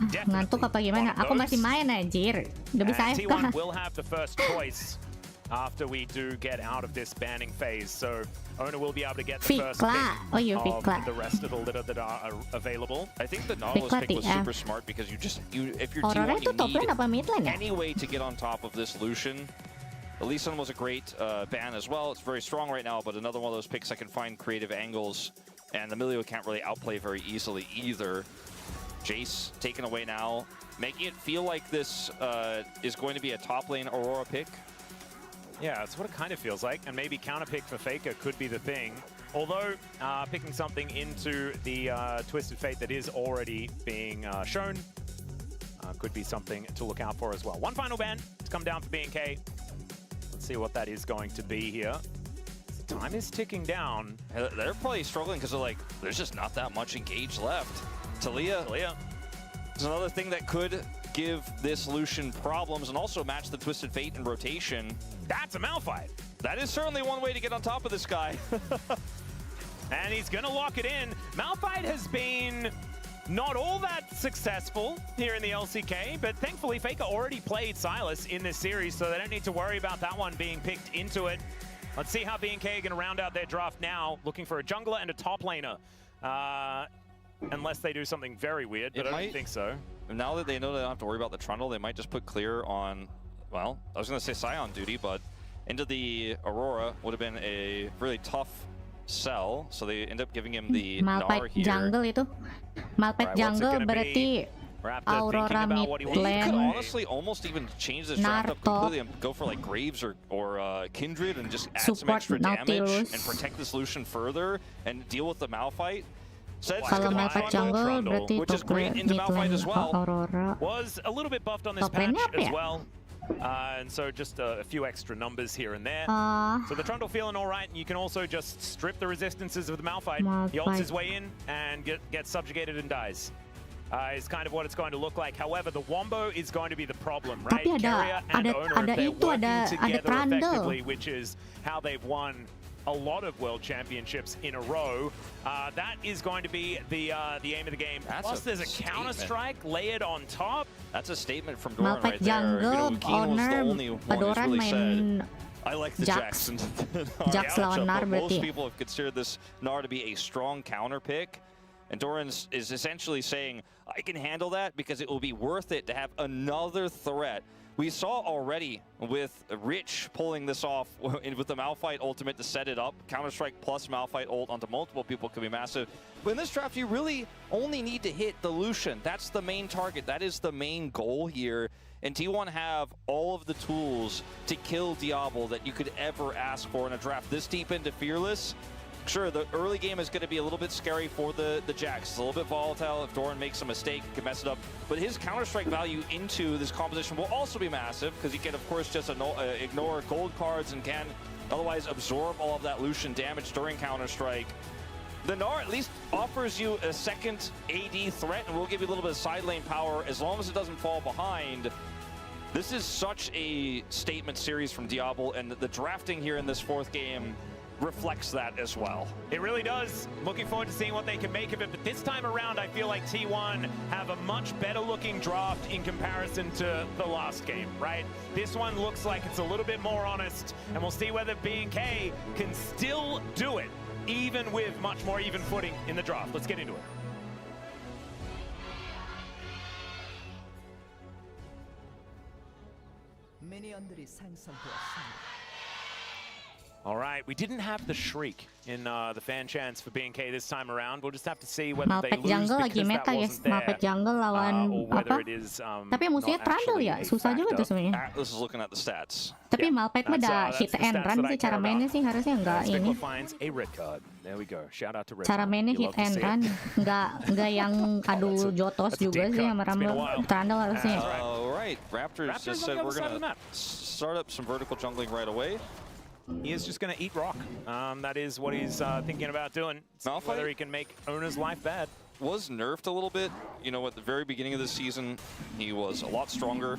Ngantuk apa gimana? Aku masih main anjir. Udah bisa And AFK. T1 will have the first choice after we do get out of this banning phase. So Owner will be able to get the first pick Vikla. Oh iya, of Vikla. the rest of the litter that are available. I think the Nautilus Vikla pick was TF. super smart because if you're Aurora T1, itu you top lane need apa mid lane ya? any way to get on top of this Lucian. Elysian was a great ban as well. It's very strong right now, but another one of those picks that can find creative angles, and the Milio can't really outplay very easily either. Jace taken away now, making it feel like this is going to be a top lane Aurora pick. Yeah, that's what it kind of feels like, and maybe counter pick for Faker could be the thing. Although, picking something into the Twisted Fate that is already being shown could be something to look out for as well. One final ban to come down for B&K. Let's see what that is going to be here. Time is ticking down. They're probably struggling because they're like, there's just not that much engage left. Talia is another thing that could give this Lucian problems and also match the Twisted Fate in rotation. That's a Malphite. That is certainly one way to get on top of this guy. And he's going to lock it in. Malphite has been not all that successful here in the LCK, but thankfully Faker already played Sylas in this series, so they don't need to worry about that one being picked into it. Let's see how B&K are going to round out their draft now, looking for a jungler and a top laner. Unless they do something very weird, but I don't think so. Now that they know they don't have to worry about the Trundle, they might just put Clear on, well, I was going to say Scion duty, but into the Aurora would have been a really tough sell, so they end up giving him the Gnar Malphite here. jungle itu. Malphite jungle berarti Aurora mid They could lane. honestly almost even change this draft up Naruto. completely and go for like Graves or Kindred and just add some Support extra damage Nautilus. and protect the solution further and deal with the Malphite. So that's Kalau gonna Malphite Trundle, jungle berarti which is top great into mid Malphite lane as well. Aurora. Was a little bit buffed on this Top patch lane-nya apa as ya? well. And so just a few extra numbers here and there. Ah, So the Trundle feeling all right, and you can also just strip the resistances of the Malphite. He ults Malphite. his way in and gets subjugated and dies. Is kind of what it's going to look like. However, the Wombo is going to be the problem, right? Tapi Carrier and ada Owner, if they're itu, working ada together Trundle. effectively, which is how they've won a lot of world championships in a row. That is going to be the aim of the game. That's Plus, a there's a statement. Counter-Strike layered on top. That's a statement from Doran Malphite right there. jungle, Keen was the Owner, only one who's Doran really said, main I like the Jax. Jackson. Jax lawan Gnar berarti. Most people have considered this Gnar to be a strong counter pick. And Doran is essentially saying, I can handle that because it will be worth it to have another threat. We saw already with Rich pulling this off with the Malphite ultimate to set it up. Counter-Strike plus Malphite ult onto multiple people could be massive. But in this draft, you really only need to hit the Lucian. That's the main target. That is the main goal here. And T1 have all of the tools to kill Diablo that you could ever ask for in a draft this deep into Fearless. Sure, the early game is going to be a little bit scary for the Jax. It's a little bit volatile. If Doran makes a mistake, he can mess it up. But his Counter-Strike value into this composition will also be massive because he can, of course, just ignore gold cards and can otherwise absorb all of that Lucian damage during Counter-Strike. The Gnar at least offers you a second AD threat and will give you a little bit of side lane power as long as it doesn't fall behind. This is such a statement series from Diablo, and the drafting here in this fourth game reflects that as well. It really does. Looking forward to seeing what they can make of it. But this time around, I feel like T1 have a much better looking draft in comparison to the last game, right? This one looks like it's a little bit more honest, and we'll see whether B&K can still do it, even with much more even footing in the draft. Let's get into it. All right, we didn't have the Shriek in the fan chants for B&K this time around. We'll just have to see whether they Malphite lose jungle because lagi that meta guys. wasn't there, Malphite jungle lawan or whether apa? it is Tapi musuhnya not Trundle actually ya, a susah juga tuh factor. sebenarnya. Atlas is looking at the stats. Tapi Yeah, Malphite mah that's, ada that's hit the and stats run that I sih, cara care mainnya about. sih harusnya nggak ini. Spickler finds a red card. There we go. Shout out to Red Cara Card. mainnya You hit love to and see it. run, nggak yang adu jotos that's a juga deep sih cut. sama It's been a Rumble. while. Trundle harusnya. All right, Raptors Raptors just on said the other we're side of the going map. to start up some vertical jungling right away. He is just going to eat rock. That is what he's thinking about doing. Malphite? Whether he can make Owner's life bad. Was nerfed a little bit. You know, at the very beginning of the season, he was a lot stronger,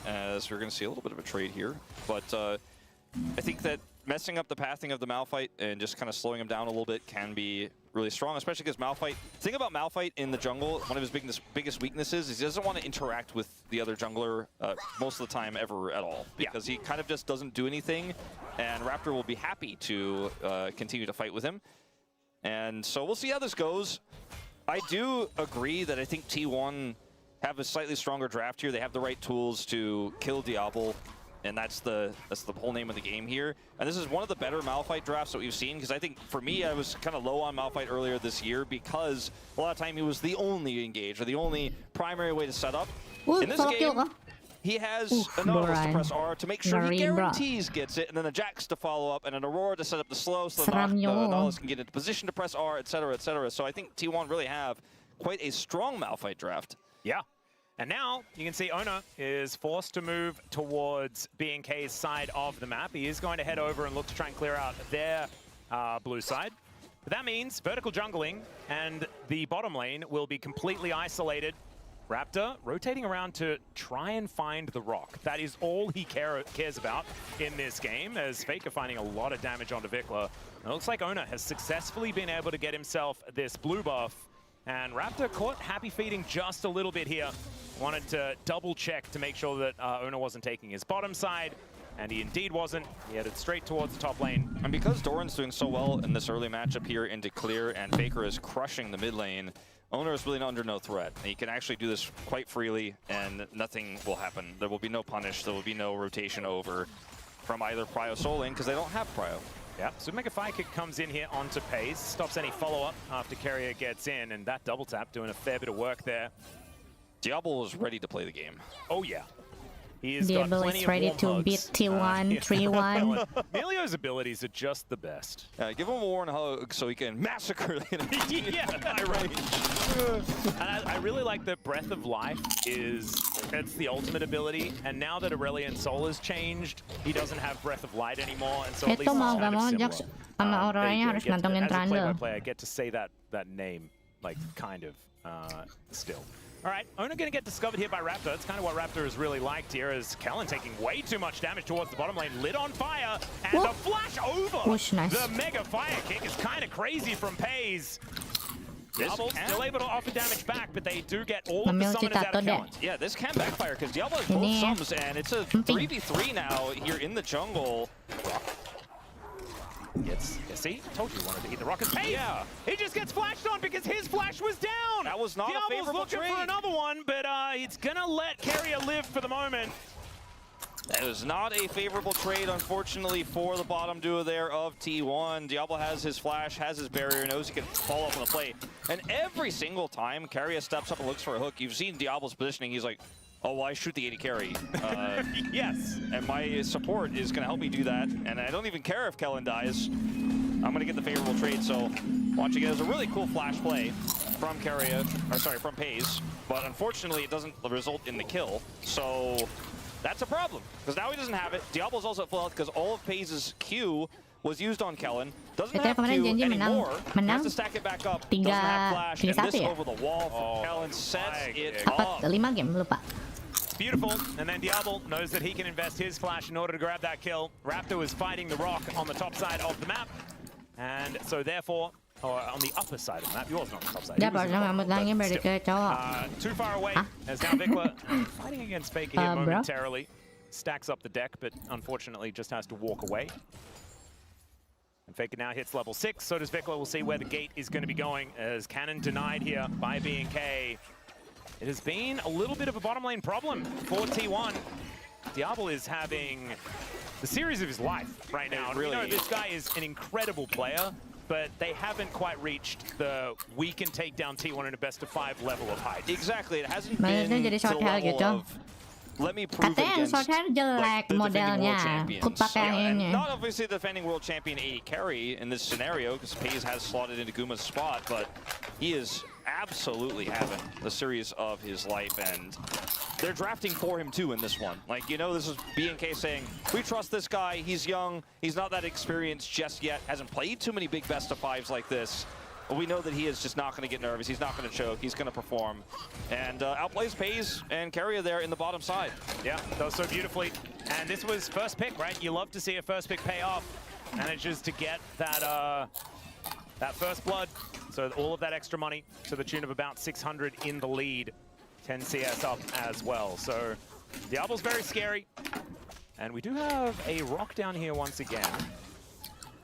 as we're going to see a little bit of a trade here. But I think that messing up the pathing of the Malphite and just kind of slowing him down a little bit can be really strong, especially because Malphite, the thing about Malphite in the jungle, one of his biggest weaknesses is he doesn't want to interact with the other jungler most of the time ever at all, because he kind of just doesn't do anything, and Raptor will be happy to continue to fight with him. And so we'll see how this goes. I do agree that I think T1 have a slightly stronger draft here. They have the right tools to kill Diablo, and that's the whole name of the game here. And this is one of the better Malphite drafts that we've seen, because I think, for me, I was kind of low on Malphite earlier this year because a lot of time he was the only engage, or the only primary way to set up. In this game, he has a Nautilus to press R to make sure he guarantees gets it, and then a Jax to follow up, and an Aurora to set up the slow so the Nautilus can get into position to press R, etc., etc. So I think T1 really have quite a strong Malphite draft. Yeah. And now you can see Ona is forced to move towards B&K's side of the map. He is going to head over and look to try and clear out their blue side. But that means vertical jungling and the bottom lane will be completely isolated. Raptor rotating around to try and find the rock. That is all he cares about in this game, as Faker finding a lot of damage onto Vikla. It looks like Ona has successfully been able to get himself this blue buff. And Raptor caught happy feeding just a little bit here. Wanted to double check to make sure that Ona wasn't taking his bottom side, and he indeed wasn't. He headed straight towards the top lane. And because Doran's doing so well in this early matchup here into clear, and Faker is crushing the mid lane, Owner is really under no threat. He can actually do this quite freely, and nothing will happen. There will be no punish. There will be no rotation over from either Prio Soul Lane, because they don't have Prio. Yeah, so Mega Fire Kick comes in here onto Pace, stops any follow-up after Carrier gets in, and that double tap doing a fair bit of work there. Diablo is ready to play the game. Oh yeah. He has Diablo got plenty is of ready warm to hugs. beat T1, 3-1. Melio's abilities are just the best. Give him a warm hug so he can massacre the enemy. Yeah, high range. And I really like that Breath of Life it's the ultimate ability, and now that Aurelion Soul has changed, he doesn't have Breath of Light anymore, and so at Itu least mau it's gak kind of mau similar. Jax sama Auroranya harus nantongin As a Trundle. play-by-play, I get to say that name, like, kind of, still. All right, Ona going to get discovered here by Raptor. That's kind of what Raptor has really liked here, as Kellen taking way too much damage towards the bottom lane, lit on fire, and the flash over Whoosh, nice. the Mega Fire Kick is kind of crazy from Paze. Diablo can- still able to offer damage back, but they do get all of the Ambil summoners out Citato of deh. Kellen. Yeah, this can backfire because Diablo has both Ini. sums, and it's a 3v3 now here in the jungle. See? Told you he wanted to eat the rockets. Hey! Yeah. He just gets flashed on because his flash was down! That was not a Diablo's favorable looking trade. for another one, but it's gonna let Carrier live for the moment. That was not a favorable trade, unfortunately, for the bottom duo there of T1. Diablo has his flash, has his barrier, knows he can follow up on the play. And every single time Carrier steps up and looks for a hook, you've seen Diablo's positioning. He's like, oh, well, I shoot the 80 carry. Yes. And my support is going to help me do that. And I don't even care if Kellen dies. I'm going to get the favorable trade. So watching it as a really cool flash play from Carrier, or sorry, from Pays. But unfortunately, it doesn't result in the kill. So that's a problem, because now he doesn't have it. Diablo's also at full health because all of Pays' Q was used on Kellen. Doesn't Kita have Q kemarin janji anymore. menang Has to stack it back up. Doesn't have flash. And 3-1 this ya? over the wall from Kellen sets it Apa up. 5 game lupa. Beautiful, and then Diablo knows that he can invest his flash in order to grab that kill. Raptor was fighting the rock on the top side of the map, and so therefore, or on the upper side of the map, he wasn't on the top side. he Dia was in the baru bottom, ngambil but lagi balik still. ke cowok. Too far away, Huh? as now Vikla fighting against Faker here Bro. momentarily. Stacks up the deck, but unfortunately just has to walk away. And Faker now hits level 6, so does Vikla. We'll see where the gate is going to be going, as Cannon denied here by B&K. It has been a little bit of a bottom lane problem for T1. Diablo is having the series of his life right now. And we know this guy is an incredible player, but they haven't quite reached the we can take down T1 in a best of 5 level of height. Exactly, it hasn't Mainnya been jadi to the short hair level gitu. of let me prove it Katanya yang against short hair jelek like, the defending world modelnya. champions. Ku pakai yang and ini. not obviously the defending world champion AD carry in this scenario, because Pays has slotted into Guma's spot, but he is absolutely having the series of his life, and they're drafting for him too in this one. Like, you know, this is B&K saying, we trust this guy, he's young, he's not that experienced just yet, hasn't played too many big best of 5s like this. But we know that he is just not going to get nervous, he's not going to choke, he's going to perform. And outplays Pays and Carrier there in the bottom side. Yeah, does so beautifully. And this was first pick, right? You love to see a first pick pay off. Manages to get that that first blood. So all of that extra money to the tune of about 600 in the lead. 10 CS up as well. So Diablo's very scary. And we do have a rock down here once again.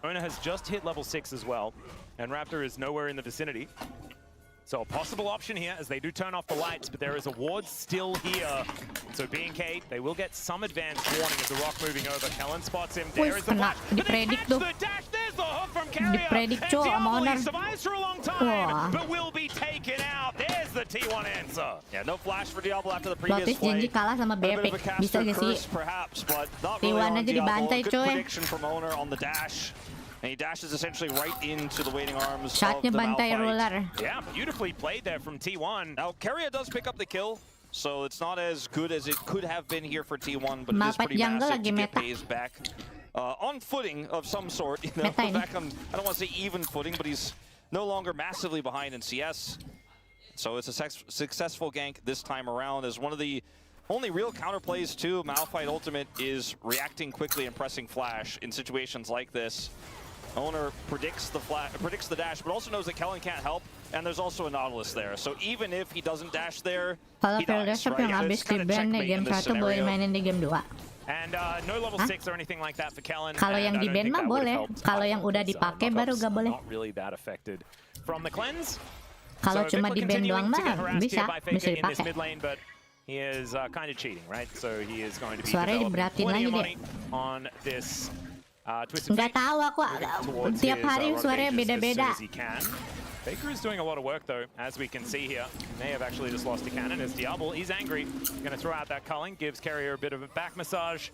Ona has just hit level 6 as well. And Raptor is nowhere in the vicinity. So a possible option here as they do turn off the lights, but there is a ward still here. So B&K, they will get some advanced warning as the rock moving over. Kellen spots him. There is the kena. flash. But they Dipredik catch tuh. the dash. There's the hook from Carrier. Dipredik, And Cok, sama Diablo, he Honor. survives for a long time, Wah. but will be taken out. There's the T1 answer. Yeah, no flash for Diablo after the previous Lotus play. janji kalah sama A bit of a Bepik. caster Bisa gak sih? curse, perhaps, but not really T1 on aja Diablo. dibantai, Good coy. prediction from Owner on the dash. And he dashes essentially right into the waiting arms Shotnya of the bantai Malphite. ruler. Yeah, beautifully played there from T1. Now, Carrier does pick up the kill, so it's not as good as it could have been here for T1, but it is Malphite pretty jungle massive lagi to get meta. Pays back on footing of some sort. You know, Meta ini. back on, I don't want to say even footing, but he's no longer massively behind in CS. So it's a successful gank this time around, as one of the only real counterplays to Malphite Ultimate is reacting quickly and pressing flash in situations like this. Owner predicts the dash, but also knows that Kellen can't help, and there's also a Nautilus there. So even if he doesn't dash there, Kalau he Phil dies, Deshop right? yang habis It's di kinda ban di checkmate game in this 1 boleh scenario. mainin di game 2. And no level 6 or anything like that for Kellen. Kalau and yang I di don't ban think mah that would have boleh. helped Kalau yang udah his, dipakai baru knockups gak boleh. Not really that affected from the cleanse. Kalau So cuma Vikla di ban continuing doang to get mah harassed bisa, here by bisa Faker in this dipakai. mid lane, but he is kind of cheating, right? So he is going to be Suaranya developing diberatin plenty lagi of deh. money on this Twisted Nggak Fate. tahu aku Towards tiap his, hari rock suaranya pages as beda-beda. soon as he can. Faker is doing a lot of work though, as we can see here. May have actually just lost a cannon as Diablo is angry. Going to throw out that culling, gives Carrier a bit of a back massage.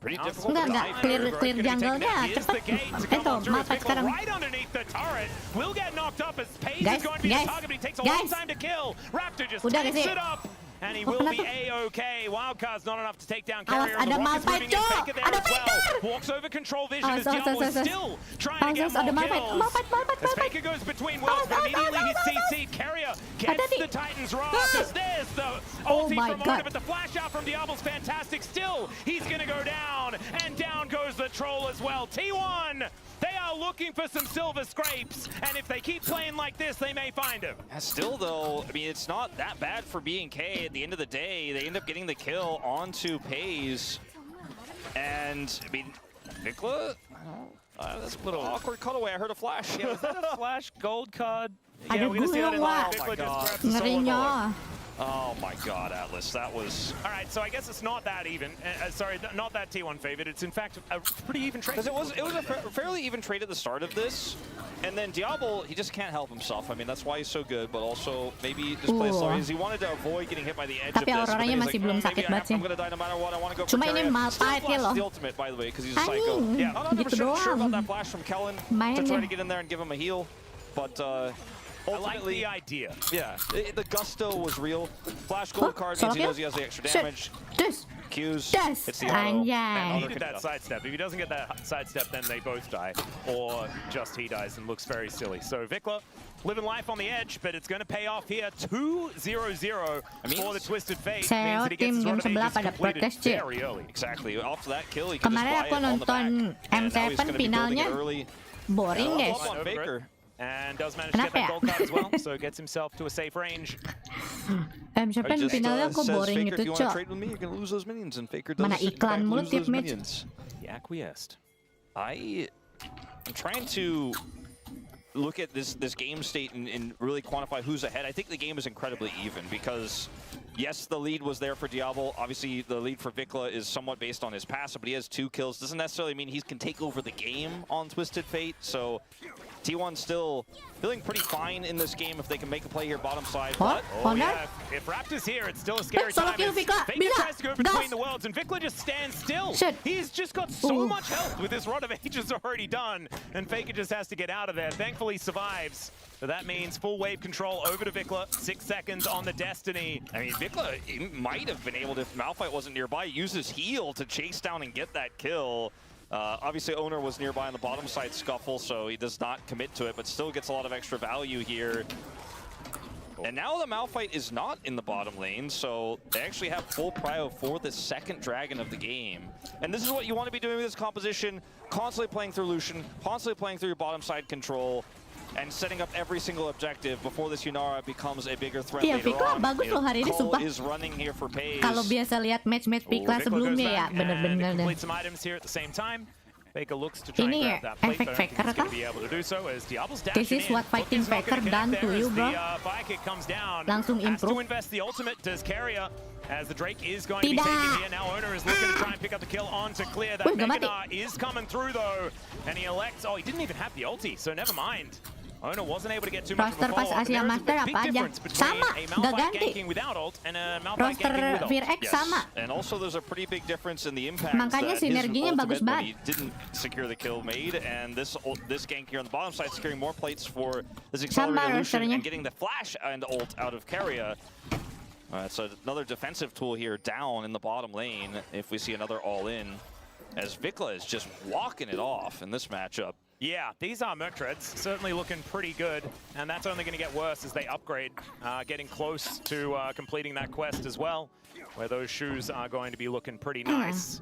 Pretty difficult. Enggak, clear jungle-nya cepet. Itu, Malphite sekarang. Right underneath the turret. Will get knocked up as Pace Guys, is going to be the guys, target, but he takes a long guys. time to kill. Raptor just Udah takes gak sih? it up. and he Oh, will kena be tuh. A-OK. Wildcard's not enough to take down Awas, Carrier. and ada the Rock is Malphite, moving in. Cok! Faker there Ada as well. Faker! Walks over control vision Awas, as Diablo awas, is awas. still trying to Awas, get ada more Malphite, kills. Malphite, As Malphite. Faker goes between worlds, but Awas, immediately awas, he's awas, CC'd. Carrier Ada gets nih. the Titan's Wrath as there's the Oh ulti my from God. Owner, but the flash out from Diablo's fantastic. Still, he's gonna go down, and down goes the troll as well. T1, they are looking for some silver scrapes, and if they keep playing like this, they may find him. Yeah, still though, I mean, it's not that bad for B&K. At the end of the day, they end up getting the kill onto Pays. And, I mean, Vikla? That's a little awkward cutaway. I heard a flash. Yeah, was that a flash gold card? Ada Yeah, we're gonna see that in gulung, live. Wak. Vikla Oh my just God. grabs the solo Ngerinya. bullet. Oh my God, Atlas, that was... All right, so I guess it's not that even. Sorry, not that T1 favored. It's in fact a pretty even trade. Because it was a fairly even trade at the start of this, and then Diablo, he just can't help himself. I mean, that's why he's so good, but also maybe just play slow. He wanted to avoid getting hit by the edge Tapi of this. but then Auroranya he's masih like, belum maybe sakit banget sih. I'm gonna die no matter what. I want to go for Cuma ini Carrier. Malphite Still flashes loh. the ultimate, by the way, because he's a psycho. Anjing, Yeah, I'm not 100% gitu sure about doang. that flash from Kellen Main to try deh. to get in there and give him a heal, but I like ultimately, the idea. yeah, the gusto was real. Flash gold card means he knows he has the extra damage. Terus, Qs, Des. it's the auto. Anjay. and He auto needed can that do sidestep. If he doesn't get that sidestep, then they both die, or just he dies and looks very silly. So Vikla living life on the edge, but it's going to pay off here. 2-0-0 for the Twisted Fate. Saya Means that he gets his tim run game of sebelah ages pada completed protes, Cik. very early. Exactly. After that kill, he can just Kemarin buy aku it on the back. nonton And now he's M7 gonna be building it finalnya early. boring Yeah, guys. love on Over it. Faker. And does manage to get Kenapa that ya? gold card as well, so gets himself to a safe range. M7 Just, finalnya kok says, boring Faker, if gitu, you want to Cok. trade with me, you're gonna lose those minions, and Faker does Mana in fact iklan mulu lose tiap those match. minions. He acquiesced. I'm trying to look at this game state and really quantify who's ahead. I think the game is incredibly even because, yes, the lead was there for Diablo. Obviously, the lead for Vikla is somewhat based on his passive, but he has 2 kills. Doesn't necessarily mean he can take over the game on Twisted Fate. So T1 still feeling pretty fine in this game if they can make a play here bottom side. Huh? But Oh Honor? yeah, if Raptor's here, it's still a scary solo time. kill as Vikla. Faker Bila. tries to go between Das. the worlds, and Vikla just stands still. Shit. He's just got so Ooh. much health with his Rod of Ages already done, and Faker just has to get out of there. Thankfully survives. So that means full wave control over to Vikla. 6 seconds on the Destiny. I mean, Vikla he might have been able to, if Malphite wasn't nearby, use his heal to chase down and get that kill. Obviously, Owner was nearby on the bottom side scuffle, so he does not commit to it, but still gets a lot of extra value here. And now the Malphite is not in the bottom lane, so they actually have full prio for the second dragon of the game. And this is what you want to be doing with this composition, constantly playing through Lucian, constantly playing through your bottom side control, and setting up every single objective before this Yunara becomes a bigger threat Iya, later Vikla on. bagus loh hari ini, Cole sumpah. is running here for Pays. Kalau biasa lihat match-match Vikla Vikla sebelumnya goes ya, back and bener-bener deh. complete some items here at the same time. Faker looks to try and Ini grab that plate, efek but I don't think Faker he's going kah? to be able to do so as Diablo's This dashing is in. what fighting Look, he's not Faker gonna done connect to there you, as bro. The fire kick comes down. Langsung Has to improve. invest the ultimate. Does Carrier as the Drake is going to be Tidak. taken here. Now Owner is looking to try and pick up the kill on to clear. That Wih, gak mati. Meganar is coming through though, and he elects. Oh, he didn't even have the ulti, so never mind. Owner wasn't able to get too much of a Roster pas follow-up. Asia There is Master a big apa aja? difference between Sama, a gak Malphite ganti. ganking without ult and a Malphite Roster ganking with ult. Virex sama. And also there's a pretty big difference in the impact Makanya that his sinerginya ultimate bagus when banget. he didn't secure the kill made, and this gank here on the bottom side securing more plates for this Sama accelerated Lucian rosternya. and getting the flash and ult out of Carrier. So another defensive tool here down in the bottom lane if we see another all-in, as Vikla is just walking it off in this matchup. Yeah, these are Mertreads, certainly looking pretty good, and that's only going to get worse as they upgrade, getting close to completing that quest as well, where those shoes are going to be looking pretty nice.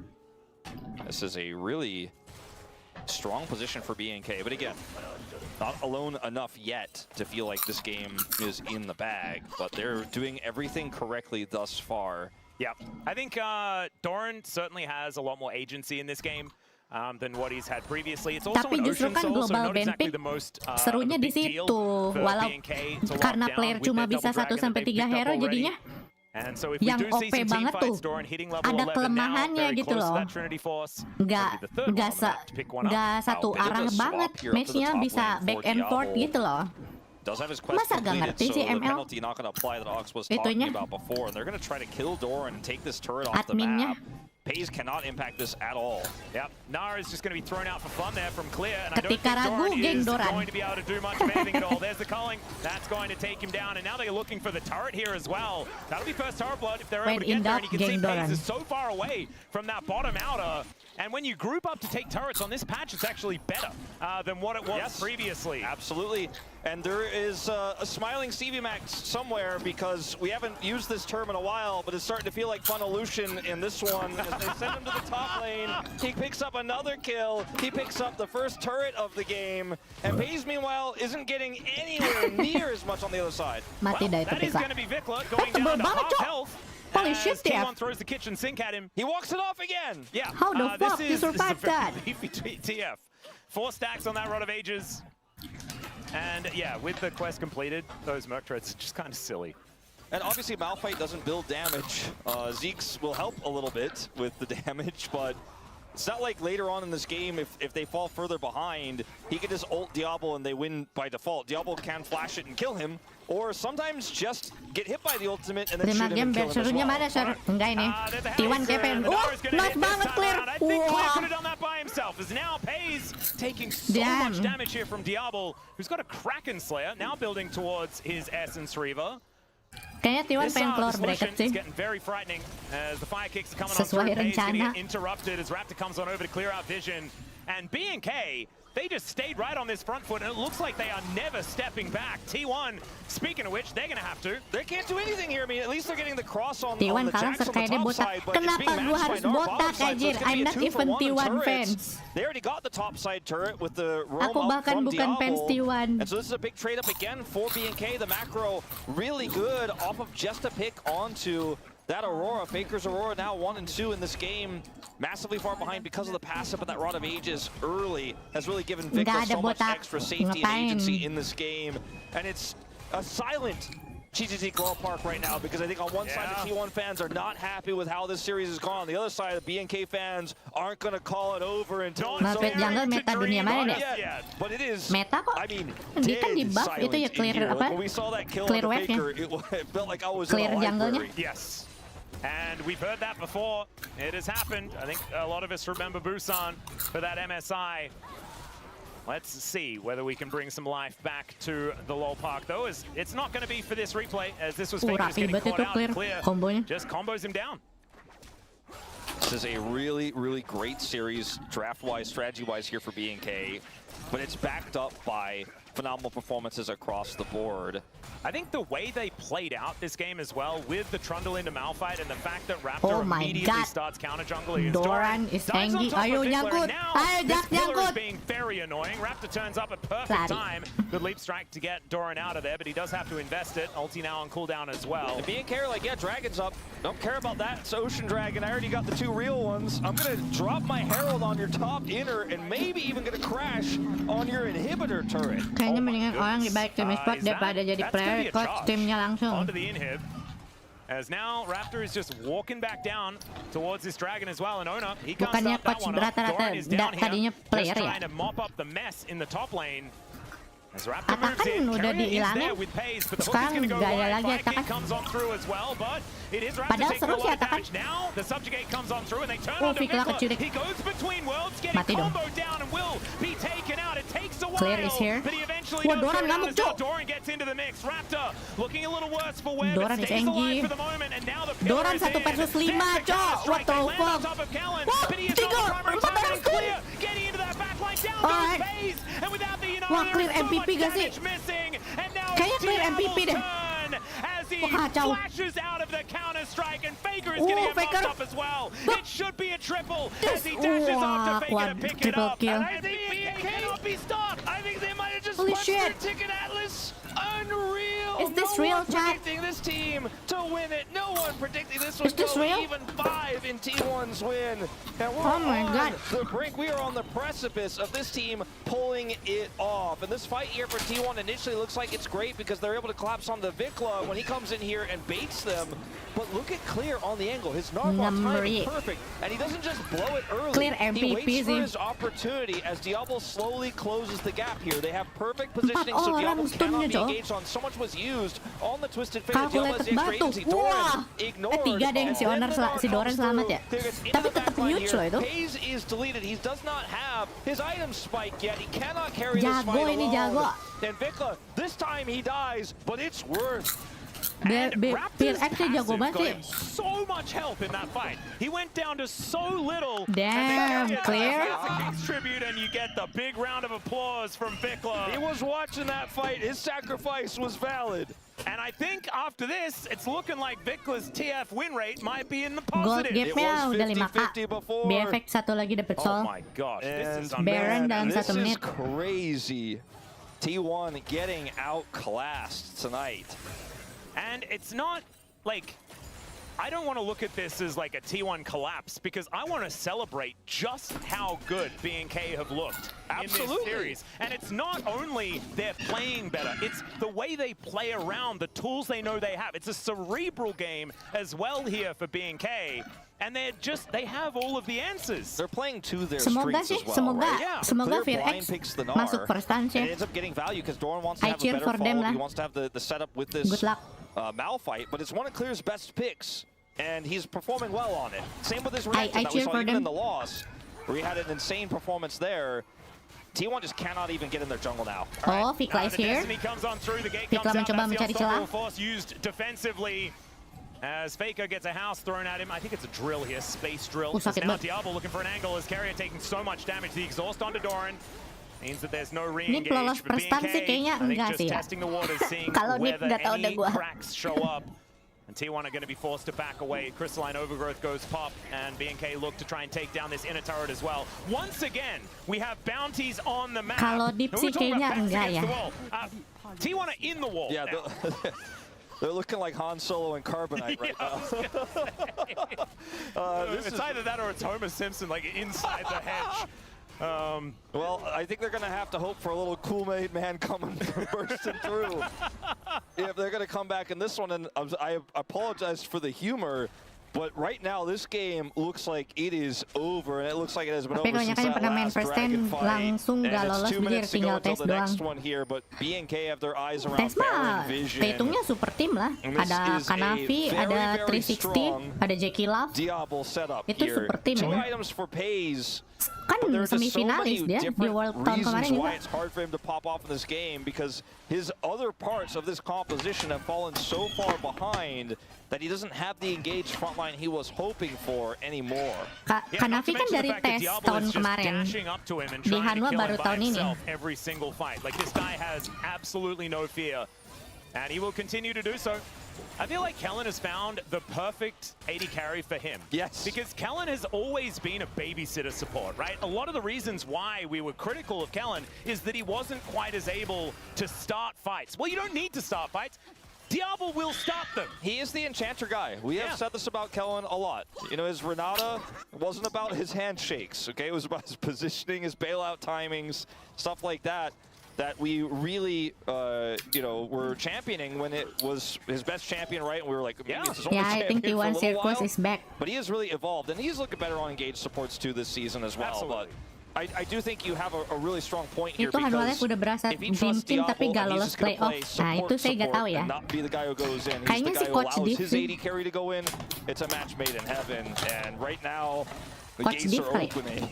This is a really strong position for B&K, but again, not alone enough yet to feel like this game is in the bag, but they're doing everything correctly thus far. Yeah, I think Doran certainly has a lot more agency in this game than what he's had previously. It's also Tapi an justru Ocean kan Soul, so global not exactly ban the most serunya of a di big deal situ, for walau B&K to lock karena down player with cuma their bisa double 1 dragon sampai that they've 3 picked up hero already. jadinya And so if we yang do see OP some banget teamfights, tuh. Doran hitting level Ada 11 now, kelemahannya very gitu close to loh. that Trinity Force. Nggak Gonna be the third one nggak on the map to pick one up. nggak satu bit of a arah swap banget, here up to the matchnya top bisa lane back for and forth Diablo. gitu loh. Does have his quest Masa gak completed, ngerti so sih the ML? penalty not going to apply that Ox was talking Itunya. about before, and they're going to try to kill Doran and take this turret off the Adminnya. map. FaZe cannot impact this at all. Yep, Nara is just going to be thrown out for fun there from Clear, and I don't think Ketika ragu, Doran geng is Doran. going to be able to do much of anything at all. There's the culling. That's going to take him down, and now they're looking for the turret here as well. That'll be first turret blood if they're When able to get in there, doubt, and you can see geng Doran. FaZe is so far away from that bottom outer. And when you group up to take turrets on this patch, it's actually better than what it was previously. Absolutely. And there is a smiling CVMAX somewhere because we haven't used this term in a while, but it's starting to feel like Funelution in this one. As they send him to the top lane, he picks up another kill. He picks up the first turret of the game. And FaZe, meanwhile, isn't getting anywhere near as much on the other side. Mati dah itu That is Pika. going to be Vikla going tebel down to banget, half Cok. health. Holy as shit, T1 Tiaf. throws the kitchen sink at him. He walks it off again. Yeah. How the fuck you this is a survived very that? beefy TF. 4 stacks on that Rod of Ages. And yeah, with the quest completed, those Merc turrets are just kind of silly. And obviously Malphite doesn't build damage. Zeke's will help a little bit with the damage, but it's not like later on in this game, if they fall further behind, he can just ult Diablo and they win by default. Diablo can flash it and kill him, or sometimes just get hit by the ultimate and then Prima shoot him game and kill back him as serunya well. mana Ser? Enggak ini. There's the T1 Hellraiser, kepen. and Oh, Nara's gonna nice hit this banget time Clear. around. I think Clear Wah. could have done that by himself. As now FaZe taking so Damn. much damage here from Diablo, who's got a Kraken Slayer, now building towards his Essence Reaver. Kayaknya T1 This, pengen keluar this bracket motion sih. is getting very frightening as the fire kicks are coming Sesuai on through. FaZe rencana. getting interrupted as Raptor comes on over to clear out vision. And B&K, they just stayed right on this front foot, and it looks like they are never stepping back. T1, speaking of which, they're going to have to. They can't do anything here. I mean, at least they're getting the cross on T1 the kalah Jax on the kayak dia top botak. side, but it's being Kenapa gua matched by harus Nara botak bottom side, so anjir? it's gonna I'm be a not 2 for even 1 in T1 turrets. fans. They already got the top side turret with the roam Aku up bahkan from bukan fans Diablo. T1. And so this is a big trade up again for B&K. The macro really good off of just a pick onto that Aurora. Faker's Aurora now 1 and 2 in this game. Massively far behind because of the passive, but that Rod of Ages early has really given Nggak Victor ada so much botak. extra safety and Ngapain? agency in this game. And it's a silent GGT Glow Park right now because I think on one side the T1 fans are not happy with how this series has gone. On the other side, the B&K fans aren't going to call it over until it's Malphite over. jungle meta dunia mana Not nih? yet, but it is. Meta kok? I mean, Dia kan di dead buff silent itu ya in clear here. apa? Like, when we saw that kill Clear on the wave-nya. Faker, it felt like I was Clear in a jungle-nya. library. Yes. And we've heard that before. It has happened. I think a lot of us remember Busan for that MSI. Let's see whether we can bring some life back to the LoL Park, though. As it's not going to be for this replay, as this was Faker just rapi getting banget caught itu out. Clear Clear kombonya. just combos him down. This is a really, really great series, draft-wise, strategy-wise here for B&K, but it's backed up by phenomenal performances across the board. I think the way they played out this game as well, with the Trundle into Malphite and the fact that Raptor Oh my immediately God. starts counter jungling. Doran is angry. Ayo nyangkut. Ayo This Jak pillar is nyangkut. being very annoying. Raptor turns up at perfect Lari. time. Good leap strike to get Doran out of there, but he does have to invest it. Ulti now on cooldown as well. And B&K are like, yeah, Dragon's up. Don't care about that. It's Ocean Dragon. I already got the 2 real ones. I'm going to drop my Herald on your top inner and maybe even going to crash on your inhibitor turret. Kayaknya Oh my mendingan orang di goodness. balik tim e-sport Is that- daripada jadi that's gonna player be a coach charge timnya langsung. onto the inhib. As now Raptor is just walking back down towards this dragon as well, and Ona, he can't Bukannya start that coach one up. rata-rata Doran is down tadinya here, player just ya? trying to mop up the mess in the top lane. As Raptor Attack moves kan in, udah Carrier is dihilangin. there with Pace, but the hook is Sekarang going to go nggak ada wide. lagi Fire attack Kick kan. comes on through as well, but it is Raptor Padahal taking a seru sih lot of attack kan. damage. Now the Subjugate comes on through and they turn Oh, onto Vikla Vikla. keculik. He goes between worlds, getting Mati dong. combo down and will be taken out. It takes a while, Clear is here. but he eventually Wah, does Doran go down ngamuk, as now Cok. Doran gets into the mix. Raptor looking a little worse for wear, Doran but is stays alive angry. for the moment, and now the pillar Doran is 1 in. versus 5, There's the Cok. counter strike. What the They land on fuck? top of Callan, Wah, but he is 3, not the primary 4 target. versus Clear, getting into that backline. Down Alright. goes FaZe, and without the United, Wah, Clear so MVP much gak sih? damage missing, and now Kayaknya it's Clear Diablo's MVP deh. turn as he Wah, kacau. flashes out of the counter strike, and Faker is going to get Faker. bumped up as well. It should be a triple as he Wah, dashes off to Faker to quad pick it triple up. kill. And I think BNK cannot be stopped. I think they might have just Holy punched shit. their ticket, Atlas. Unreal. Is this No real, one chat? predicting this team to win it. No one predicting this would Is this go real? even 5 in T1's win. And we're Oh my on God. the brink. We are on the precipice of this team pulling it off. And this fight here for T1 initially looks like it's great because they're able to collapse on the Vikla when he comes in here and baits them. But look at Clear on the angle. His Narwhal Number timing 8. perfect. And he doesn't just blow it early. Clear He MVP waits for sih. his opportunity as Diablo slowly closes the gap here. They have perfect positioning so orang Diablo stunnya, cannot be Cok. engaged on. So much was used on the Twisted Fate. Calculated batu. Wah. Tiga deng si Honor si Doran selamat ya. Tapi tetap huge loh itu. Pays is deleted. He does not have his item spike yet. He cannot carry this Jago fight ini, alone. jago. And Vikla, this time he dies, but it's worth. Biar actually jago got banget him sih. so much health in that fight. He went down to so little. Damn, clear. King's tribute, and you get the big round of applause from Vikla. He was watching that fight. His sacrifice was valid. And I think after this, it's looking like Vikla's TF win rate might be in the Gold positive. gapnya udah 5k. 50-50 before. BFX satu lagi dapet Oh sol. my gosh, And this is Baron amazing. dalam this 1 is menit. crazy. T1 getting outclassed tonight. And it's not like, I don't want to look at this as like a T1 collapse, because I want to celebrate just how good B&K have looked in this series. And it's not only they're playing better, it's the way they play around, the tools they know they have. It's a cerebral game as well here for B&K. And they have all of the answers. They're playing to their Semoga strengths sih, as well, semoga right? Yeah. semoga Clear blind VirX picks the masuk Gnar, first dance and ya. it ends up getting value because Doran wants to I have a cheer better for them fall. He lah. wants to have the setup with this Good luck. Malphite, but it's one of Clear's best picks, and he's performing well on it. Same with his I reaction that we cheer saw for even in them. the loss, where he had an insane performance there. T1 just cannot even get in their jungle now. Oh, Vikla is The here. Destiny comes on through, the gate Vikla comes out, mencoba that's the mencari unstoppable celah. force used defensively. As Faker gets a house thrown at him. I think it's a drill here, space drill. Sakit Now banget. Diablo looking for an angle as Carrier taking so much damage. The exhaust onto Doran means that there's no Ini re-engage lolos for prestan sih B&K. kayaknya I think enggak just sih ya. testing the waters, seeing Kalau Nick whether nggak tahu udah any gua. cracks show up. And T1 are going to be forced to back away. Crystalline Overgrowth goes pop, and B&K look to try and take down this inner turret as well. Once again, we have bounties on the map. Kalau Deep And we're sih talking kayaknya about backs enggak against ya. the wall. T1 are in the wall Yeah, now. they're looking like Han Solo and Carbonite right Yeah, I was now. it's either that or it's Homer Simpson, like inside the hedge. Well, I think they're going to have to hope for a little Kool-Aid man coming bursting through if they're going to come back in this one. And I apologize for the humor, but right now this game looks like it is over, and it looks like it has been Tapi over since kebanyakan that pernah main last first Dragon time fight. langsung And nggak it's lolos, 2 jadi minutes to go tinggal until tes the next doang. one here, but B&K have their eyes around Tes mah Baron Vision. hitungnya super team lah. And this Ada is a Kanavi, very, ada very 360, strong ada Jackie Love. Diablo setup Itu here. super team 2 ya. items for Pays. Kan But there are just so semifinalis many dia di different World tahun reasons kemarin why juga. it's hard for him to pop off in this game, because his other parts of this composition have fallen so far behind that he doesn't have the engaged frontline he was hoping for anymore. Kanavi kan dari tes tahun kemarin. Di Hanwha baru tahun ini. Every single fight. Like this guy has absolutely no fear, and he will continue to do so. I feel like Kellen has found the perfect AD carry for him. Yes. Because Kellen has always been a babysitter support, right? A lot of the reasons why we were critical of Kellen is that he wasn't quite as able to start fights. Well, you don't need to start fights. Diablo will stop them. He is the enchanter guy. We have said this about Kellen a lot. You know, his Renata wasn't about his handshakes, okay? It was about his positioning, his bailout timings, stuff like that, that we really, you know, were championing when it was his best champion, right? And we were like, maybe it's his only I think champion for a T1 little Circus while. is back. But he has really evolved, and he's looking better on engaged supports too this season as well. Absolutely. But I do think you have a really strong point here, Itu Hanwha because udah berasa if he dream trusts team tapi Diablo gak and he's lolos just gonna playoff. play Nah itu saya gak tahu support ya. and not be the guy who goes in. He's Kayaknya the si guy who Coach allows Div his sih. AD carry to go in. It's a match made in heaven, and right now the Coach gates Div are kali. opening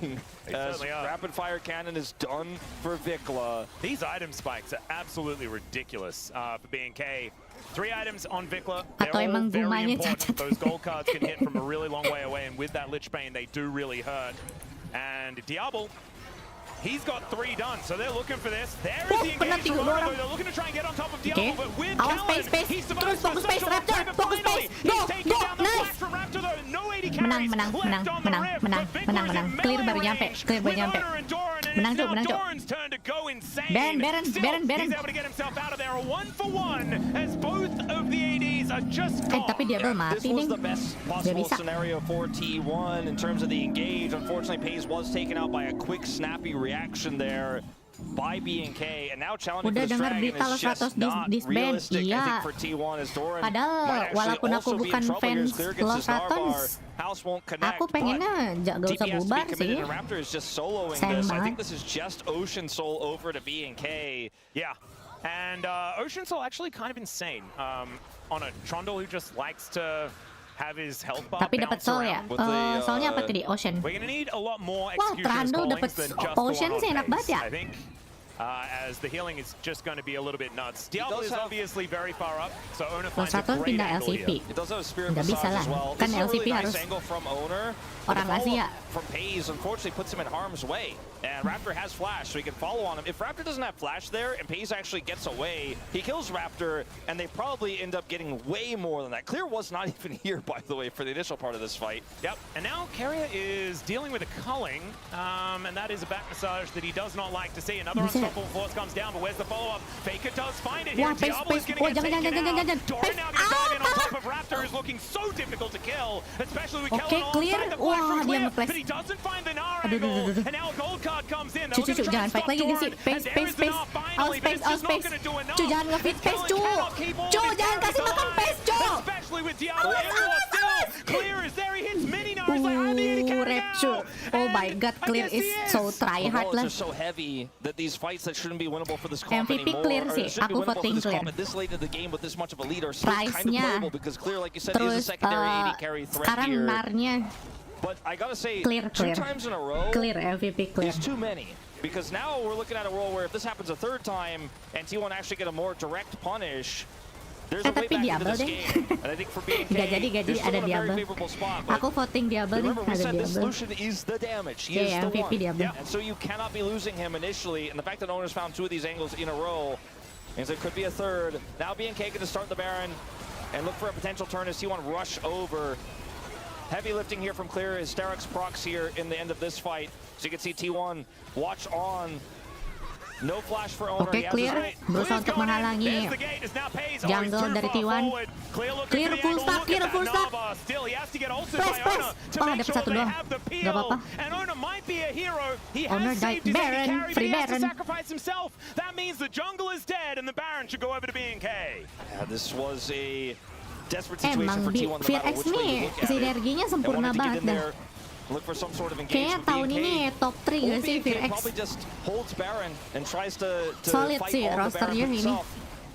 as certainly are. rapid fire cannon is done for Vikla. These item spikes are absolutely ridiculous for B&K. 3 items on Vikla. Atau They're all emang very gumanya important. cacat. Those gold cards can hit from a really long way away, and with that Lich Bane, they do really hurt. And Diablo, he's got 3 done, so they're looking for this. There is the kena engagement. 3 orang. They're looking to try and get on top of Oke. Diablo, but with Awas Kellen, space. he survives Terus for fokus such space, a long Raptor. time, but Fokus finally, space. he's Go, taking go, down the nice. flash from Raptor, though. No AD Menang, carries menang, left menang, on the menang, rift, menang, but Vikla menang, is menang. in Clear melee baru nyampe, range clear baru with nyampe. Honor and Doran, and Menang, it's Cuk, now menang, Cuk. Doran's turn to go insane. Baron, Still, Baron. he's able to get himself out of there. A 1-for-1 as both of the ADs are just gone. Tapi Diablo This mati was nih. the best possible scenario for T1 in terms of the engage. Unfortunately, Pays was taken out by a quick, snappy reaction there by B&K, and now challenging Udah for this dengar dragon berita is Los just Ratos not disband. realistic. I Iya. think for T1 as Doran Padahal, might actually walaupun aku also be in bukan trouble here as fans Clear gets Los his Narvar. Ratos, House won't connect, aku pengennya gak usah DPS to be bubar committed, sih. and Raptor is just soloing Sayang this. I banget. think this is just Ocean Soul over to B&K. Yeah. And Ocean Soul actually kind of insane on a Trundle who just likes to have his health bar Tapi dapat bounce soul ya. around. With the, Soalnya apa tadi? Ocean. We're gonna need a lot more Wow, executioner's Trundle callings dapat than just Ocean the one sih, on enak banget base, ya. I think. As the healing is just going to be a little bit nuts. Diablo does is have- obviously very far up, so Ona Plus finds a satu great pindah angle LCP. here. It does have a spirit Nggak massage bisa lah. as well. Kan This is a LCP really harus nice angle from Owner. orang The follow-up Asia. from Pays unfortunately puts him in harm's way. And Raptor has flash, so he can follow on him. If Raptor doesn't have flash there and Pays actually gets away, he kills Raptor, and they probably end up getting way more than that. Clear was not even here, by the way, for the initial part of this fight. Yep, and now Keria is dealing with a culling, and that is a back massage that he does not like to see. Another Buset. unstoppable force comes down, but where's the follow-up? Faker does find it here. Wah, Pace, Diablo is Pace. going to Oh, get jangan, taken jangan, out. jangan. Doran Pace, now going to dive in on ah! top of Raptor, who's looking so difficult to kill, especially with Oke, Kellen clear. alongside the flash Wah, from dia Clear, nge-flash. but he doesn't find the Nara Aduh, angle, aduh, aduh. and now a gold card comes in. Cu, jangan fight lagi sih. Pace, Pace, Pace. Aus Pace, aus Pace. Cu, jangan nge-feed Pace, Cu. Cu, jangan kasih makan Pace, Cu. Especially with Diablo, everyone still Clear is there. He hits mini Nara. He's like, I'm here to carry Rapture. out. Oh my And god, I Clear guess is he so The tryhard walls lah. are so heavy that these fights that shouldn't be winnable for this comp MVP anymore, Clear or sih. shouldn't be Aku winnable for voting this comp Clear. at this late in the game with this much of a lead are still kind of Price-nya. playable because Clear, like you said, is a Terus secondary AD carry threat sekarang here. narnya But I gotta say, Clear, two Clear. times in a row Clear, MVP Clear. is too many. Because now we're looking at a world where if this happens a third time and T1 actually get a more direct punish, there's a way tapi back into Diablo this deh. game. And I think for BNK, Nggak jadi, they're still ada in a very Diablo. favorable spot. But Aku voting Diablo nih, remember, we ada said the Diablo. solution is the damage. He Yeah, is the MVP one. Diablo. And so you cannot be losing him initially. And the fact that owners found two of these angles in a row means it could be a third. Now BNK going to start the Baron and look for a potential turn as T1 rush over. Heavy lifting here from Clear. Hysterix procs here in the end of this fight. So you can see T1 watch on. No flash for Owner. Oke, He has Clear his right. berusaha untuk menghalangi jungle dari T1. Clear full stack, Clear full stack. Press, press. Oh, dapat satu doang. Gak apa-apa. Owner died Baron, free Baron. That means the jungle is dead and the Baron should go over to BNK. Yeah, this was a desperate situation Emang for di T1 no Fear matter X which way you nih look at it. sinerginya They sempurna wanted to get banget in dah. there, look for some sort of Kayaknya engagement. tahun BNK ini top 3 gak sih BNK Fear X? probably just holds Baron and tries to Solid fight sih on the rosternya Baron ini. himself.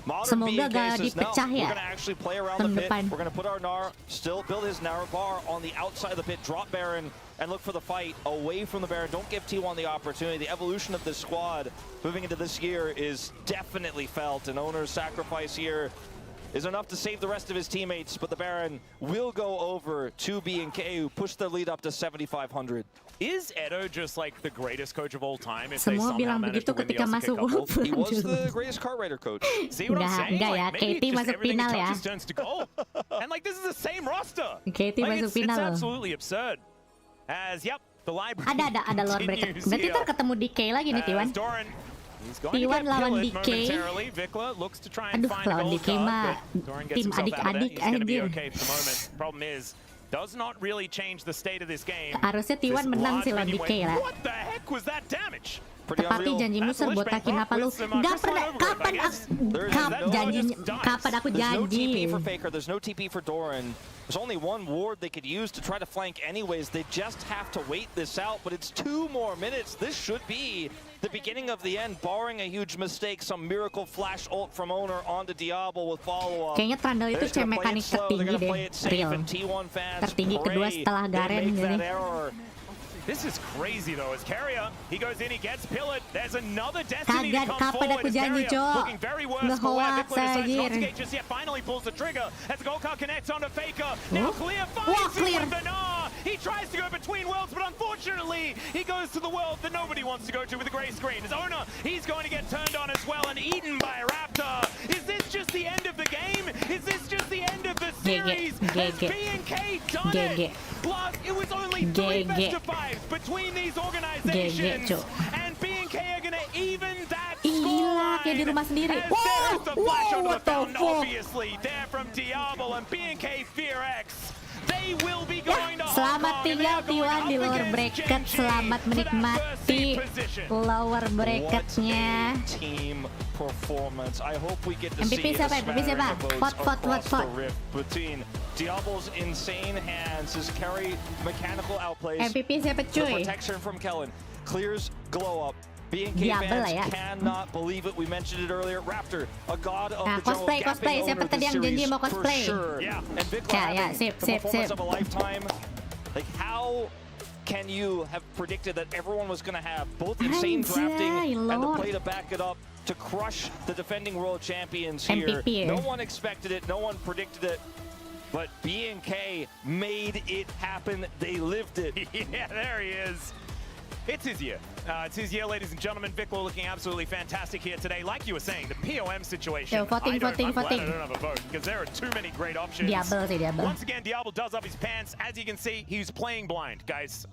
Modern Semoga BNK gak says, dipecah no, ya we're gonna actually play around tahun the pit. depan. We're gonna put our Gnar, still build his Gnar bar on the outside of the pit, drop Baron, and look for the fight away from the Baron. Don't give T1 the opportunity. The evolution of this squad moving into this year is definitely felt. An owner's sacrifice here is enough to save the rest of his teammates, but the Baron will go over to BNK, who pushed their lead up to 7,500. Is Edo just like the greatest coach of all time? If Semua they bilang somehow manage begitu to win the ketika Osaka masuk Cup? World He was Final. the greatest kart rider coach. See what I'm Enggak, saying? enggak ya. Like, maybe Katie it's just masuk everything he final ya. touches turns to gold. And like this is the same roster. Katie masuk It's final. absolutely absurd. As yep, the library Ada lore bracket. continues Berarti here. ntar ketemu DK lagi nih T1. As Doran, he's going to T1 get lawan pillaged DK. momentarily. Vikla looks to try and Aduh, find a lawan gold DK card, mah but Doran gets tim himself out of there. adik-adik, He's going to be anjir. okay for the moment. Problem is, does not really change the state of this game. Harusnya T1 This menang sih large lawan minion DK wave- lah. What the heck was that damage? Pretty Tepati unreal. janjimu That's ser buat Lich kaki Bank apa lu? with some, Gak just pernah, right over it, kapan I guess. There is no- kapan aku There's no janji. TP for Faker, there's no TP for Doran. There's only one ward they could use to try to flank anyways. They just have to wait this out, but it's 2 more minutes. This should be the beginning of the end, barring a huge mistake. Some miracle flash ult from Owner onto Diablo with follow-up. Kayaknya Trundle itu They're just gonna cek play it mekanik slow, they're tertinggi gonna deh, play it safe, real. and T1 fans Tertinggi kedua pray setelah they Garen make that gini. error. This is crazy though, as Carrier, he goes in, he gets pillared. There's another Destiny Kagak, to come kapan forward aku as janji, Carrier Cok? looking very worse Nggak for wear. hoax, Vikla decides not to anjir. engage just yet, finally pulls the trigger as the gold card connects onto Faker. Now Oh. Clear Wah, finds him Clear. with the Gnar. He tries to go between worlds, but unfortunately, he goes to the world that nobody wants to go to with the grey screen. His owner, he's going to get turned on as well and eaten by Raptor. Is this just the end of the game? Is this just the end of the series? Has BNK done GG. it? Plus, it was only 3 GG. best of 5s between these organizations. Cok. And BNK are gonna even that Ih, gila, kayak di rumah sendiri. As Wow, there's the flash wow, onto the what the fountain, fuck? obviously, there from Diablo and BNK Fear X. They will be going to Hong Selamat Kong, and they tinggal are going T1 up di lower against bracket. Gen.G Selamat for that first menikmati seed position. lower bracketnya. What a team performance. I hope we get to MVP see siapa? a MVP siapa? smattering of votes Vote, vote, across vote, the rift between Diablo's insane hands, his carry mechanical outplays, MVP siapa the cuy? protection from Kellen, Clear's glow up, B&K Diablo fans ya. cannot believe it. We mentioned it earlier. Raptor, a god of Nah, the jungle, cosplay, gapping cosplay. owner Siapa of tadi the yang janji series mau for cosplay? sure. Yeah. And Vikla Yeah, having sip, the sip, performance sip. of a lifetime. Like, how can you have predicted that everyone was going to have both insane Anjay, drafting and the Lord. play to back it up to crush the defending world champions here? MVP, No one expected it. No one predicted it. But B&K made it happen. They lived it. Yeah, there he is. It's his year. It's his year, ladies and gentlemen. Vikla looking absolutely fantastic here today. Like you were saying, the POM situation. Yo, voting, I'm glad voting. I don't have a vote because there are too many great options. Diablo sih, Diablo. Once again, Diablo does up his pants. As you can see, he's playing blind, guys.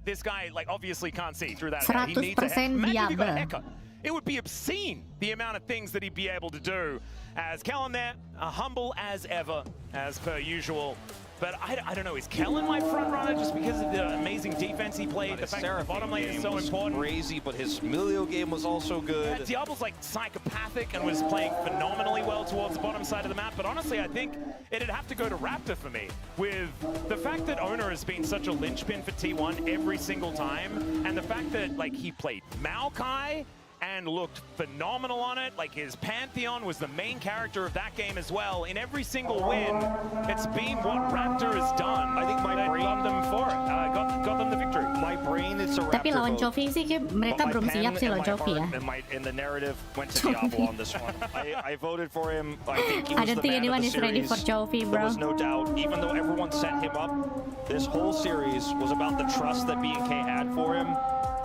This guy, like, obviously can't see through that. He needs a 100% Imagine if he got a Diablo. haircut. It would be obscene, the amount of things that he'd be able to do. As Kellen there, humble as ever, as per usual. But I don't know, is Kellen my front runner just because of the amazing defense he played? The fact that the bottom lane is so important. Crazy, but his Milio game was also good. Yeah, Diablo's like psychopathic and was playing phenomenally well towards the bottom side of the map. But honestly, I think it'd have to go to Raptor for me. With the fact that Owner has been such a linchpin for T1 every single time, and the fact that like he played Maokai and looked phenomenal on it. Like his Pantheon was the main character of that game as well. In every single win, it's been what Raptor has done. I think my that brain got them for it. Got them the victory. My brain, it's a Tapi Raptor lawan vote. Chovy sih kayak mereka But my belum pen siap sih and lawan my Chovy ya. heart and the narrative went to Diablo on this one. I voted for him. I think he was I don't the think man anyone of is the ready for series. Chovy, There bro. was no doubt. Even though everyone set him up, this whole series was about the trust that B&K had for him,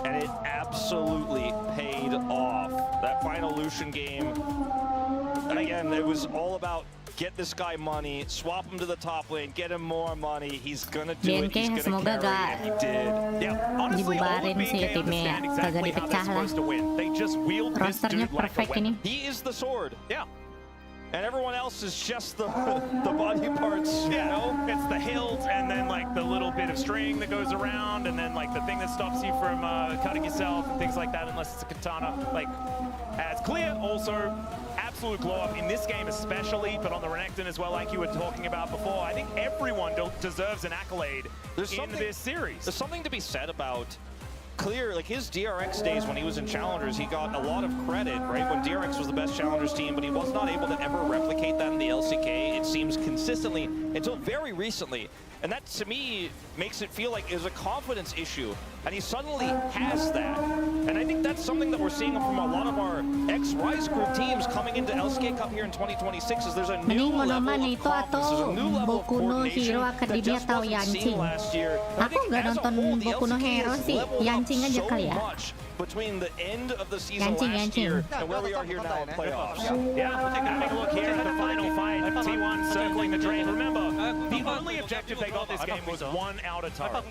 and it absolutely paid off. That final Lucian game, again, it was all about get this guy money, swap him to the top lane, get him more money. He's gonna do it. B&K He's gonna semoga carry gak it. He did. Yeah, honestly, all of dibubarin sih BNK timnya, understand kagak exactly how they're dipecah lah. supposed to win. They just wield this Rosternya dude like a perfect ini. weapon. He is the sword. Yeah. And everyone else is just the body parts, you know? It's the hilt and then like the little bit of string that goes around and then like the thing that stops you from cutting yourself and things like that unless it's a katana. Like, as clear, also absolute glow up in this game especially, but on the Renekton as well, like you were talking about before. I think everyone deserves an accolade in this series. There's something to be said about Clear, like his DRX days when he was in Challengers, he got a lot of credit, right? When DRX was the best Challengers team, but he was not able to ever replicate that in the LCK, it seems consistently, until very recently. And that, to me, makes it feel like it was a confidence issue. And he suddenly has that. And I think that's something that we're seeing from a lot of our ex-Rise Group teams coming into LCK Cup here in 2026 is there's a new Mending level Monoman of itu confidence, there's atau a new level of Boku no coordination Hero that Academia just atau wasn't seen Yancing. last year. I Aku think nggak as a nonton whole, the Boku no LCK Hero has sih, leveled up Yancing aja so kali ya. much between the end of the season Yancing, last Yancing. year and where we are here now in playoffs. Yeah, having a look here at the final fight. T1 circling the drain. Remember, the only objective they got this game was one outer turret.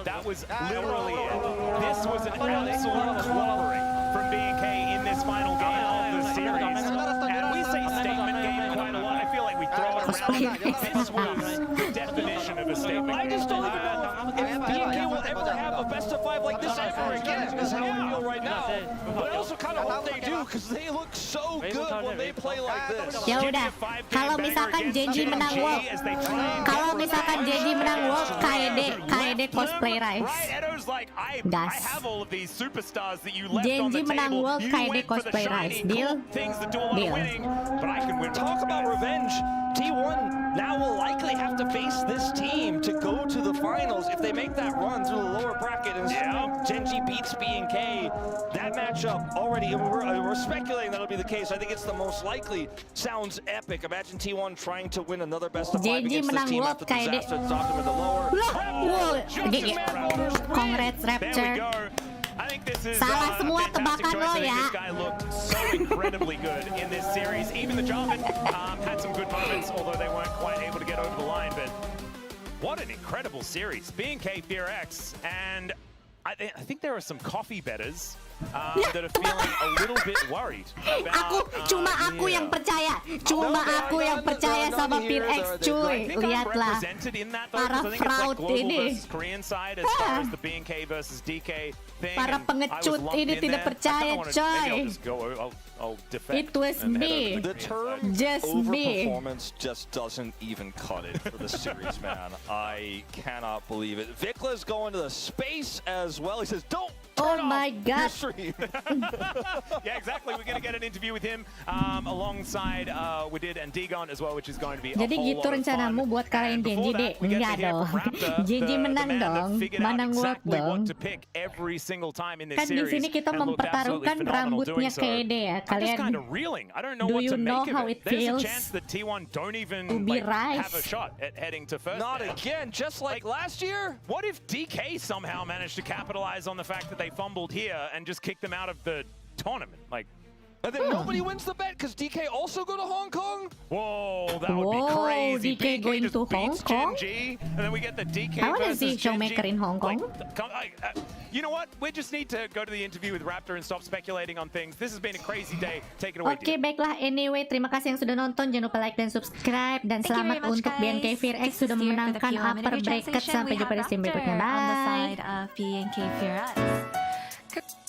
That was literally it. This was an absolute clobbering from B&K in this final game of the series. And we say statement game quite a lot. I feel like we throw it around. This was the definition of a statement I game. just don't even know if B&K will ever have a best of 5 like this ever again, is how I feel right now. But I also kind of hope they do, because they look so good when they play like this. Ya udah, kalau misalkan Genji menang World, kalau misalkan Genji menang World, KD cosplay Rise. Gas. Genji menang World, KD cosplay Rise. Deal? Deal. Talk about revenge. T1 now will likely have to face this team to go to the finals if they make that run through the lower bracket. And Genji beats B&K. That matchup already, we're speculating that'll be the case. I think it's the most likely. Sounds epic. Imagine T1 trying to win another best of 5 Genji against this menang team World, after the KD. disaster that stopped him in the lower. Congrats Rapture. I think this is Salah semua fantastic tebakan choice. lo I think ya. this guy looked so incredibly good in this series. Even the Jarvan had some good moments, although they weren't quite able to get over the line. But what an incredible series. B&K FearX, and I think there are some coffee betters that are feeling a little bit worried about, Aku yang percaya, sama FearX cuy. Lihatlah para fraud ini. Korean side as far as the B&K versus DK thing. Para pengecut ini tidak percaya, coy. I'll defect. It was and head me. over to The Korean term side. Just me. overperformance just doesn't even cut it for the series, man. I cannot believe it. Vikla's going to the space as well. He says, don't Oh turn off my your God. stream. Yeah, exactly. We're going to get an interview with him alongside Wadid and Digon as well, which is going to be a Jadi whole gitu lot of rencanamu fun. buat kalahin And before Genji, Dek? that, we get to Enggak hear dong. from Raptor, Genji the menang man that dong. figured out Menang world exactly dong. what to pick every single time in this Kan di series sini kita and looked absolutely mempertaruhkan phenomenal doing rambutnya so. KD ya. I'm just Kalian kind of reeling. I don't know do what you to know make how of it it. There's feels a chance that T1 don't even to be have a Rice? shot at heading to first. Not there. again, just like last year. What if DK somehow managed to capitalize on the fact that they fumbled here and just kicked them out of the tournament? Like, And then nobody wins the bet because DK also go to Hong Kong? whoa, that would be Whoa, crazy. DK going just to beats Hong Kong? Gen G, and then we get the DK I wanna versus see Gen G. Showmaker in Hong Kong. You know what? We just need to go to the interview with Raptor and stop speculating on things. This has been a crazy day. Take it away, Oke, baiklah. Anyway, terima kasih yang sudah nonton. Jangan lupa like dan subscribe. Dan Thank you selamat very much, untuk guys. BNK Fear X This sudah is here for the memenangkan Q&A upper interview bracket. translation. Sampai We jumpa di have stream berikutnya. Raptor on the Bye. side of BNK Fear X.